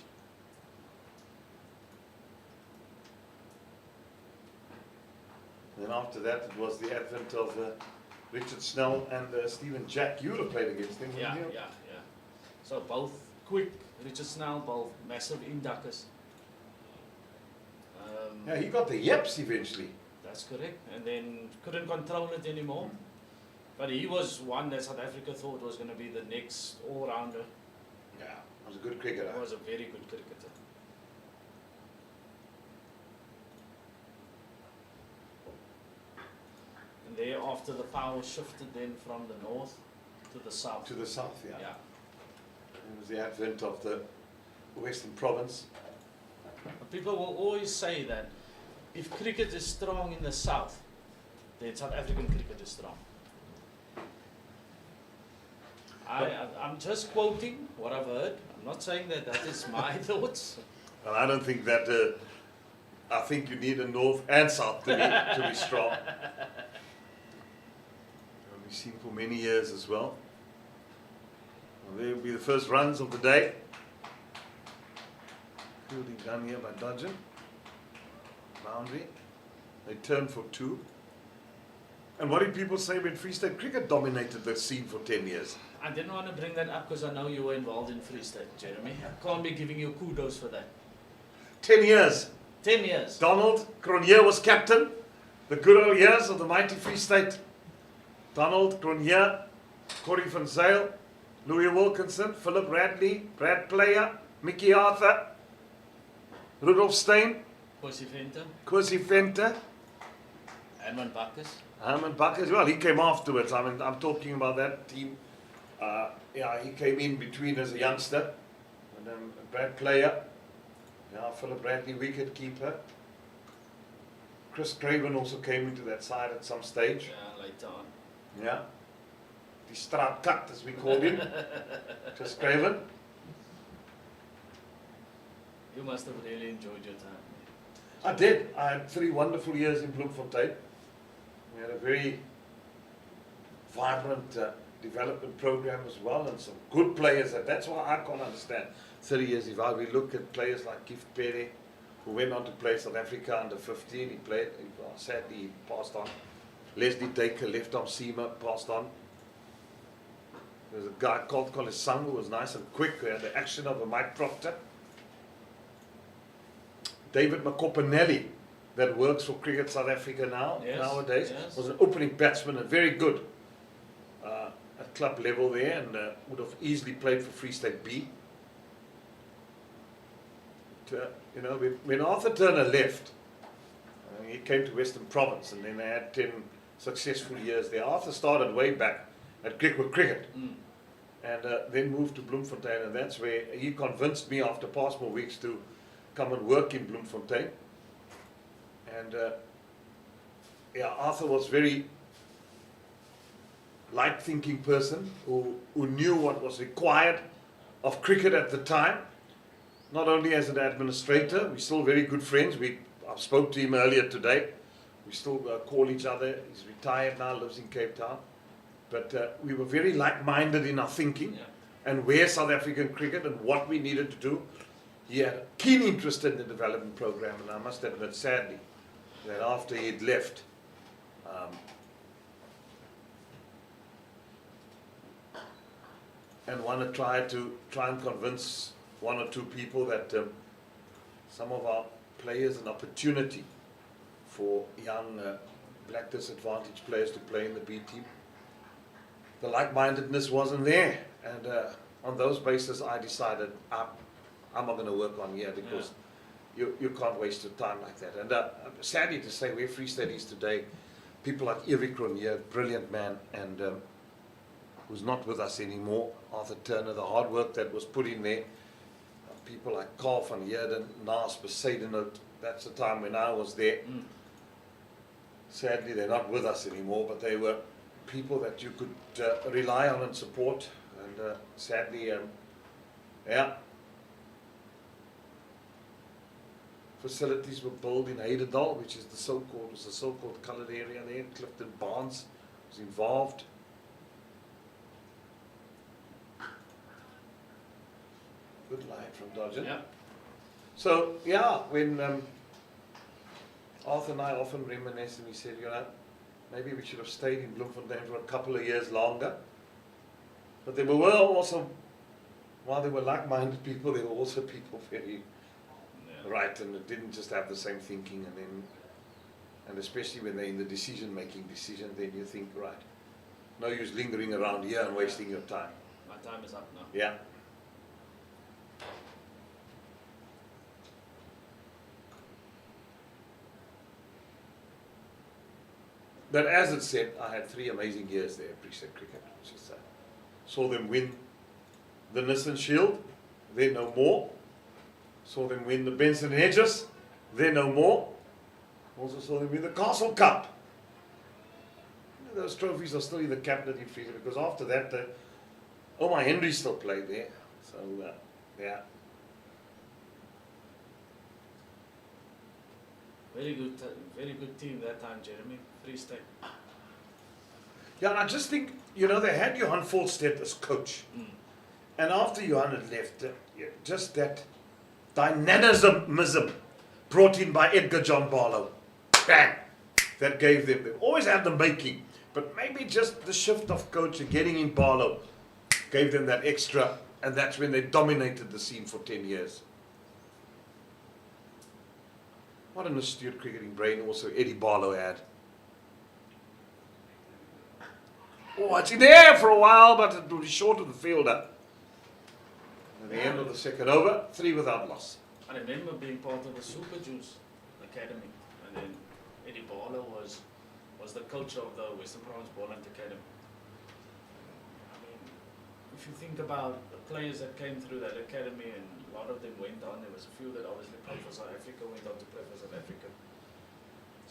Then after that, it was the advent of Richard Snell and Stephen Jack. You would have played against him, Yeah, wouldn't you? yeah. So both quick, Richard Snell, both massive induckers. Yeah, he got the yaps eventually. That's correct. And then couldn't control it anymore. But he was one that South Africa thought was going to be the next all-rounder. Yeah, was a good cricketer. He was a very good cricketer. And thereafter the power shifted then from the north to the south. To the south, yeah. Yeah. It was the advent of the Western Province. But people will always say that if cricket is strong in the south, then South African cricket is strong. I'm just quoting what I've heard. I'm not saying that that is my thoughts. Well, I don't think that. I think you need a north and south to be strong. We've seen for many years as well. There will be the first runs of the day. Fielding done here by Dudgeon. Boundary. They turn for 2. And what did people say when Free State cricket dominated the scene for 10 years? I didn't want to bring that up because I know you were involved in Free State, Jeremy. I can't be giving you kudos for that. 10 years. 10 years. Donald Cronje was captain. The good old years of the mighty Free State. Donald Cronje, Corrie van Zyl, Louis Wilkinson, Philip Radley, Brad Player, Mickey Arthur, Rudolf Steyn, Kwesi Venter, Herman Bakkes. Herman Bakkes, well, he came afterwards. I mean, I'm talking about that team. Yeah, he came in between as a youngster. And then Brad Player, yeah, Philip Radley, wicket keeper. Chris Craven also came into that side at some stage. Yeah, later on. Yeah. The straatkat, as we called him. Chris Craven. You must have really enjoyed your time. I did. I had 3 wonderful years in Bloemfontein. We had a very vibrant development program as well, and some good players. And that's why I can't understand 30 years. If we look at players like Gift Pere, who went on to play South Africa under 15, he played, sadly he passed on. Leslie Dacre, left arm seamer, passed on. There's a guy called Sang, who was nice and quick, who had the action of a Mike Proctor. David Makopanelli, that works for Cricket South Africa nowadays, was an opening batsman and very good at club level there, and would have easily played for Free State B. When Arthur Turner left, he came to Western Province, and then they had 10 successful years there. Arthur started way back at Cricket, and then moved to Bloemfontein, and that's where he convinced me after Passmore weeks to come and work in Bloemfontein. And Arthur was very light-thinking person who knew what was required of cricket at the time. Not only as an administrator, we're still very good friends. I spoke to him earlier today. We still call each other. He's retired now, lives in Cape Town. But we were very like-minded in our thinking and where South African cricket and what we needed to do. He had a keen interest in the development program, and I must admit, sadly, that after he'd left, and want to try and convince 1 or 2 people that some of our players an opportunity for young black disadvantaged players to play in the B team. The like-mindedness wasn't there, and on those bases I decided I'm not going to work on here, because you can't waste your time like that. And sadly to say, where Free State is today, people like Erik Ronier, brilliant man, and who's not with us anymore, Arthur Turner, the hard work that was put in there, people like Carl van Heerden, Naas Besaidenout, that's the time when I was there. Sadly they're not with us anymore, but they were people that you could rely on and support, and sadly, facilities were built in Heidedal, which is the so-called coloured area there. Clifton Barnes was involved. Good line from Dodger. Yeah. So when Arthur and I often reminisce, and he said, maybe we should have stayed in Bloemfontein for a couple of years longer. But there were also, while they were like-minded people, there were also people very right, and it didn't just have the same thinking, and especially when they're in the decision, then you think, right, no use lingering around here and wasting your time. My time is up now. Yeah. But as it said, I had 3 amazing years there at Free State Cricket. Saw them win the Nissan Shield, then no more. Saw them win the Benson Hedges, then no more. Also saw them win the Castle Cup. Those trophies are still in the cabinet in Free State, because after that, Omar Henry still played there. So, Very good team that time, Jeremy. Free State. Yeah, and I just think, they had Johan Volstedt as coach. And after Johan had left, just that dynamism brought in by Edgar John Barlow. Bang! That gave them, they always had the making, but maybe just the shift of coach and getting in Paarl gave them that extra, and that's when they dominated the scene for 10 years. What an astute cricketing brain also Eddie Barlow had. Oh, it's in there for a while, but it was short of the fielder. At the end of the second over, 3 without loss. I remember being part of the Super Juice Academy, and then Eddie Barlow was the coach of the Western Province Boland Academy. I mean, if you think about the players that came through that academy, and a lot of them went on, there was a few that obviously played for South Africa, went on to play for South Africa.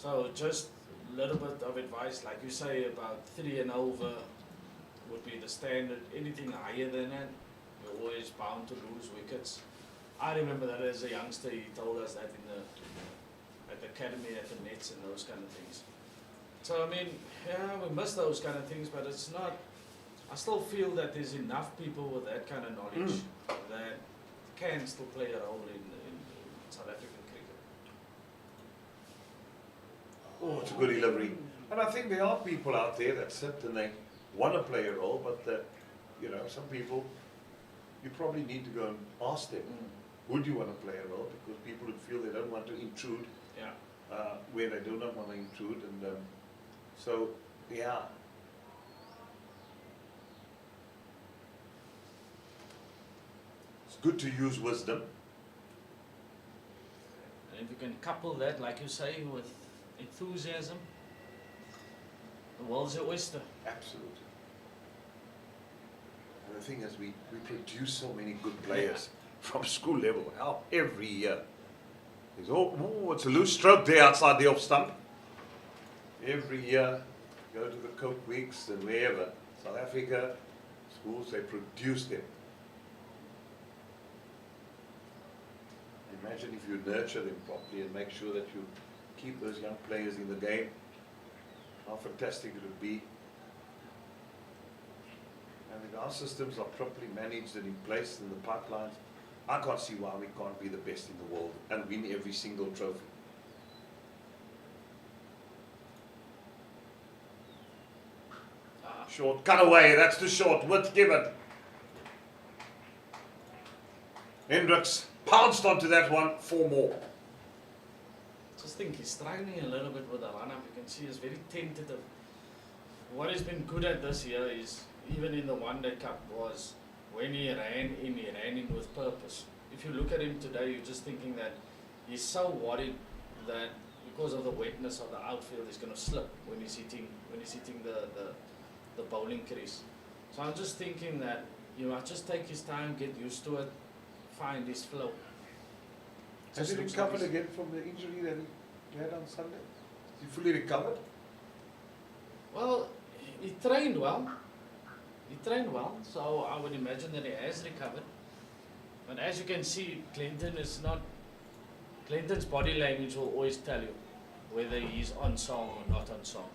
So just a little bit of advice, like you say, about 3 and over would be the standard. Anything higher than that, you're always bound to lose wickets. I remember that as a youngster, he told us that at the academy, at the nets and those kind of things. So I mean, yeah, we miss those kind of things, but it's not. I still feel that there's enough people with that kind of knowledge that can still play a role in South African cricket. Oh, it's a good delivery. And I think there are people out there that sit and they want to play a role, but some people, you probably need to go and ask them, would you want to play a role? Because people would feel they don't want to intrude where they do not want to intrude. And so, yeah. It's good to use wisdom. And if you can couple that, like you say, with enthusiasm, the world's your oyster. Absolutely. And the thing is, we produce so many good players from school level. Hell, every year. There's it's a loose stroke there outside the off stump. Every year, go to the Coke Weeks and wherever. South Africa, schools, they produce them. Imagine if you nurture them properly and make sure that you keep those young players in the game. How fantastic it would be. And if our systems are properly managed and in place in the pipelines, I can't see why we can't be the best in the world and win every single trophy. Short cut away, that's too short, width given. Hendricks pounced onto that one, 4 more. Just think he's struggling a little bit with the run-up. You can see he's very tentative. What he's been good at this year is, even in the One Day Cup, was when he ran in with purpose. If you look at him today, you're just thinking that he's so worried that because of the wetness of the outfield, he's going to slip when he's hitting the bowling crease. So I'm just thinking that you must just take his time, get used to it, find his flow. Has he recovered again from the injury that he had on Sunday? Is he fully recovered? Well, he trained well. So I would imagine that he has recovered. But as you can see, Clinton's body language will always tell you whether he's on song or not on song.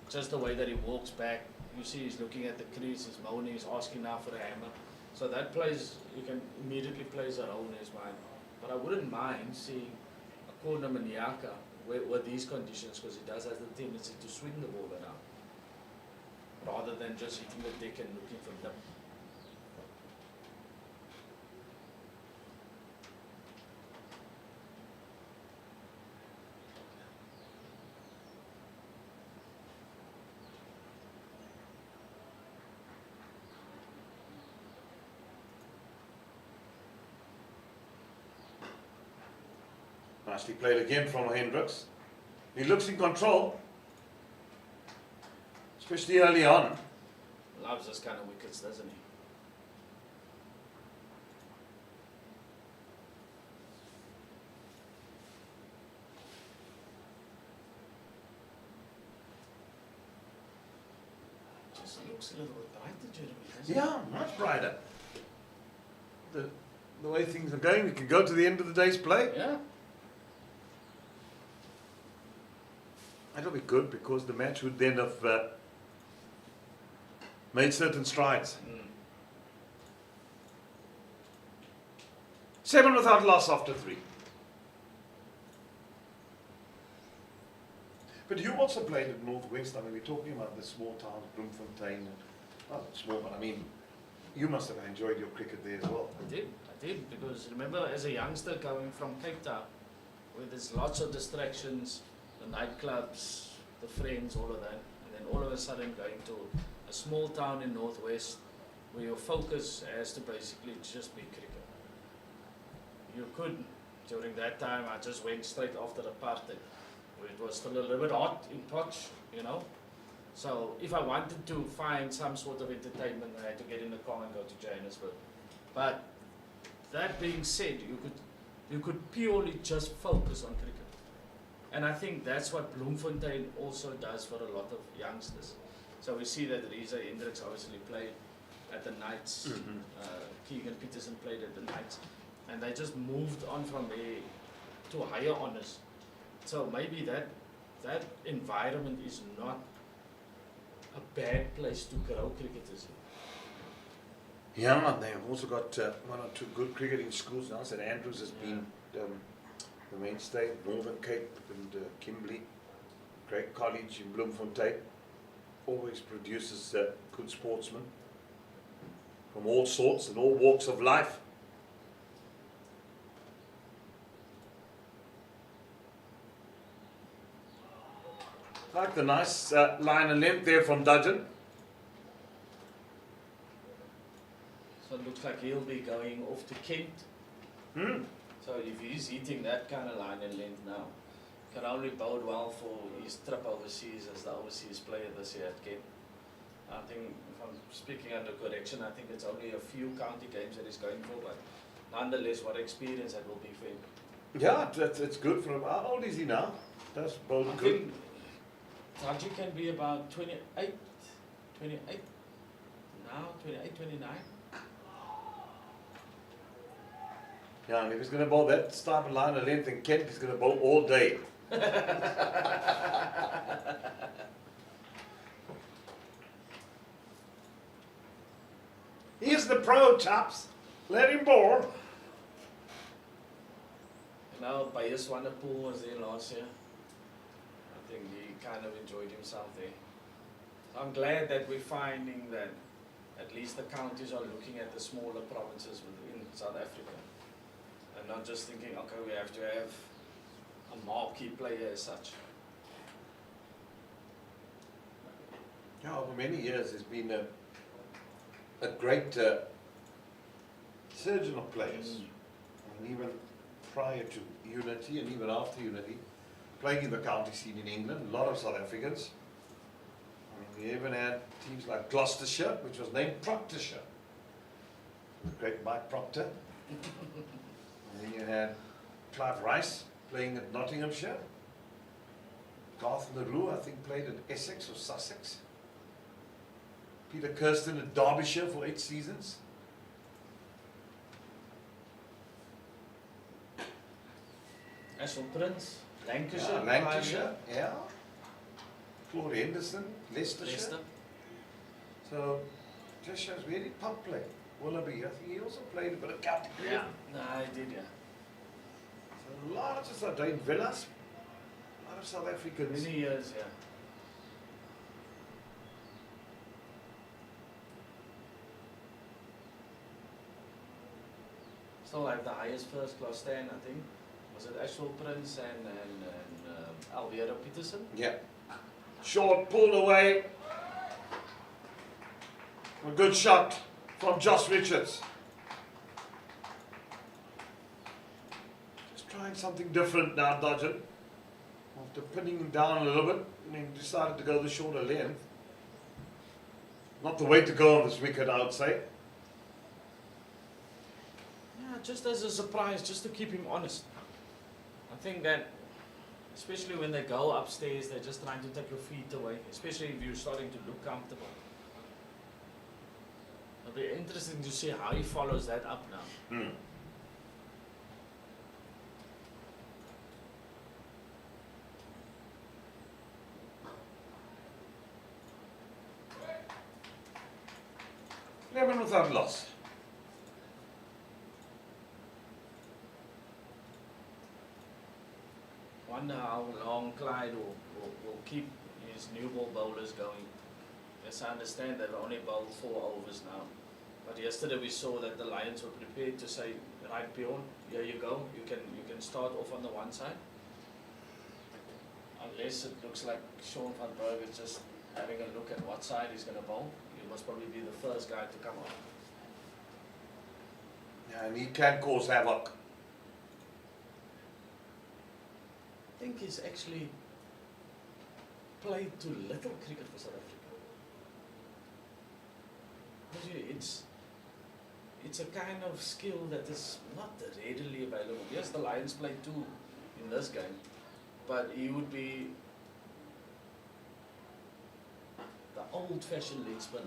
Just the way that he walks back, you see he's looking at the crease, he's moaning, he's asking now for a hammer. So that you can immediately plays a role in his mind. But I wouldn't mind seeing a corner Maniaka with these conditions, because he does have the tendency to swing the ball around, rather than just hitting the deck and looking for them. Nicely played again from Hendricks. He looks in control, especially early on. Loves this kind of wickets, doesn't he? Just looks a little bit brighter, Jeremy, doesn't he? Yeah, much brighter. The way things are going, we can go to the end of the day's play. Yeah. That'll be good, because the match would then have made certain strides. 7 without loss after 3. But you also played at Northwest. I mean, we're talking about the small town of Bloemfontein. Not small, but I mean, you must have enjoyed your cricket there as well. I did, because remember, as a youngster coming from Cape Town, where there's lots of distractions, the nightclubs, the friends, all of that, and then all of a sudden going to a small town in Northwest where your focus has to basically just be cricket. You could, during that time, I just went straight after the apartheid, where it was still a little bit hot in Potch, you know. So if I wanted to find some sort of entertainment, I had to get in the car and go to Johannesburg. But that being said, you could purely just focus on cricket. And I think that's what Bloemfontein also does for a lot of youngsters. So we see that Reza Hendricks obviously played at the Knights, Keegan Peterson played at the Knights, and they just moved on from there to higher honours. So maybe that environment is not a bad place to grow cricketers in. Yeah, they've also got one or two good cricketing schools now. St Andrews has been the mainstay, Northern Cape and Kimberley, great college in Bloemfontein, always produces good sportsmen from all sorts and all walks of life. Like the nice line and length there from Dudgeon. So it looks like he'll be going off to Kent. So if he's hitting that kind of line and length now, can only bode well for his trip overseas as the overseas player this year at Kent. I think, if I'm speaking under correction, I think it's only a few county games that he's going for, but nonetheless, what experience that will be for him. Yeah, it's good for him. How old is he now? That's both I good. think Taji can be about 28 now, 28, 29. Yeah, and if he's going to bowl that type of line of length in Kent, he's going to bowl all day. He's the pro, chaps. Let him bowl. Now, Bayes Wanderpool was there last year. I think he kind of enjoyed himself there. So I'm glad that we're finding that at least the counties are looking at the smaller provinces within South Africa. And not just thinking, okay, we have to have a marquee player as such. Yeah, over many years there's been a great surgeon of players. And even prior to Unity and even after Unity, playing in the county scene in England, a lot of South Africans. I mean, we even had teams like Gloucestershire, which was named Proctorshire. The great Mike Proctor. And then you had Clive Rice playing at Nottinghamshire. Garth LaRue, I think, played at Essex or Sussex. Peter Kirsten at Derbyshire for 8 seasons. Ashwell Prince, Lancashire. Yeah, Lancashire, yeah. Claude Henderson, Leicestershire. Leicester. So, just shows really pump play. Willoughby, I think he also played a bit of county cricket. Yeah, no, I did, yeah. So, lots of South African villas, a lot of South Africans. Many years, yeah. Still have the highest first class stand, I think. Was it Ashwell Prince and Alvera Peterson? Yeah. Short, pulled away. A good shot from Josh Richards. Just trying something different now, Dudgeon. After pinning him down a little bit, and he decided to go the shorter length. Not the way to go on this wicket, I would say. Yeah, just as a surprise, just to keep him honest. I think that, especially when they go upstairs, they're just trying to take your feet away, especially if you're starting to look comfortable. It'll be interesting to see how he follows that up now. Lemon without loss. Wonder how long Clyde will keep his new ball bowlers going. Yes, I understand they've only bowled 4 overs now. But yesterday we saw that the Lions were prepared to say, right, Bjorn, here you go. You can start off on the one side. Unless it looks like Sean van Berg is just having a look at what side he's going to bowl. He must probably be the first guy to come off. Yeah, and he can cause havoc. I think he's actually played too little cricket for South Africa. Because it's a kind of skill that is not readily available. Yes, the Lions played 2 in this game, but he would be the old-fashioned leg spinner,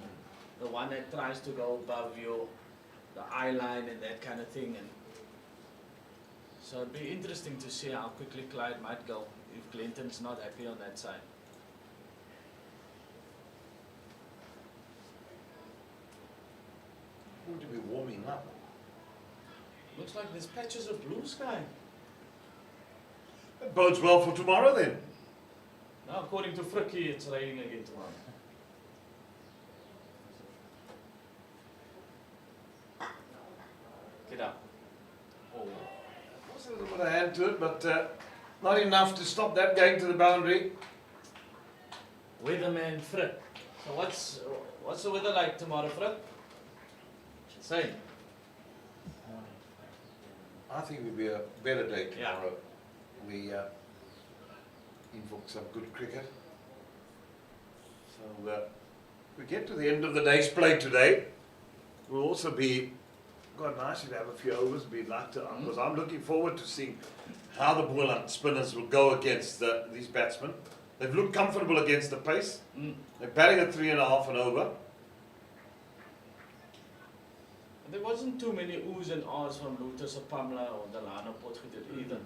the one that tries to go above the eye line and that kind of thing. And so it'd be interesting to see how quickly Clyde might go if Glenton's not happy on that side. Going to be warming up. Looks like there's patches of blue sky. That bodes well for tomorrow then. Now, according to Frikkie, it's raining again tomorrow. Get up. Oh. There's a little bit of hand to it, but not enough to stop that going to the boundary. Weatherman Frik. So what's the weather like tomorrow, Frik? Same. I think it will be a better day tomorrow. We in for some good cricket. So we get to the end of the day's play today. We'll also be quite nice to have a few overs. Be like to, because I'm looking forward to seeing how the Boland spinners will go against these batsmen. They've looked comfortable against the pace. They're batting at 3.5 and over. There wasn't too many oohs and ahs from Luther Sapamla or Delano Potgieter either.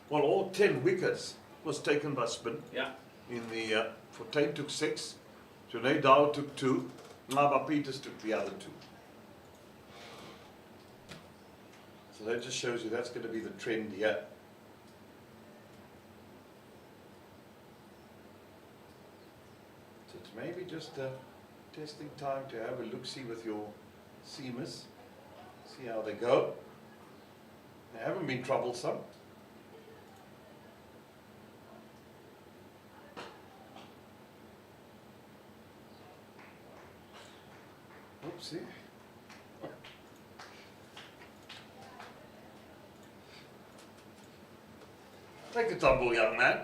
Well, all 10 wickets was taken by spin. Yeah. In the Fortuin took 6, Johnny Dow took 2, Ngaba Peters took the other 2. So that just shows you that's going to be the trend here. So it's maybe just testing time to have a look-see with your seamers, see how they go. They haven't been troublesome. Oopsie. Take a tumble, young man.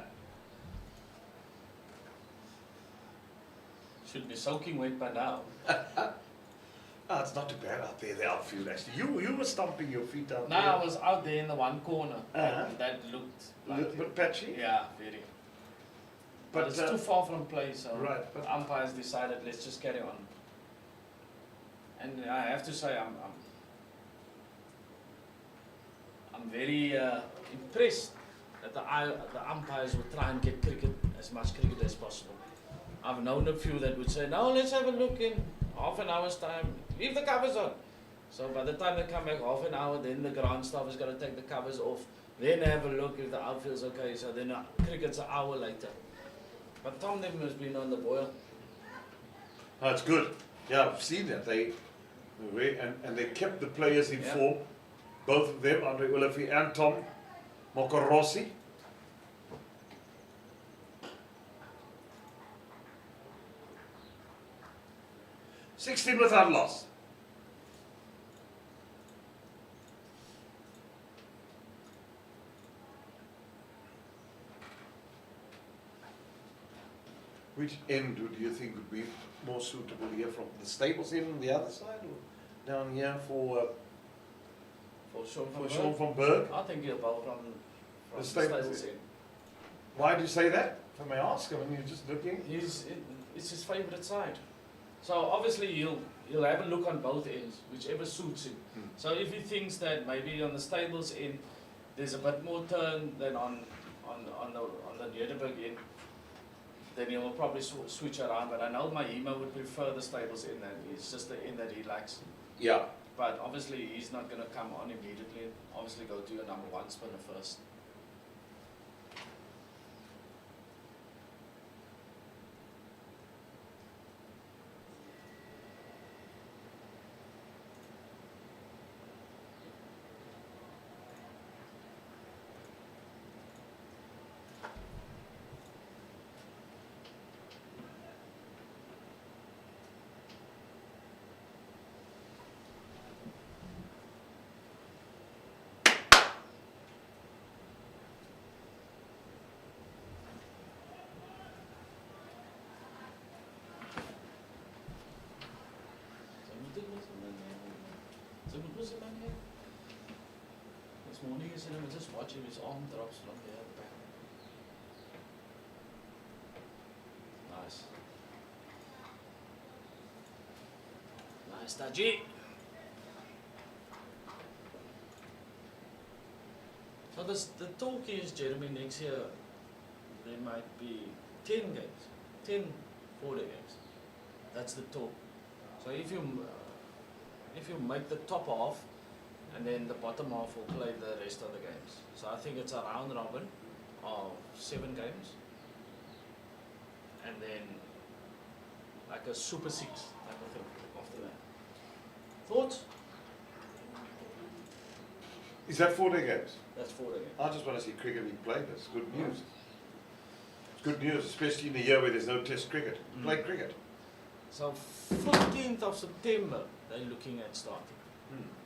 Should be soaking wet by now. Oh, it's not too bad out there, the outfield actually. You were stomping your feet out No, there. I was out there in the one corner. And that looked A like little bit patchy? Yeah, very. But it's too far from play, so right, but umpires decided let's just carry on. And I have to say I'm very impressed that the umpires would try and get as much cricket as possible. I've known a few that would say, no, let's have a look in half an hour's time, leave the covers on. So by the time they come back half an hour, then the ground staff is going to take the covers off, then have a look if the outfield's okay, so then cricket's an hour later. But Tom them has been on the boil. that's good. Yeah, I've seen that. And they kept the players in form, both of them, Andre Ulefi and Tom Mokorossi. $16 without loss. Which end do you think would be more suitable here, from the stables end on the other side, or down here for Sean van Berg? I think he'll bowl from The the stables stables end. in. Why do you say that? If I may ask, I mean, you're just looking. It's his favourite side. So obviously he'll have a look on both ends, whichever suits him. So if he thinks that maybe on the stables end there's a bit more turn than on the Nederburg end, then he will probably switch around. But I know Mahima would prefer the stables end, and it's just the end that he likes. Yeah. But obviously he's not going to come on immediately. Obviously go to your number 1 spinner first. morning, you see him, just watch him, his arm drops from there at the back. Nice. Nice, Taji. So the talk is, Jeremy, next year there might be 10 games, 10 4-day games. That's the talk. So if you make the top half, and then the bottom half will play the rest of the games. So I think it's a round robin of 7 games, and then like a Super 6 type of thing after that. Thoughts? Is that 4-day games? That's 4-day games. I just want to see cricket being played. That's good news. It's good news, especially in a year where there's no test cricket. Play cricket. So 15th of September, they're looking at starting.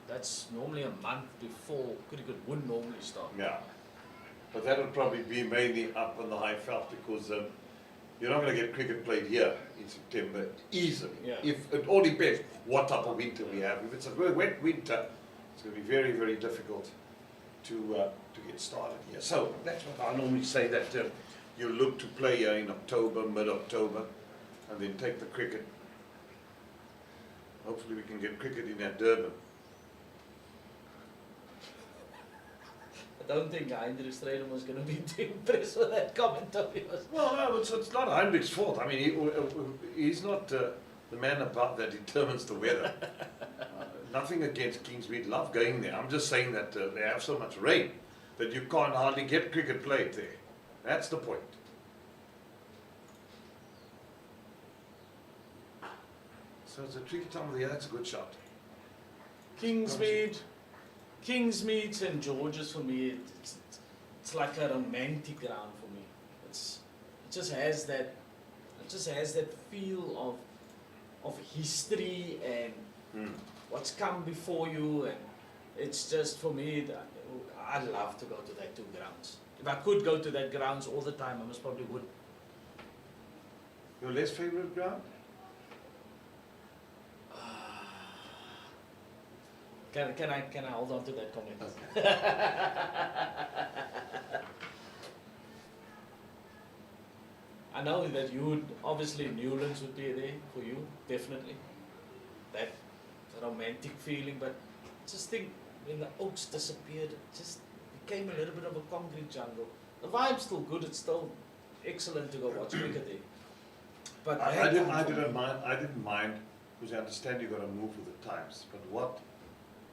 That's normally a month before cricket would normally start. Yeah. But that would probably be mainly up on the high veld because you're not going to get cricket played here in September easily. Yeah. If it all depends what type of winter we have. If it's a wet winter, it's going to be very, very difficult to get started here. So that's what I normally say, that you look to play here in October, mid-October, and then take the cricket. Hopefully we can get cricket in at Durban. I don't think Heinrich Strydom was going to be too impressed with that comment of yours. Well, no, it's not Heinrich's fault. I mean, he's not the man above that determines the weather. Nothing against Kingsmead, love going there. I'm just saying that they have so much rain that you can't hardly get cricket played there. That's the point. So it's a tricky time of the year. That's a good shot. Kingsmead, St George's for me, it's like a romantic ground for me. It just has that feel of history and what's come before you, and it's just for me. I love to go to that 2 grounds. If I could go to that grounds all the time, I most probably would. Your less favorite ground? Can I hold on to that comment? Okay. I know that you would, obviously Newlands would be there for you, definitely. That romantic feeling, but just think when the oaks disappeared, it just became a little bit of a concrete jungle. The vibe's still good, it's still excellent to go watch cricket there. But I didn't mind because I understand you've got to move with the times. But what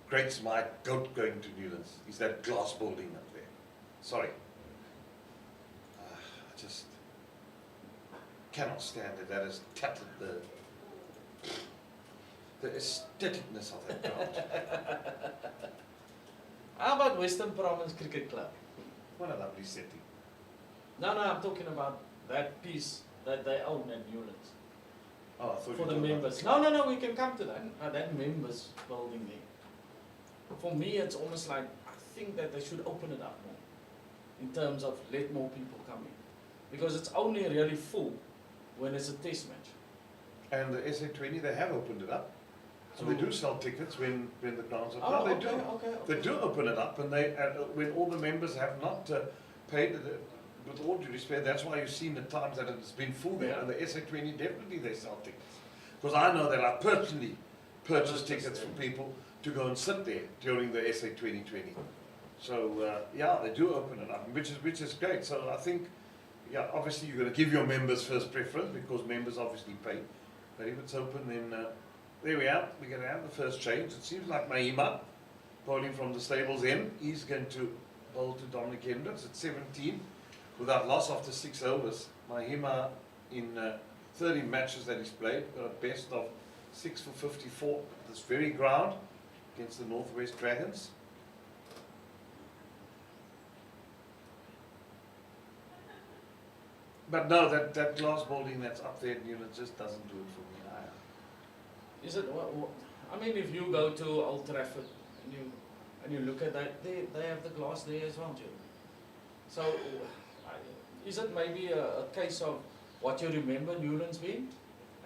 grates my goat going to Newlands is that glass building up there. Sorry. I just cannot stand it. That has tattered the aestheticness of that ground. How about Western Province Cricket Club? What a lovely setting. No, I'm talking about that piece that they own at Newlands. Oh, I thought For you the were talking members. about No, we can come to that. That members building there. For me, it's almost like, I think that they should open it up more. In terms of let more people come in. Because it's only really full when it's a test match. And the SA20, they have opened it up. So they do sell tickets when the grounds are Oh, they okay, do. okay. They do open it up, and they when all the members have not paid. With all due respect, that's why you've seen the times that it's been full there. Yeah. And the SA20 definitely they sell tickets, because I know that I personally purchased tickets for people to go and sit there during the SA 2020. So yeah, they do open it up, which is great. So I think, yeah, obviously you're going to give your members first preference because members obviously pay. But if it's open, then there we are. We're going to have the first change. It seems like Mahima, bowling from the stables in, he's going to bowl to Dominic Hendricks at 17 without loss after 6 overs. Mahima in 30 matches that he's played got a best of 6 for 54 at this very ground against the Northwest Dragons. But no, that glass bowling that's up there at Newlands just doesn't do it for me. Is it? I mean, if you go to Old Trafford and you look at that, they have the glass there as well, Jim. So, is it maybe a case of what you remember Newlands being,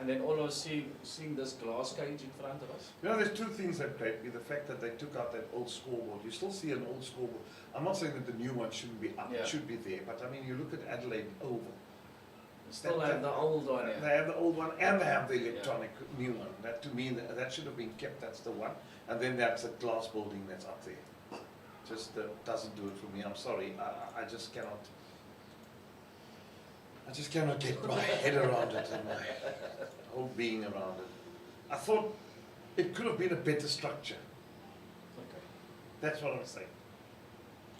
and then all of us seeing this glass cage in front of us. You know, there's two things that grate me. The fact that they took out that old scoreboard. You still see an old scoreboard. I'm not saying that the new one shouldn't be up. Yeah. It should be there. But I mean, you look at Adelaide Oval. We still have the old one here. They have the old one and they have the electronic new one. That to me, that should have been kept. That's the one. And then that's a glass building that's up there. Just doesn't do it for me. I'm sorry. I just cannot. I just cannot get my head around it and my whole being around it. I thought it could have been a better structure. Okay. That's what I'm saying.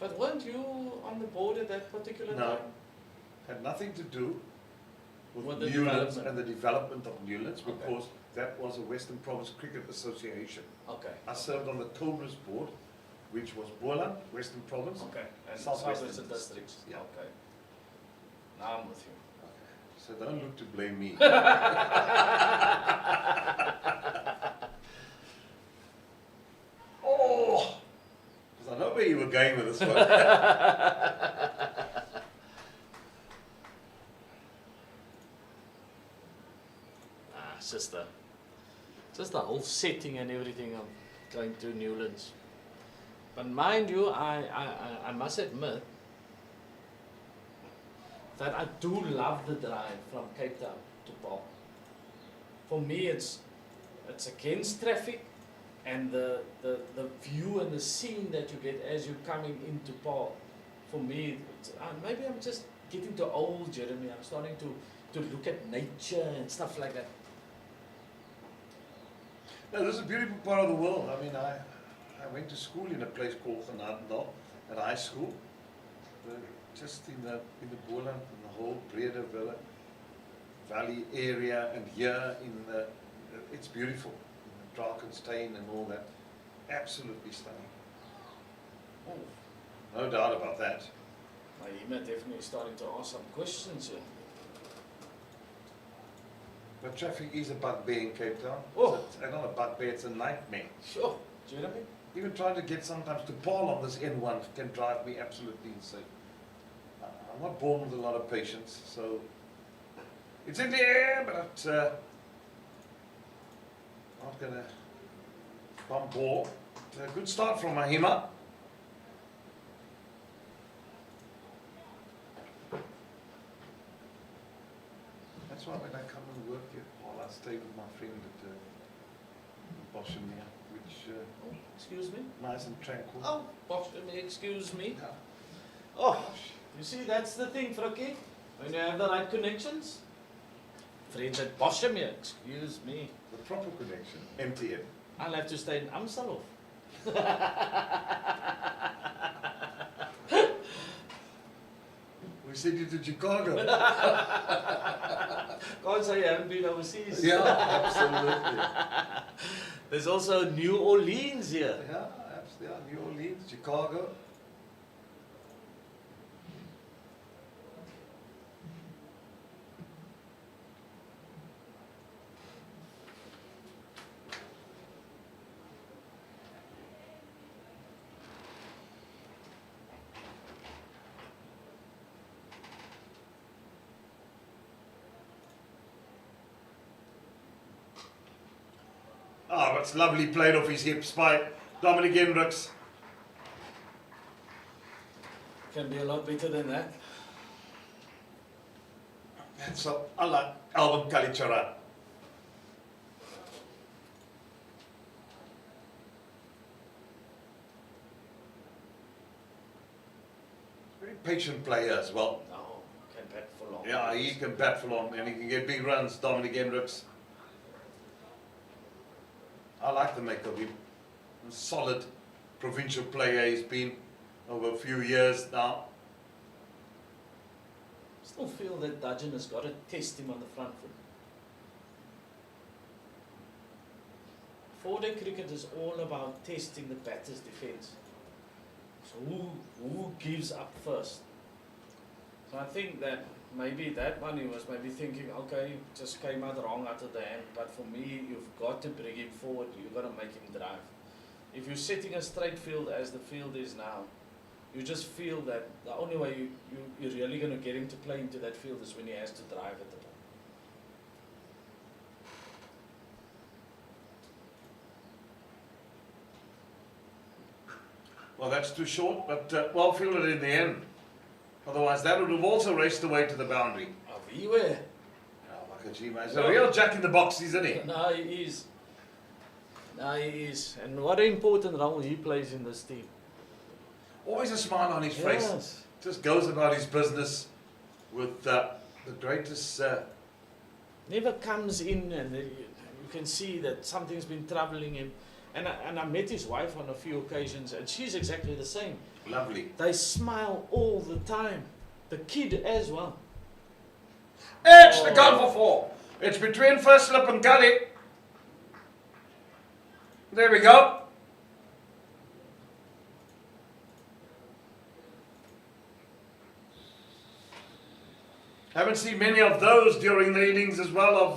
But weren't you on the board at that particular No. time? Had nothing to do with the Newlands development. and the development of Newlands Okay. because that was a Western Province Cricket Association. Okay. I served on the Cobras board, which was Boland, Western Province. Okay. And Southwestern Southwestern districts. Yeah. Okay. Now I'm with you. So don't look to blame me. Oh, because I know where you were going with this one. Just the whole setting and everything of going to Newlands. But mind you, I must admit that I do love the drive from Cape Town to Paarl. For me, it's against traffic, and the view and the scene that you get as you're coming into Paarl. For me, maybe I'm just getting too old, Jeremy. I'm starting to look at nature and stuff like that. No, this is a beautiful part of the world. I mean, I went to school in a place called Genadendal at high school. Just in the Boland, in the whole Breda Valley area, and here in the, it's beautiful. In the Drakenstein and all that, absolutely stunning. Oh, No doubt about that. Mahima definitely starting to ask some questions here. But traffic is a bugbear in Cape Town. Oh. It's not a bugbear, it's a nightmare. Sure, Jeremy. Even trying to get sometimes to Paarl on this N1 can drive me absolutely insane. I'm not born with a lot of patience, so it's in the air, but not going to bump ball. It's a good start from Mahima. That's why when I come and work here, Paarl, I stay with my friend at Boschemia, which Oh, excuse me. nice and tranquil. Oh, Boschemia, excuse me. Yeah. Oh, you see, that's the thing, Frikkie. When you have the right connections. Friends at Boschemia, excuse me. The proper connection, MTN. I'll have to stay in Amstelhof. We sent you to Chicago. Can't say you haven't been overseas. Yeah, absolutely. There's also New Orleans here. Yeah, absolutely. New Orleans, Chicago. Oh, it's lovely played off his hips by Dominic Hendricks. Can be a lot better than that. And so, I like Alvin Kalichara. Very patient player as well. No, can bat for long. Yeah, he can bat for long and he can get big runs, Dominic Hendricks. I like the make of him. A solid provincial player he's been over a few years now. Still feel that Dudgeon has got to test him on the front foot. Four-day cricket is all about testing the batter's defence. So who gives up first? So I think that maybe that one he was maybe thinking, okay, just came out wrong out of the hand, but for me, you've got to bring him forward, you've got to make him drive. If you're setting a straight field as the field is now, you just feel that the only way you're really going to get him to play into that field is when he has to drive at the ball. Well, that's too short, but well fielded in the end. Otherwise, that would have also raced away to the boundary. Oh, we were. Oh, look at you, mate. He's a real jack in the box, isn't he? No, he is. No, he is. And what an important role he plays in this team. Always a smile on his face. Yes. Just goes about his business with the greatest... Never comes in and you can see that something's been troubling him. And I met his wife on a few occasions and she's exactly the same. Lovely. They smile all the time. The kid as well. It's the gun for 4. It's between first slip and gully. There we go. Haven't seen many of those during the innings as well of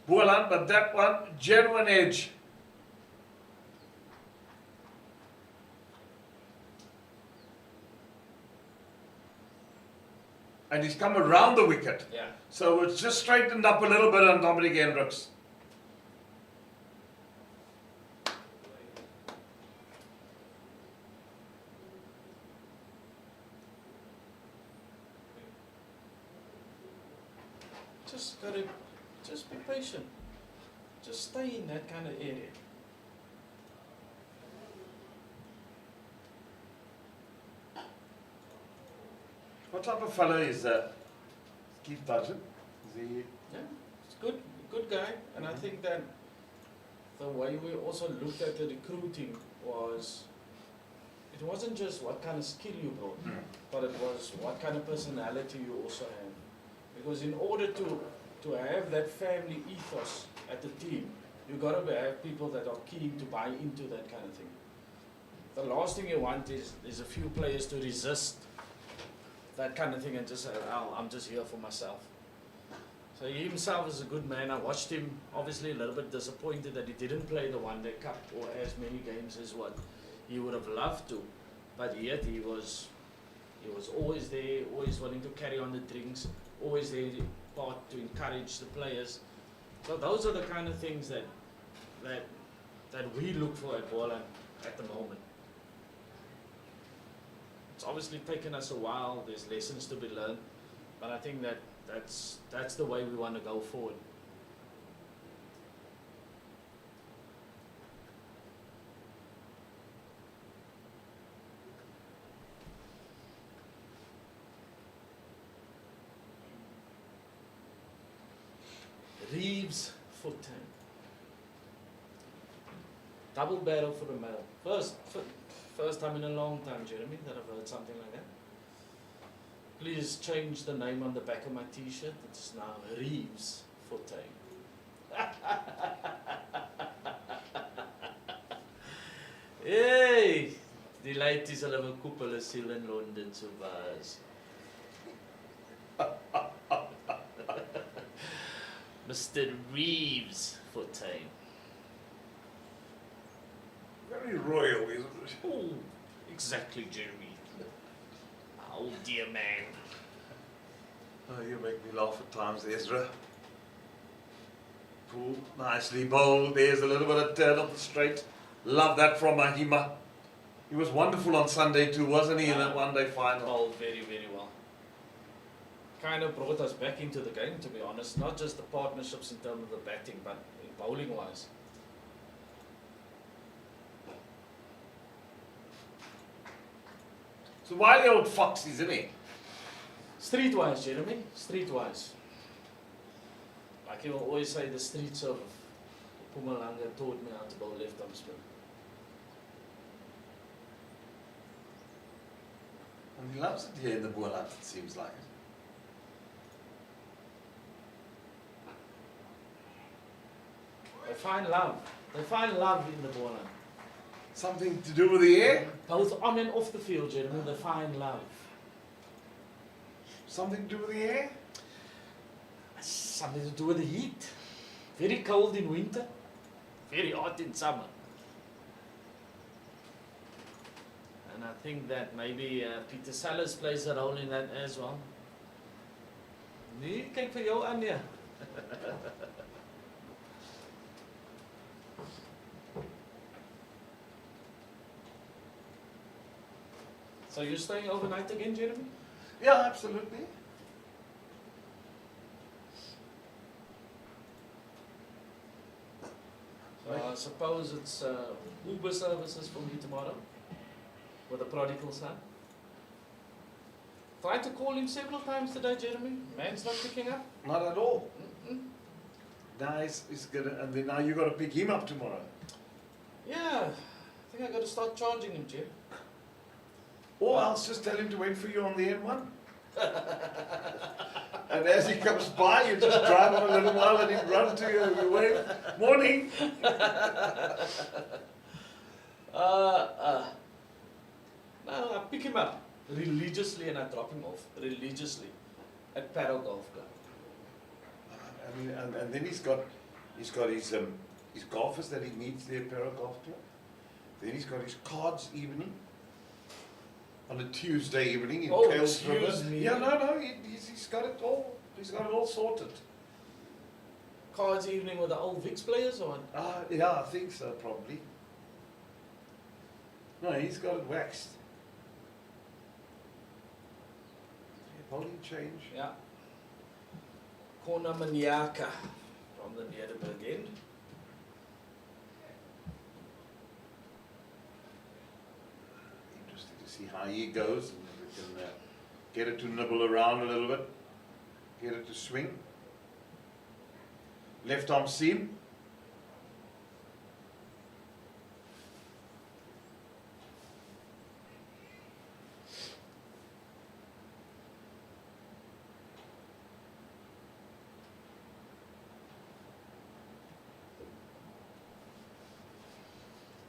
Boland, but that one, genuine edge. And he's come around the wicket. Yeah. So it's just straightened up a little bit on Dominic Hendricks. Just be patient. Just stay in that kind of area. What type of fellow is Keith Dudgeon? Is he? Yeah, it's good guy, and I think that the way we also looked at the recruiting was, it wasn't just what kind of skill you brought, but it was what kind of personality you also have. Because in order to have that family ethos at the team, you got to have people that are keen to buy into that kind of thing. The last thing you want is a few players to resist that kind of thing and just say, oh, I'm just here for myself. So he himself is a good man. I watched him, obviously a little bit disappointed that he didn't play the One Day Cup or as many games as what he would have loved to, but yet he was always there, always wanting to carry on the drinks, always there part to encourage the players. So those are the kind of things that we look for at Boland at the moment. It's obviously taken us a while, there's lessons to be learned, but I think that's the way we want to go forward. Reeves for 10. Double barrel for the male. First time in a long time, Jeremy, that I've heard something like that. Please change the name on the back of my t-shirt. It's now Reeves for 10. Hey, die ladies hulle wil koop hulle siel in Londen so was. Mr. Reeves for 10. Very royal, isn't it? Oh, exactly, Jeremy. Oh dear man. Oh, you make me laugh at times, Ezra. Cool, nicely bowled. There's a little bit of turn up the straight. Love that from Mahima. He was wonderful on Sunday too, wasn't he, in that one-day final? Bowled very, very well. Kind of brought us back into the game, to be honest. Not just the partnerships in terms of the batting, but bowling-wise. So wily old fox, isn't he? Streetwise, Jeremy. Streetwise. Like you will always say, the streets of Mpumalanga taught me how to bowl left-arm spin. And he loves it here in the Boland, it seems like it. They find love. They find love in the Boland. Something to do with the air? Both on and off the field, Jeremy, they find love. Something to do with the air? Something to do with the heat. Very cold in winter, very hot in summer. And I think that maybe Peter Sellers plays a role in that as well. Nee, kyk vir jou aan nee. So you're staying overnight again, Jeremy? Yeah, absolutely. So I suppose it's Uber services for me tomorrow with the prodigal son. Tried to call him several times today, Jeremy. Man's not picking up. Not at all. Mm-mm. Now he's gonna, and then now you got to pick him up tomorrow. Yeah, I think I got to start charging him, Jer. Or else just tell him to wait for you on the M1. And as he comes by, you just drive on a little while and he'll run to you. You wave, morning. No, I pick him up religiously and I drop him off religiously at Paarl Golf Club. I mean, and then he's got his golfers that he meets there at Paarl Golf Club. Then he's got his cards evening on a Tuesday evening in Kales River. Excuse me. Yeah, no, he's got it all. He's got it all sorted. Cards evening with the old Vix players or what? Yeah, I think so, probably. No, he's got it waxed. Bowling change. Yeah. Corner Maniaka from the Nederburg end. Interesting to see how he goes, and we can get it to nibble around a little bit, get it to swing. Left arm seam.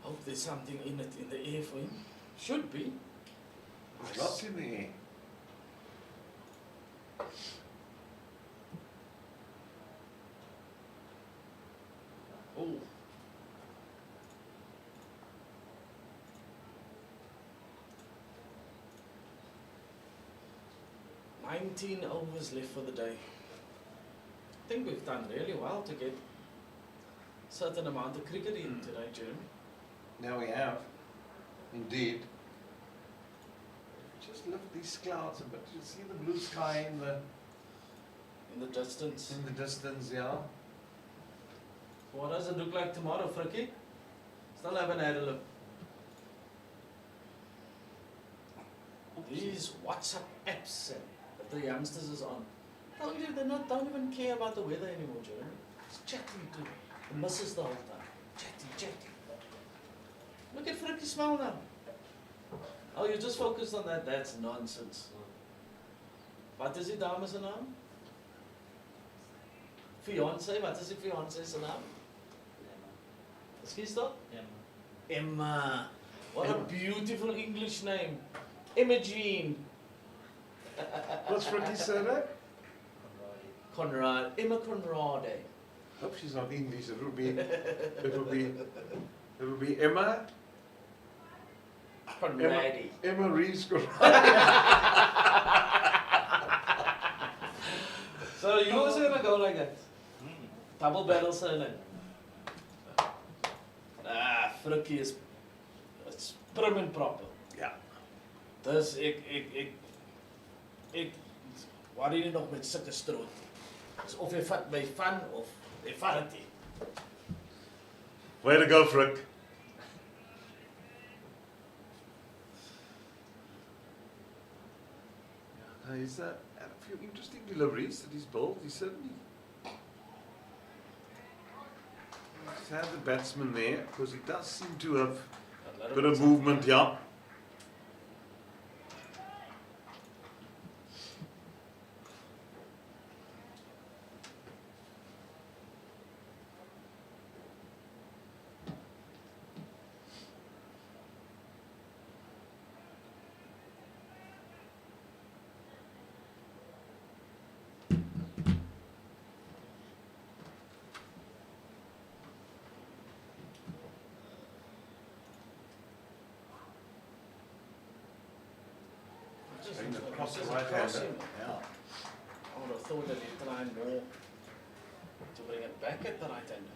Hope there's something in it in the air for him. Should be. There's lots in the air. Oh. "19 overs left for the day. I think we've done really well to get a certain amount of cricket in today, Jeremy. Now we have, indeed. Just lift these clouds a bit. You see the blue sky in In the distance. the distance, yeah. What does it look like tomorrow, Frikkie? Still haven't had a look. These WhatsApp apps that the youngsters is on. Don't even care about the weather anymore, Jeremy. It's chatting to the missus the whole time. Chatting. Look at Frikkie's smile now. Oh, you just focused on that? That's nonsense. Wat is die dame se naam? Fiancé, wat is die fiancé se naam? Excuse dat? Emma. What a beautiful English name. Imogene. What's Ricky's surname? Conrad. Emma Conrade. Hope she's not English. It will be Emma. Conradi. Emma Reeves Conradi. So you also gonna go like that? Double barrel surname. Frikkie is it's prim en proper. Ja. Dus ek worry nie nog met sulke stroot. Dis of jy vat my van of jy vat dit nie. Way to go, Frick. He's had a few interesting deliveries that he's bowled. He certainly he's had the batsman there because he does seem to have a bit of movement, yeah. Across the right hander. Yeah. I would have thought that he'd try more to bring it back at the right hander.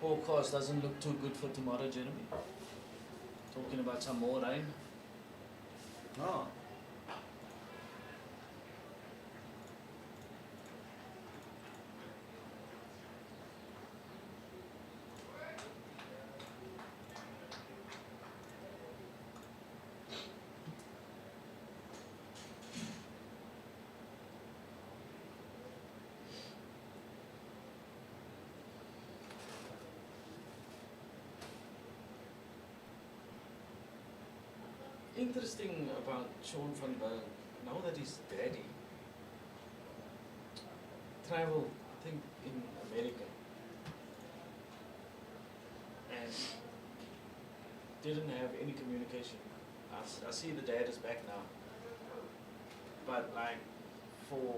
Forecast doesn't look too good for tomorrow, Jeremy. Talking about some more rain. Oh. Interesting about Sean van Berg, now that his daddy traveled, I think, in America and didn't have any communication. I see the dad is back now, but like for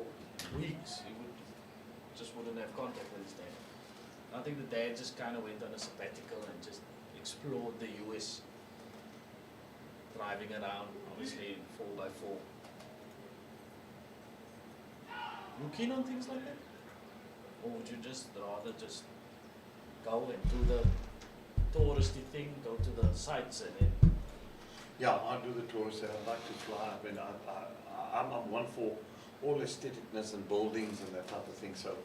weeks he wouldn't have contact with his dad. I think the dad just kind of went on a sabbatical and just explored the US. Driving around, obviously in 4x4. You keen on things like that? Or would you just rather just go and do the touristy thing, go to the sites and then... Yeah, I do the tours and I like to fly. I mean, I'm one for all aestheticness and buildings and that type of thing. So,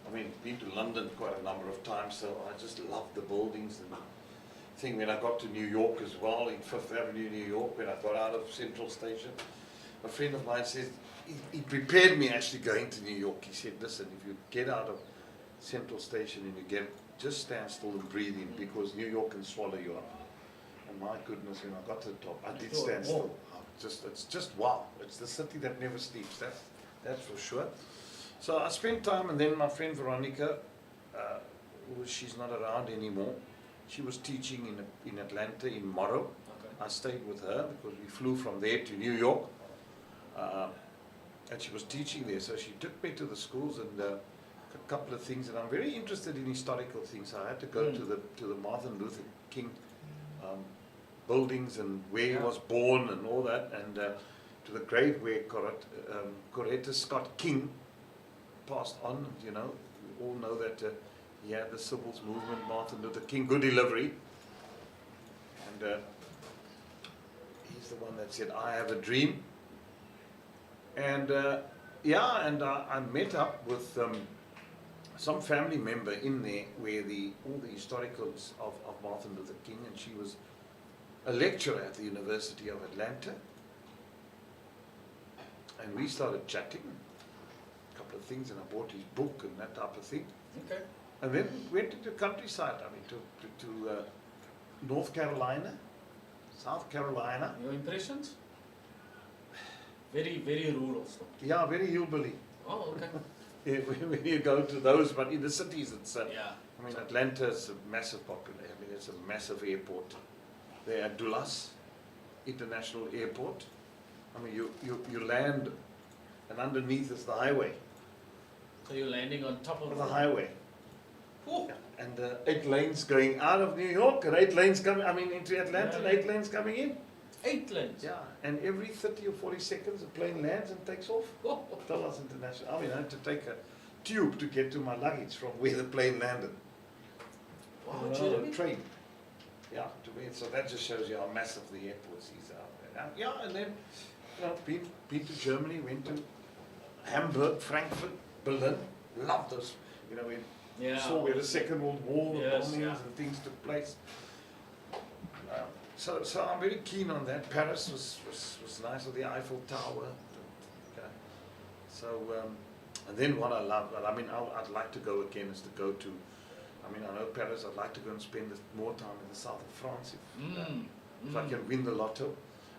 I mean, been to London quite a number of times, so I just love the buildings and thing. When I got to New York as well, in Fifth Avenue, New York, when I got out of Central Station, a friend of mine said, he prepared me actually going to New York. He said, listen, if you get out of Central Station and you just stand still and breathe in, because New York can swallow you up. And my goodness, when I got to the top, I did stand still. It's just wow. It's the city that never sleeps, that's for sure. So I spent time, and then my friend Veronica, she's not around anymore. She was teaching in Atlanta, in Morrow. Okay. I stayed with her because we flew from there to New York. And she was teaching there, so she took me to the schools and a couple of things. And I'm very interested in historical things. I had to go to the Martin Luther King buildings and where he was born and all that, and to the grave where Coretta Scott King passed on. You know, we all know that he had the civil movement, Martin Luther King, good delivery. And he's the one that said, I have a dream. And I met up with some family member in there where all the historicals of Martin Luther King, and she was a lecturer at the University of Atlanta. And we started chatting, a couple of things, and I bought his book and that type of thing. Okay. And then went into countryside, I mean, to North Carolina, South Carolina. Your impressions? Very, very rural stuff. Yeah, very hillbilly. Oh, okay. Yeah, when you go to those, but in the cities, it's. Yeah. I mean, Atlanta is a massive population. I mean, it's a massive airport. There at Dulles International Airport. I mean, you land, and underneath is the highway. So you're landing on top of the highway. Oh. Yeah. And 8 lanes going out of New York, and 8 lanes coming. I mean, into Atlanta, and 8 lanes coming in. 8 lanes. Yeah, and every 30 or 40 seconds, a plane lands and takes off. Dulles International. I mean, I had to take a tube to get to my luggage from where the plane landed. Wow, a train. Yeah, to me, so that just shows you how massive the airport is out there. Yeah, and then, you know, been to Germany, went to Hamburg, Frankfurt, Berlin. Loved those. You know, we saw where the Second World War, bombings and things took place. So I'm very keen on that. Paris was nice with the Eiffel Tower. Okay. So, and then what I love, I mean, I'd like to go again is to go to, I mean, I know Paris, I'd like to go and spend more time in the south of France if I can win the lotto.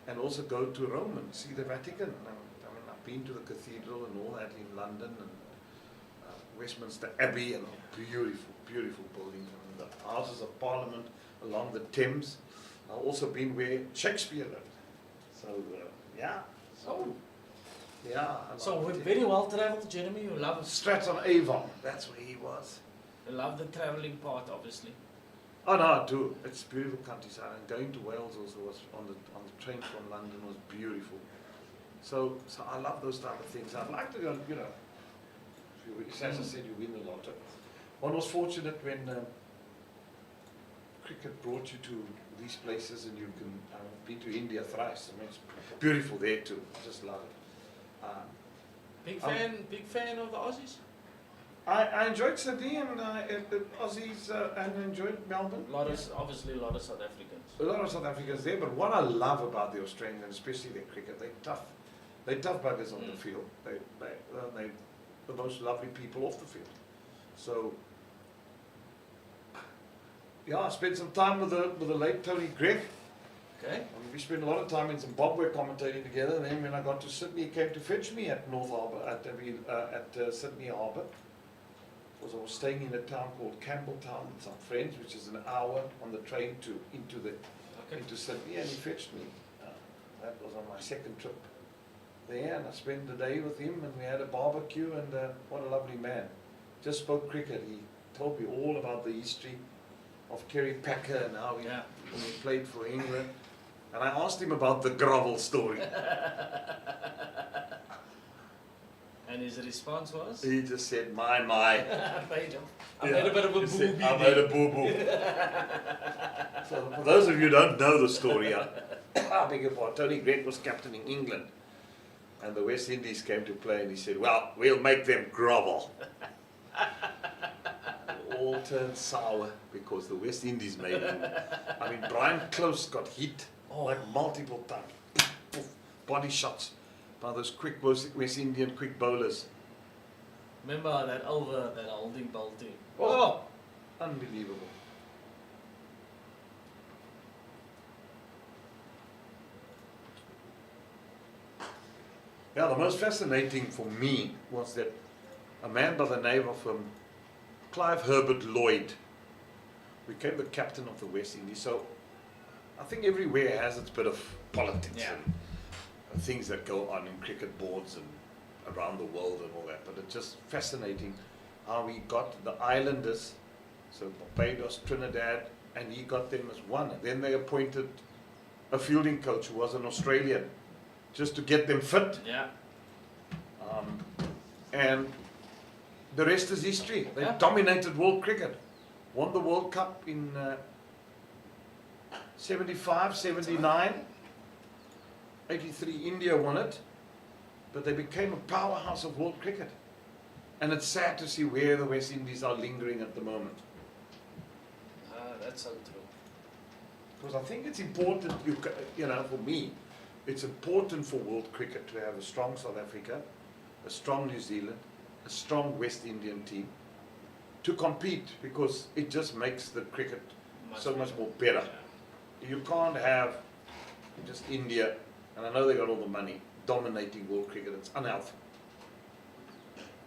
And also go to Rome and see the Vatican. I mean, I've been to the cathedral and all that in London and Westminster Abbey, and beautiful, beautiful buildings. I mean, the Houses of Parliament along the Thames. I've also been where Shakespeare lived. So, yeah. So we're very well traveled, Jeremy. You love Stratton-Avon, that's where he was. You love the traveling part, obviously. Oh no, I do. It's beautiful countryside. And going to Wales also was on the train from London was beautiful. So I love those type of things. I'd like to go, you know, as I said, you win the lotto. One was fortunate when cricket brought you to these places, and you can. I've been to India thrice. I mean, it's beautiful there too. I just love it. Big fan of the Aussies. I enjoyed Sydney and the Aussies, and enjoyed Melbourne. Obviously a lot of South Africans. A lot of South Africans there, but what I love about the Australians, especially their cricket, they're tough. They're tough buggers on the field. They're the most lovely people off the field. So, yeah, I spent some time with the late Tony Gregg. Okay. We spent a lot of time in Zimbabwe commentating together. And then when I got to Sydney, he came to fetch me at North Harbour, at Sydney Harbour. Because I was staying in a town called Campbelltown with some friends, which is an hour on the train into Sydney, and he fetched me. That was on my second trip there, and I spent the day with him, and we had a barbecue, and what a lovely man. Just spoke cricket. He told me all about the history of Kerry Packer and how he played for England. And I asked him about the grovel story. And his response was? He just said, my. I made a bit of a boo-boo. I made a boo-boo. So for those of you who don't know the story, I beg your pardon, Tony Gregg was captaining England. And the West Indies came to play, and he said, well, we'll make them grovel. All turned sour because the West Indies made him. I mean, Brian Close got hit like multiple times. Poof, poof, body shots by those quick West Indian quick bowlers. Remember that over that holding ball team? Oh, unbelievable. Yeah, the most fascinating for me was that a man by the name of Clive Herbert Lloyd became the captain of the West Indies. So I think everywhere has its bit of politics and things that go on in cricket boards and around the world and all that. But it's just fascinating how he got the islanders, so Barbados, Trinidad, and he got them as one. And then they appointed a fielding coach who was an Australian, just to get them fit. Yeah. And the rest is history. They dominated world cricket. Won the World Cup in 75, 79. 83, India won it. But they became a powerhouse of world cricket. And it's sad to see where the West Indies are lingering at the moment. That's so true. Because I think it's important, you know, for me, it's important for world cricket to have a strong South Africa, a strong New Zealand, a strong West Indian team to compete, because it just makes the cricket so much more better. Yeah. You can't have just India, and I know they got all the money, dominating world cricket. It's unhealthy.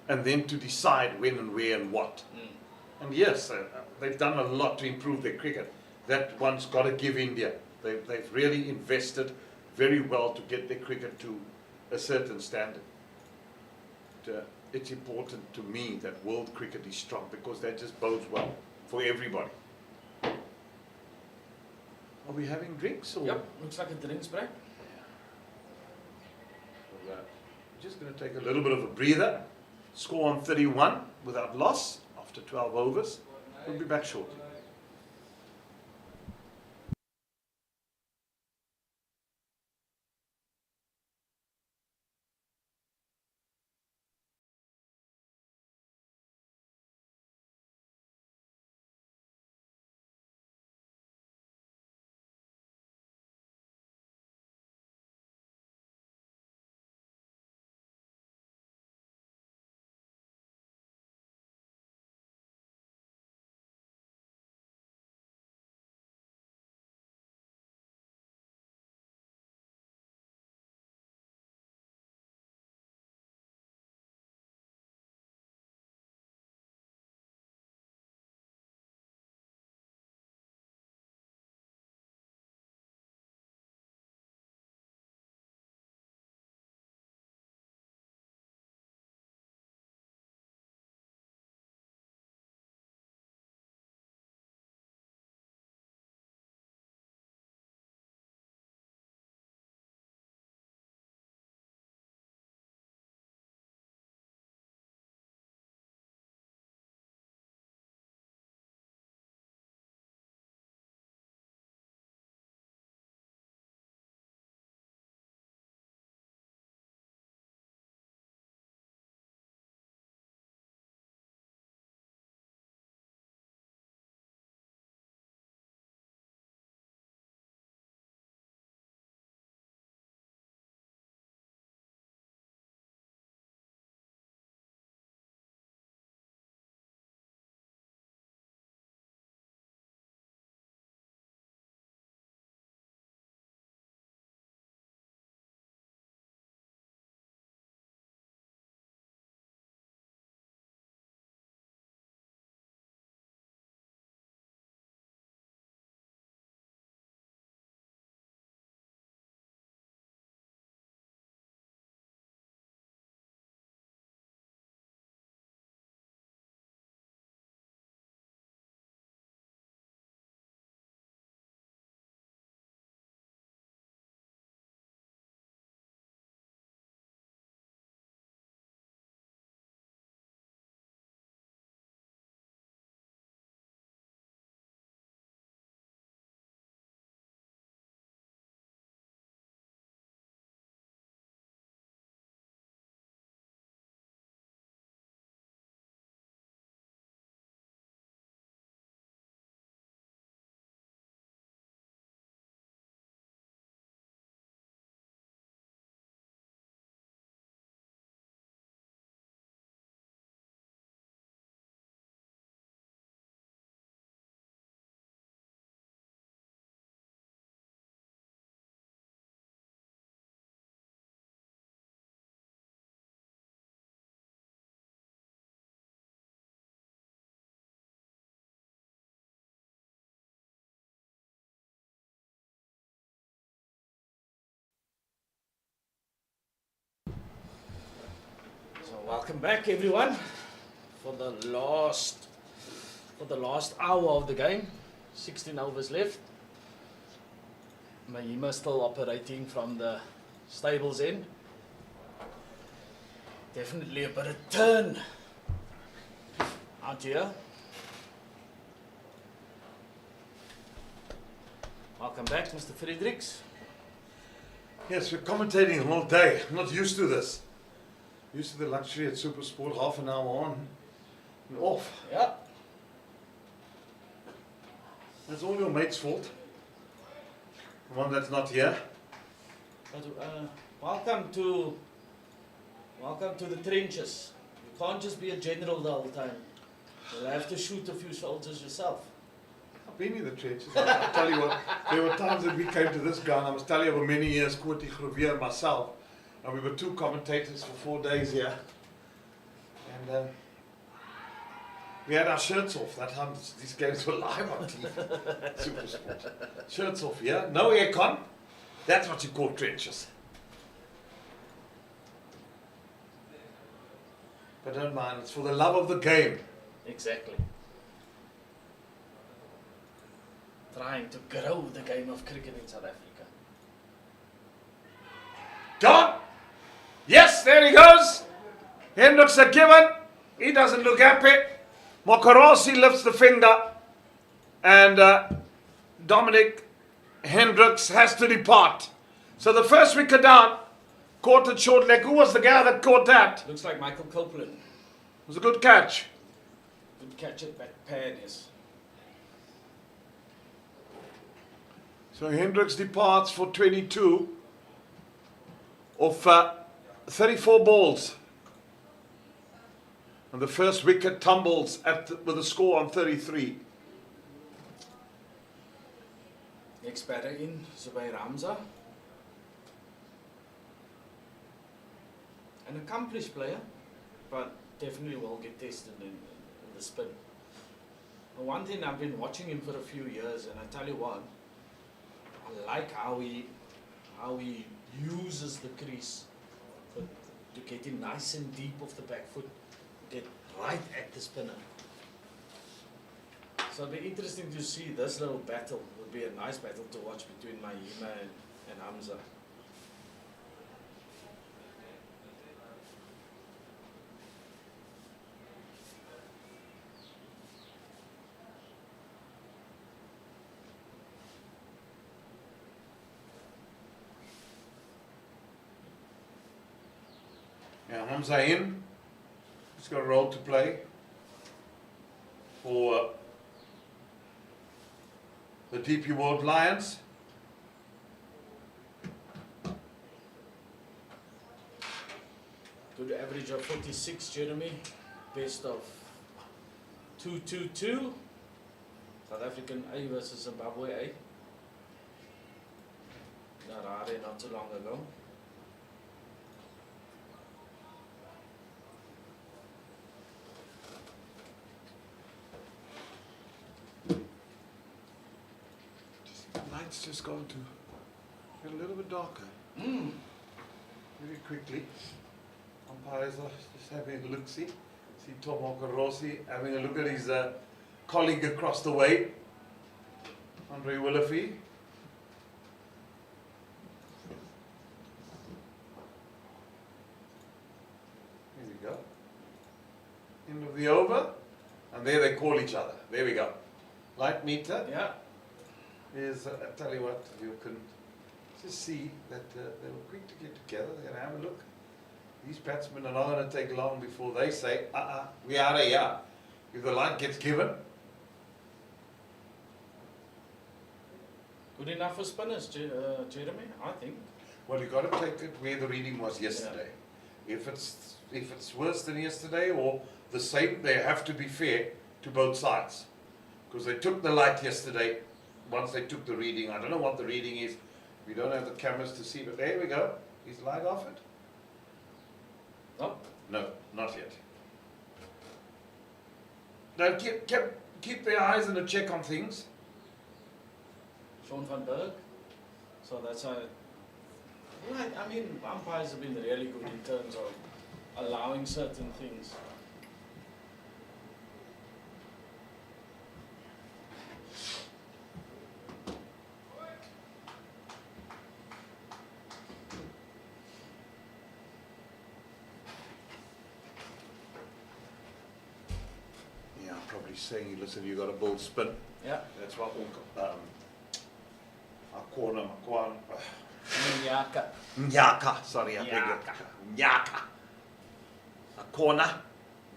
And then to decide when and where and what. And yes, they've done a lot to improve their cricket. That one's got to give India. They've really invested very well to get their cricket to a certain standard. It's important to me that world cricket is strong, because that just bodes well for everybody. Are we having drinks? Or? Yep, looks like a drinks break. So, we're just going to take a little bit of a breather. Score on 31 without loss after 12 overs. We'll be back shortly. Welcome back, everyone, for the last hour of the game. 16 overs left. Mahima still operating from the stables end. Definitely a bit of turn out here. Welcome back, Mr. Fredericks. Yes, we're commentating all day. I'm not used to this. Used to the luxury at Super Sport, half an hour on and off. Yeah. That's all your mate's fault. The one that's not here. But, welcome to the trenches. You can't just be a general the whole time. You'll have to shoot a few soldiers yourself. I've been in the trenches. I'll tell you what, there were times that we came to this ground, I must tell you, over many years, Kooti Grovier and myself, and we were two commentators for 4 days here. And we had our shirts off. That time these games were live on TV. Super Sport. Shirts off, yeah? No aircon. That's what you call trenches. But don't mind, it's for the love of the game. Exactly. Trying to grow the game of cricket in South Africa. Gone! Yes, there he goes. Hendricks a given. He doesn't look happy. Mokorossi lifts the finger. And Dominic Hendricks has to depart. So the first wicket down. Caught it short leg. Who was the guy that caught that? Looks like Michael Copeland. It was a good catch. Good catch at back pan, yes. So Hendricks departs for 22 of 34 balls. And the first wicket tumbles with a score on 33. Next batter in, Zubair Hamza. An accomplished player, but definitely will get tested in the spin. But one thing, I've been watching him for a few years, and I tell you what, I like how he uses the crease to get in nice and deep off the back foot, get right at the spinner. So it'll be interesting to see this little battle. It would be a nice battle to watch between Mahima and Hamza. Yeah, Hamza in. He's got a role to play for the DP World Lions. Good average of 46, Jeremy. Best of 2-2-2. South African A versus Zimbabwe A. Narare not too long ago. Light's just going to get a little bit darker. Very quickly. Umpires are just having a look-see. See Tom Mokorossi having a look at his colleague across the way, Andre Willifee. Here we go. End of the over. And there they call each other. There we go. Light meter. Yeah. Is, I tell you what, you can just see that they were quick to get together. They're going to have a look. These batsmen are not going to take long before they say, we are here. If the light gets given. Good enough for spinners, Jeremy, I think. Well, you've got to take it where the reading was yesterday. Yeah. If it's worse than yesterday or the same, they have to be fair to both sides. Because they took the light yesterday. Once they took the reading, I don't know what the reading is. We don't have the cameras to see, but there we go. Is light off it? No. No, not yet. Now keep their eyes and a check on things. Sean van Berg. So that's how. Right, I mean, umpires have been really good in terms of allowing certain things. Yeah, I'm probably saying, listen, you got a bull spin. Yeah. That's what Akona, Makwan, Nyaka. Nyaka, sorry, I beg your Nyaka. Akona,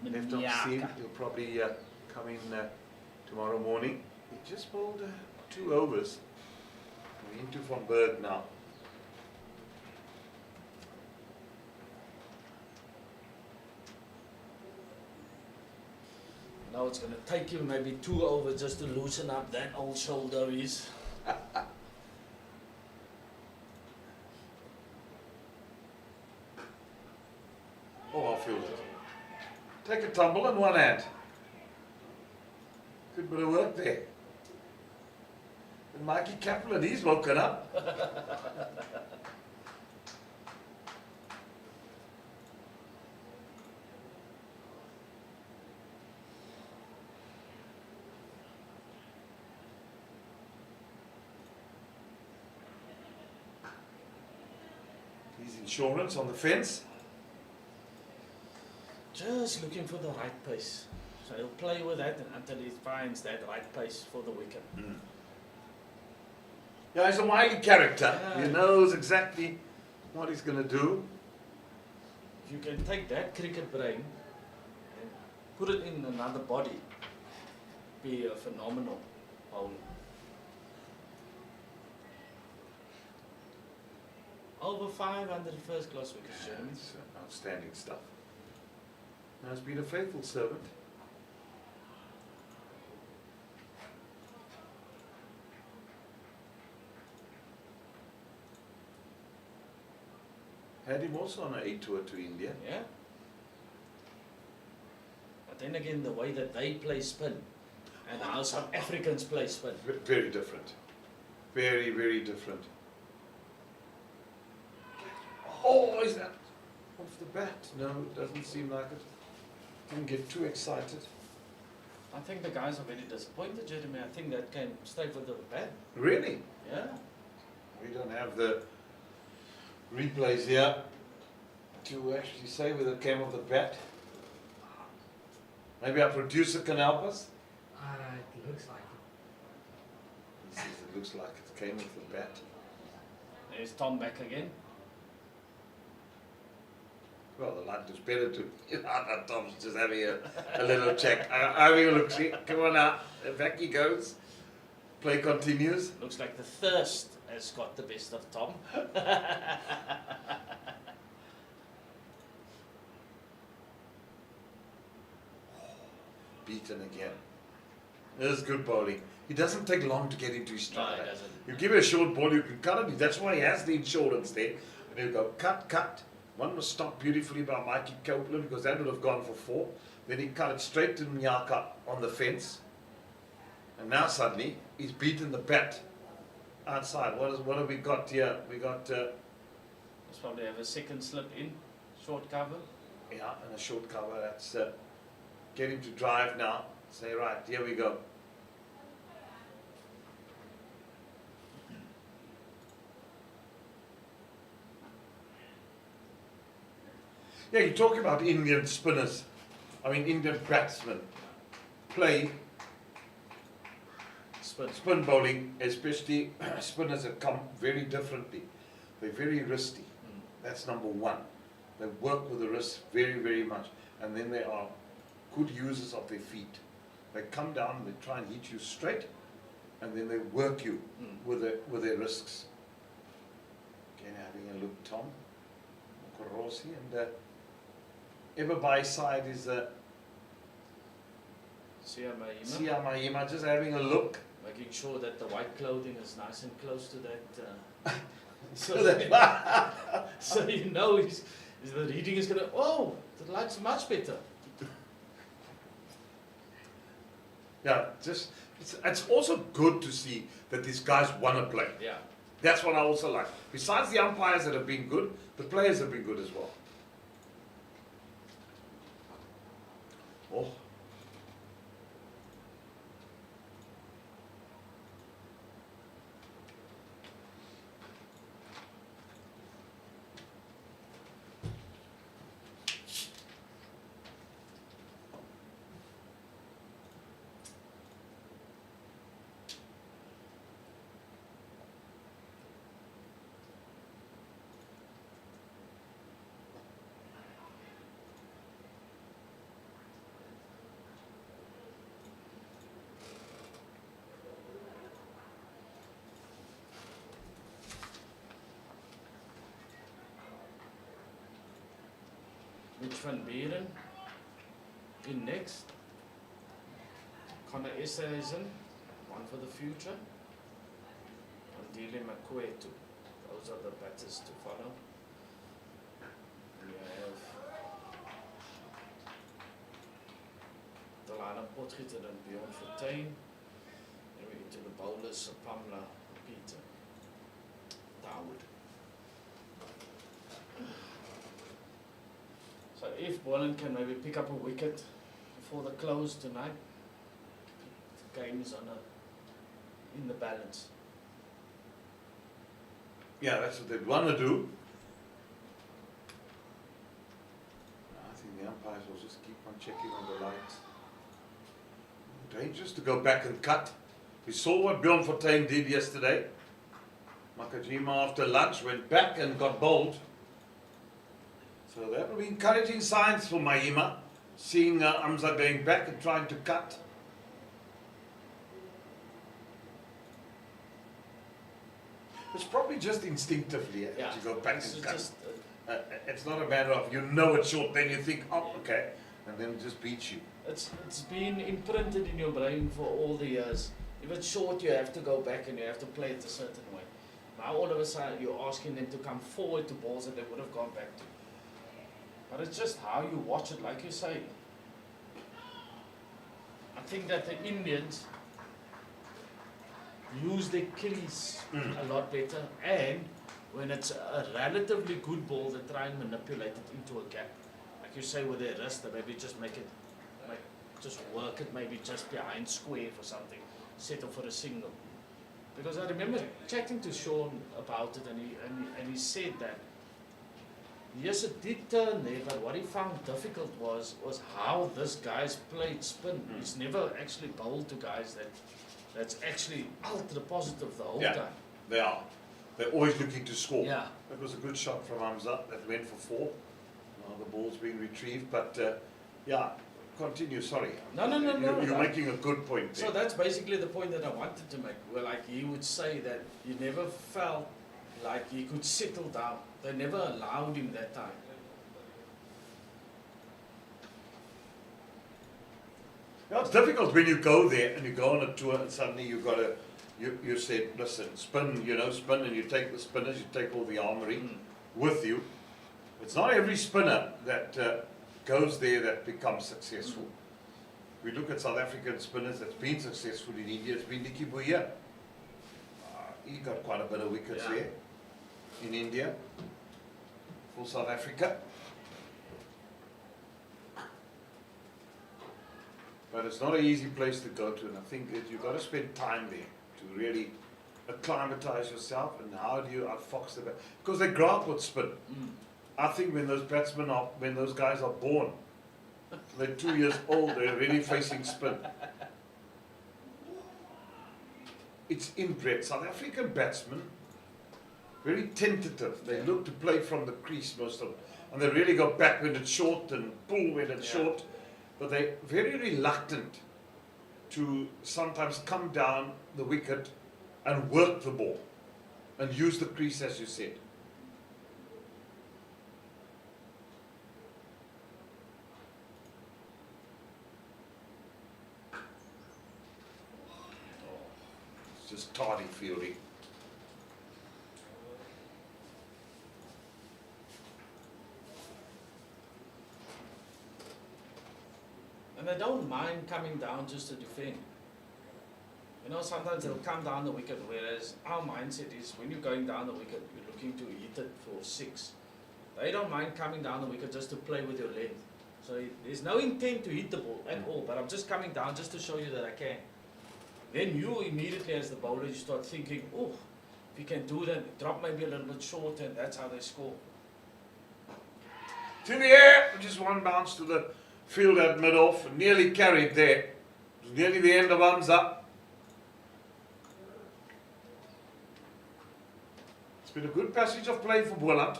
left off scene. Nyaka. He'll probably come in tomorrow morning. He just bowled 2 overs. We're into Van Berg now. Now it's going to take you maybe 2 overs just to loosen up that old shoulder of his. Oh, I feel it. Take a tumble in one hand. Good bit of work there. And Mikey Kaplan, he's woken up. His insurance on the fence. Just looking for the right pace. So he'll play with that until he finds that right pace for the wicket. Mm. Yeah, he's a wily character. Yeah. He knows exactly what he's going to do. If you can take that cricket brain and put it in another body, be a phenomenal bowler. Over 500 first class wickets, Jeremy. It's outstanding stuff. Now he's been a faithful servant. Had him also on an A tour to India. Yeah. But then again, the way that they play spin and how South Africans play spin. Very different. Very, very different. Oh, is that off the bat? No, it doesn't seem like it. Didn't get too excited. I think the guys are very disappointed, Jeremy. I think that came straight with the bat. Really? Yeah. We don't have the replays here to actually say whether it came off the bat. Maybe our producer can help us. It looks like it. He says it looks like it came off the bat. There's Tom back again. Well, the light was better to. Tom's just having a little check. Having a look. See, come on now. Back he goes. Play continues. Looks like the thirst has got the best of Tom. Beaten again. This is good bowling. He doesn't take long to get into his No, stride. he doesn't. You give him a short ball, you can cut it. That's why he has the insurance there. And he'll go cut, cut. One was stopped beautifully by Mikey Copeland because that would have gone for 4. Then he cut it straight to Nyaka on the fence. And now suddenly he's beaten the bat outside. What have we got here? We got Let's probably have a second slip in, short cover. yeah, and a short cover. That's get him to drive now. Say right, here we go. Yeah, you're talking about Indian spinners. I mean, Indian batsmen play spin bowling, especially spinners that come very differently. They're very wristy. That's number one. They work with the wrist very, very much. And then they are good users of their feet. They come down and they try and hit you straight, and then they work you with their wrists. Again, having a look, Tom Mokorosi, and ever by his side is Siya Mahima, just having a look. making sure that the white clothing is nice and close to that. So that So you know the reading is going to, oh, the light's much better. yeah, just it's also good to see that these guys want to play. Yeah. That's what I also like. Besides the umpires that have been good, the players have been good as well. Van Buren in next. Connor Essa is in, one for the future. And Dele Makwetu. Those are the batters to follow. We have Delana Potgieter and Bjorn Fortuin. Then we're into the bowlers, Pamela, Peter, Dawood. So if Boland can maybe pick up a wicket before the close tonight, the game is in the balance. Yeah, that's what they'd want to do. I think the umpires will just keep on checking on the lights. Dangerous to go back and cut. We saw what Bjorn Fortuin did yesterday. Makajima after lunch went back and got bowled. So that will be encouraging signs for Mahima, seeing Amza going back and trying to cut. It's probably just instinctively Yeah, to go back it's and cut. just, It's not a matter of you know it's short, then you think, oh, okay, and then it just beats you. it's been imprinted in your brain for all the years. If it's short, you have to go back and you have to play it a certain way. Now all of a sudden you're asking them to come forward to balls that they would have gone back to. But it's just how you watch it, like you say. I think that the Indians use their killies a lot better, and when it's a relatively good ball, they try and manipulate it into a gap. Like you say with their wrist, they maybe just just work it maybe just behind square for something, settle for a single. Because I remember chatting to Sean about it, and he said that yes, it did turn there, but what he found difficult was how this guy's played spin. He's never actually bowled to guys that's actually ultra positive the whole time. They are. They're always looking to score. Yeah. That was a good shot from Hamza that went for 4. Now the ball's being retrieved, but yeah, continue. Sorry. No. You're making a good point there. So that's basically the point that I wanted to make. Where like he would say that he never felt like he could settle down. They never allowed him that time. Yeah, it's difficult when you go there and you go on a tour and suddenly you've got to, you said, listen, spin, spin, and you take the spinners, you take all the armory with you. It's not every spinner that goes there that becomes successful. We look at South African spinners that's been successful in India. It's been Nicky Buya. He got quite a bit of wickets there in India for South Africa. But it's not an easy place to go to, and I think that you've got to spend time there to really acclimatize yourself. And how do you outfox the bat? Because they grow up with spin. I think when those when those guys are born, they're 2 years old, they're already facing spin. It's inbred. South African batsmen, very tentative. They look to play from the crease most of them. And they really go back when it's short and pull when it's short. But they're very reluctant to sometimes come down the wicket and work the ball and use the crease, as you said. It's just tardy fielding. And they don't mind coming down just to defend. Sometimes they'll come down the wicket, whereas our mindset is when you're going down the wicket, you're looking to hit it for 6. They don't mind coming down the wicket just to play with your length. So there's no intent to hit the ball at all, but I'm just coming down just to show you that I can. Then you immediately, as the bowler, you start thinking, oh, if you can do that, drop maybe a little bit short, and that's how they score. To the air, just one bounce to the field at mid-off, nearly carried there. It was nearly the end of Hamza. It's been a good passage of play for Boland.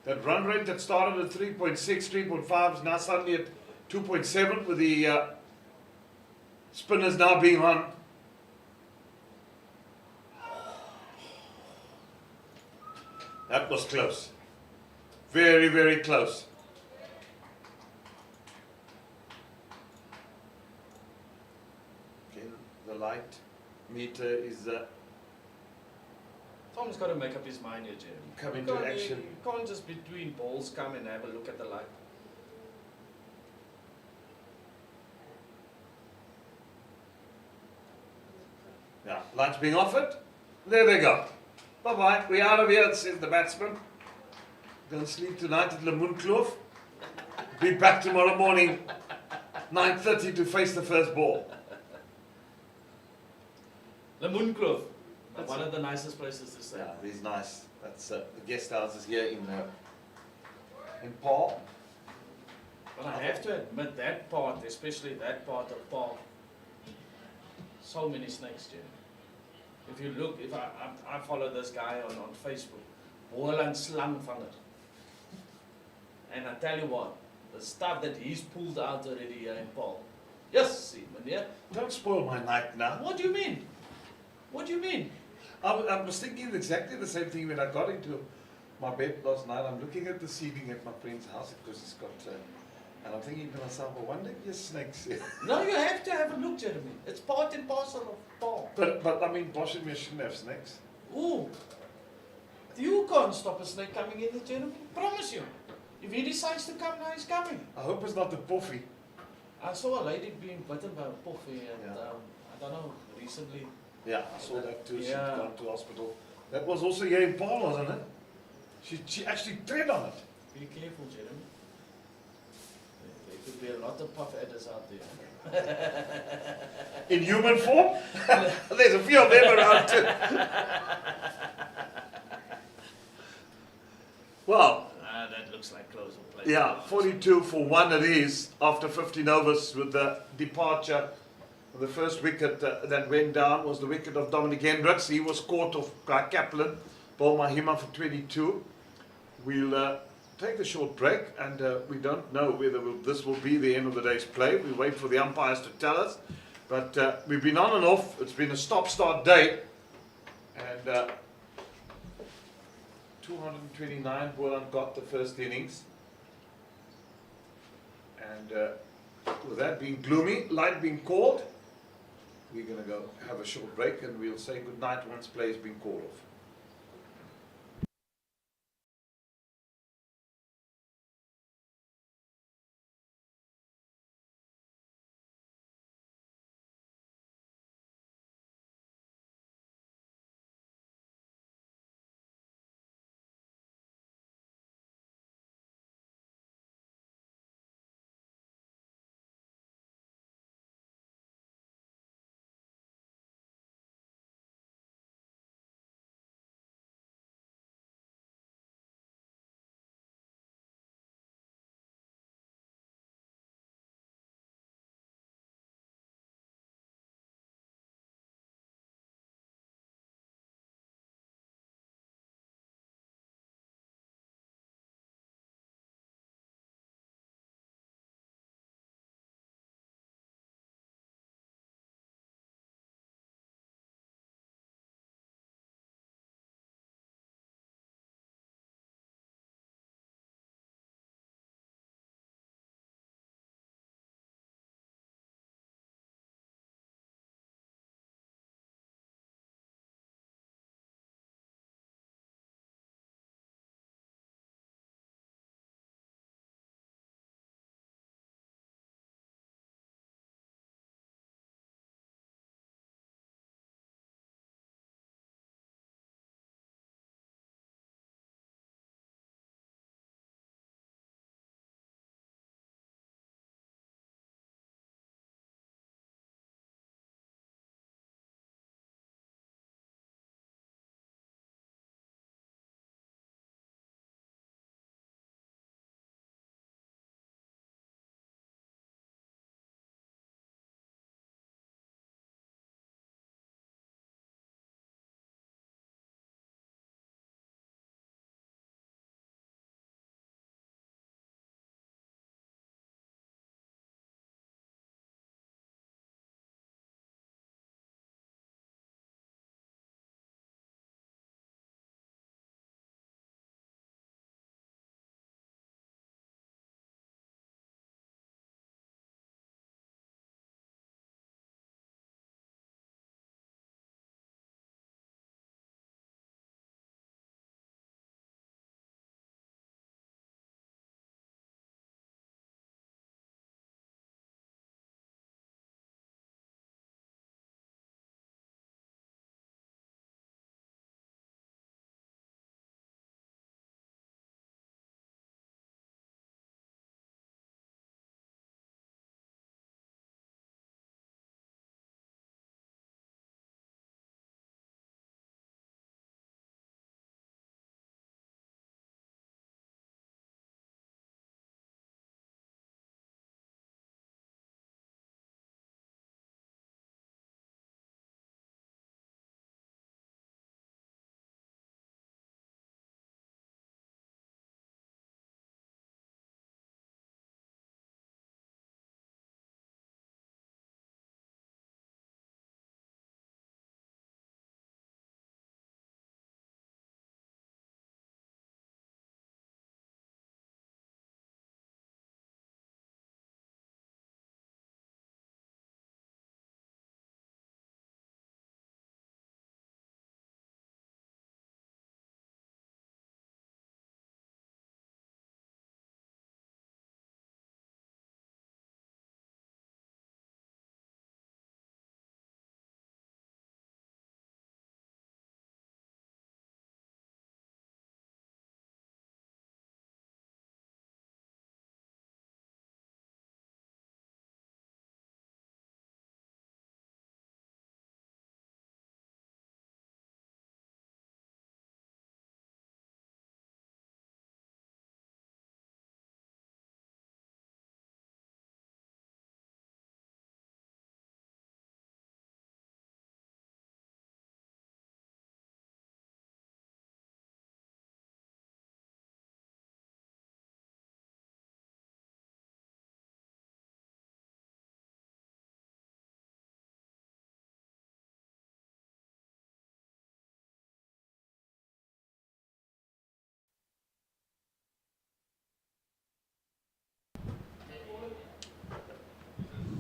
That run rate that started at 3.6, 3.5 is now suddenly at 2.7 with the spinners now being on. That was close. Very, very close. the light meter is Tom's got to make up his mind here, Jeremy. come You into can't- action. You can't just between balls come and have a look at the light. Yeah, lights being offered. There they go. Bye-bye. We're out of here, says the batsman. Go and sleep tonight at Lemoenkloof. Be back tomorrow morning, 9:30 to face the first ball. Lemoenkloof, That's one it. of the nicest places to stay. Yeah, it's nice. That's the guest houses here in Paarl. But I have to admit that part, especially that part of Paarl, so many snakes, Jeremy. If you look, if I follow this guy on Facebook, Boland slangvanger. And I tell you what, the stuff that he's pulled out already here in Paarl. Yes, see, meneer. Don't spoil my night now. What do you mean? What do you mean? I was thinking exactly the same thing when I got into my bed last night. I'm looking at the ceiling at my friend's house because he's got, and I'm thinking to myself, I wonder if there's snakes here. No, you have to have a look, Jeremy. It's part and parcel of Paarl. But I mean, Bosch and me shouldn't have snakes. Ooh, you can't stop a snake coming in there, Jeremy. Promise you. If he decides to come now, he's coming. I hope it's not the puffy. I saw a lady being bitten by a puffy and Yeah. I don't know, recently. Yeah, I saw that too. She'd Yeah. gone to hospital. That was also here in Paarl, wasn't it? She actually tread on it. Be careful, Jeremy. There could be a lot of puff adders out there. In human form? There's a few of them around too. Well, That looks like close of play. yeah, 42 for 1 it is after 15 overs with the departure. The first wicket that went down was the wicket of Dominic Hendricks. He was caught off by Kaplan, Paul Mahima for 22. We'll take a short break and we don't know whether this will be the end of the day's play. We wait for the umpires to tell us. But we've been on and off. It's been a stop-start day. And 229, Boland got the first innings. And with that being gloomy, light being called, we're going to go have a short break and we'll say good night once play has been called off.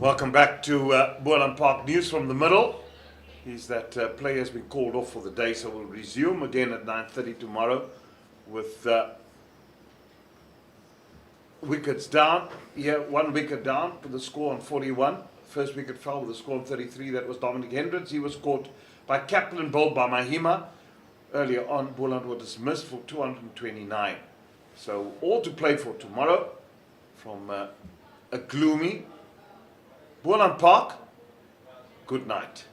Welcome back to Boland Park News from the middle. Is that player has been called off for the day, so we'll resume again at 9:30 tomorrow with wickets down. Yeah, 1 wicket down with the score on 41. First wicket fell with a score on 33. That was Dominic Hendricks. He was caught by Kaplan, bowled by Mahima. Earlier on, Boland was dismissed for 229. So all to play for tomorrow from a gloomy Boland Park. Good night.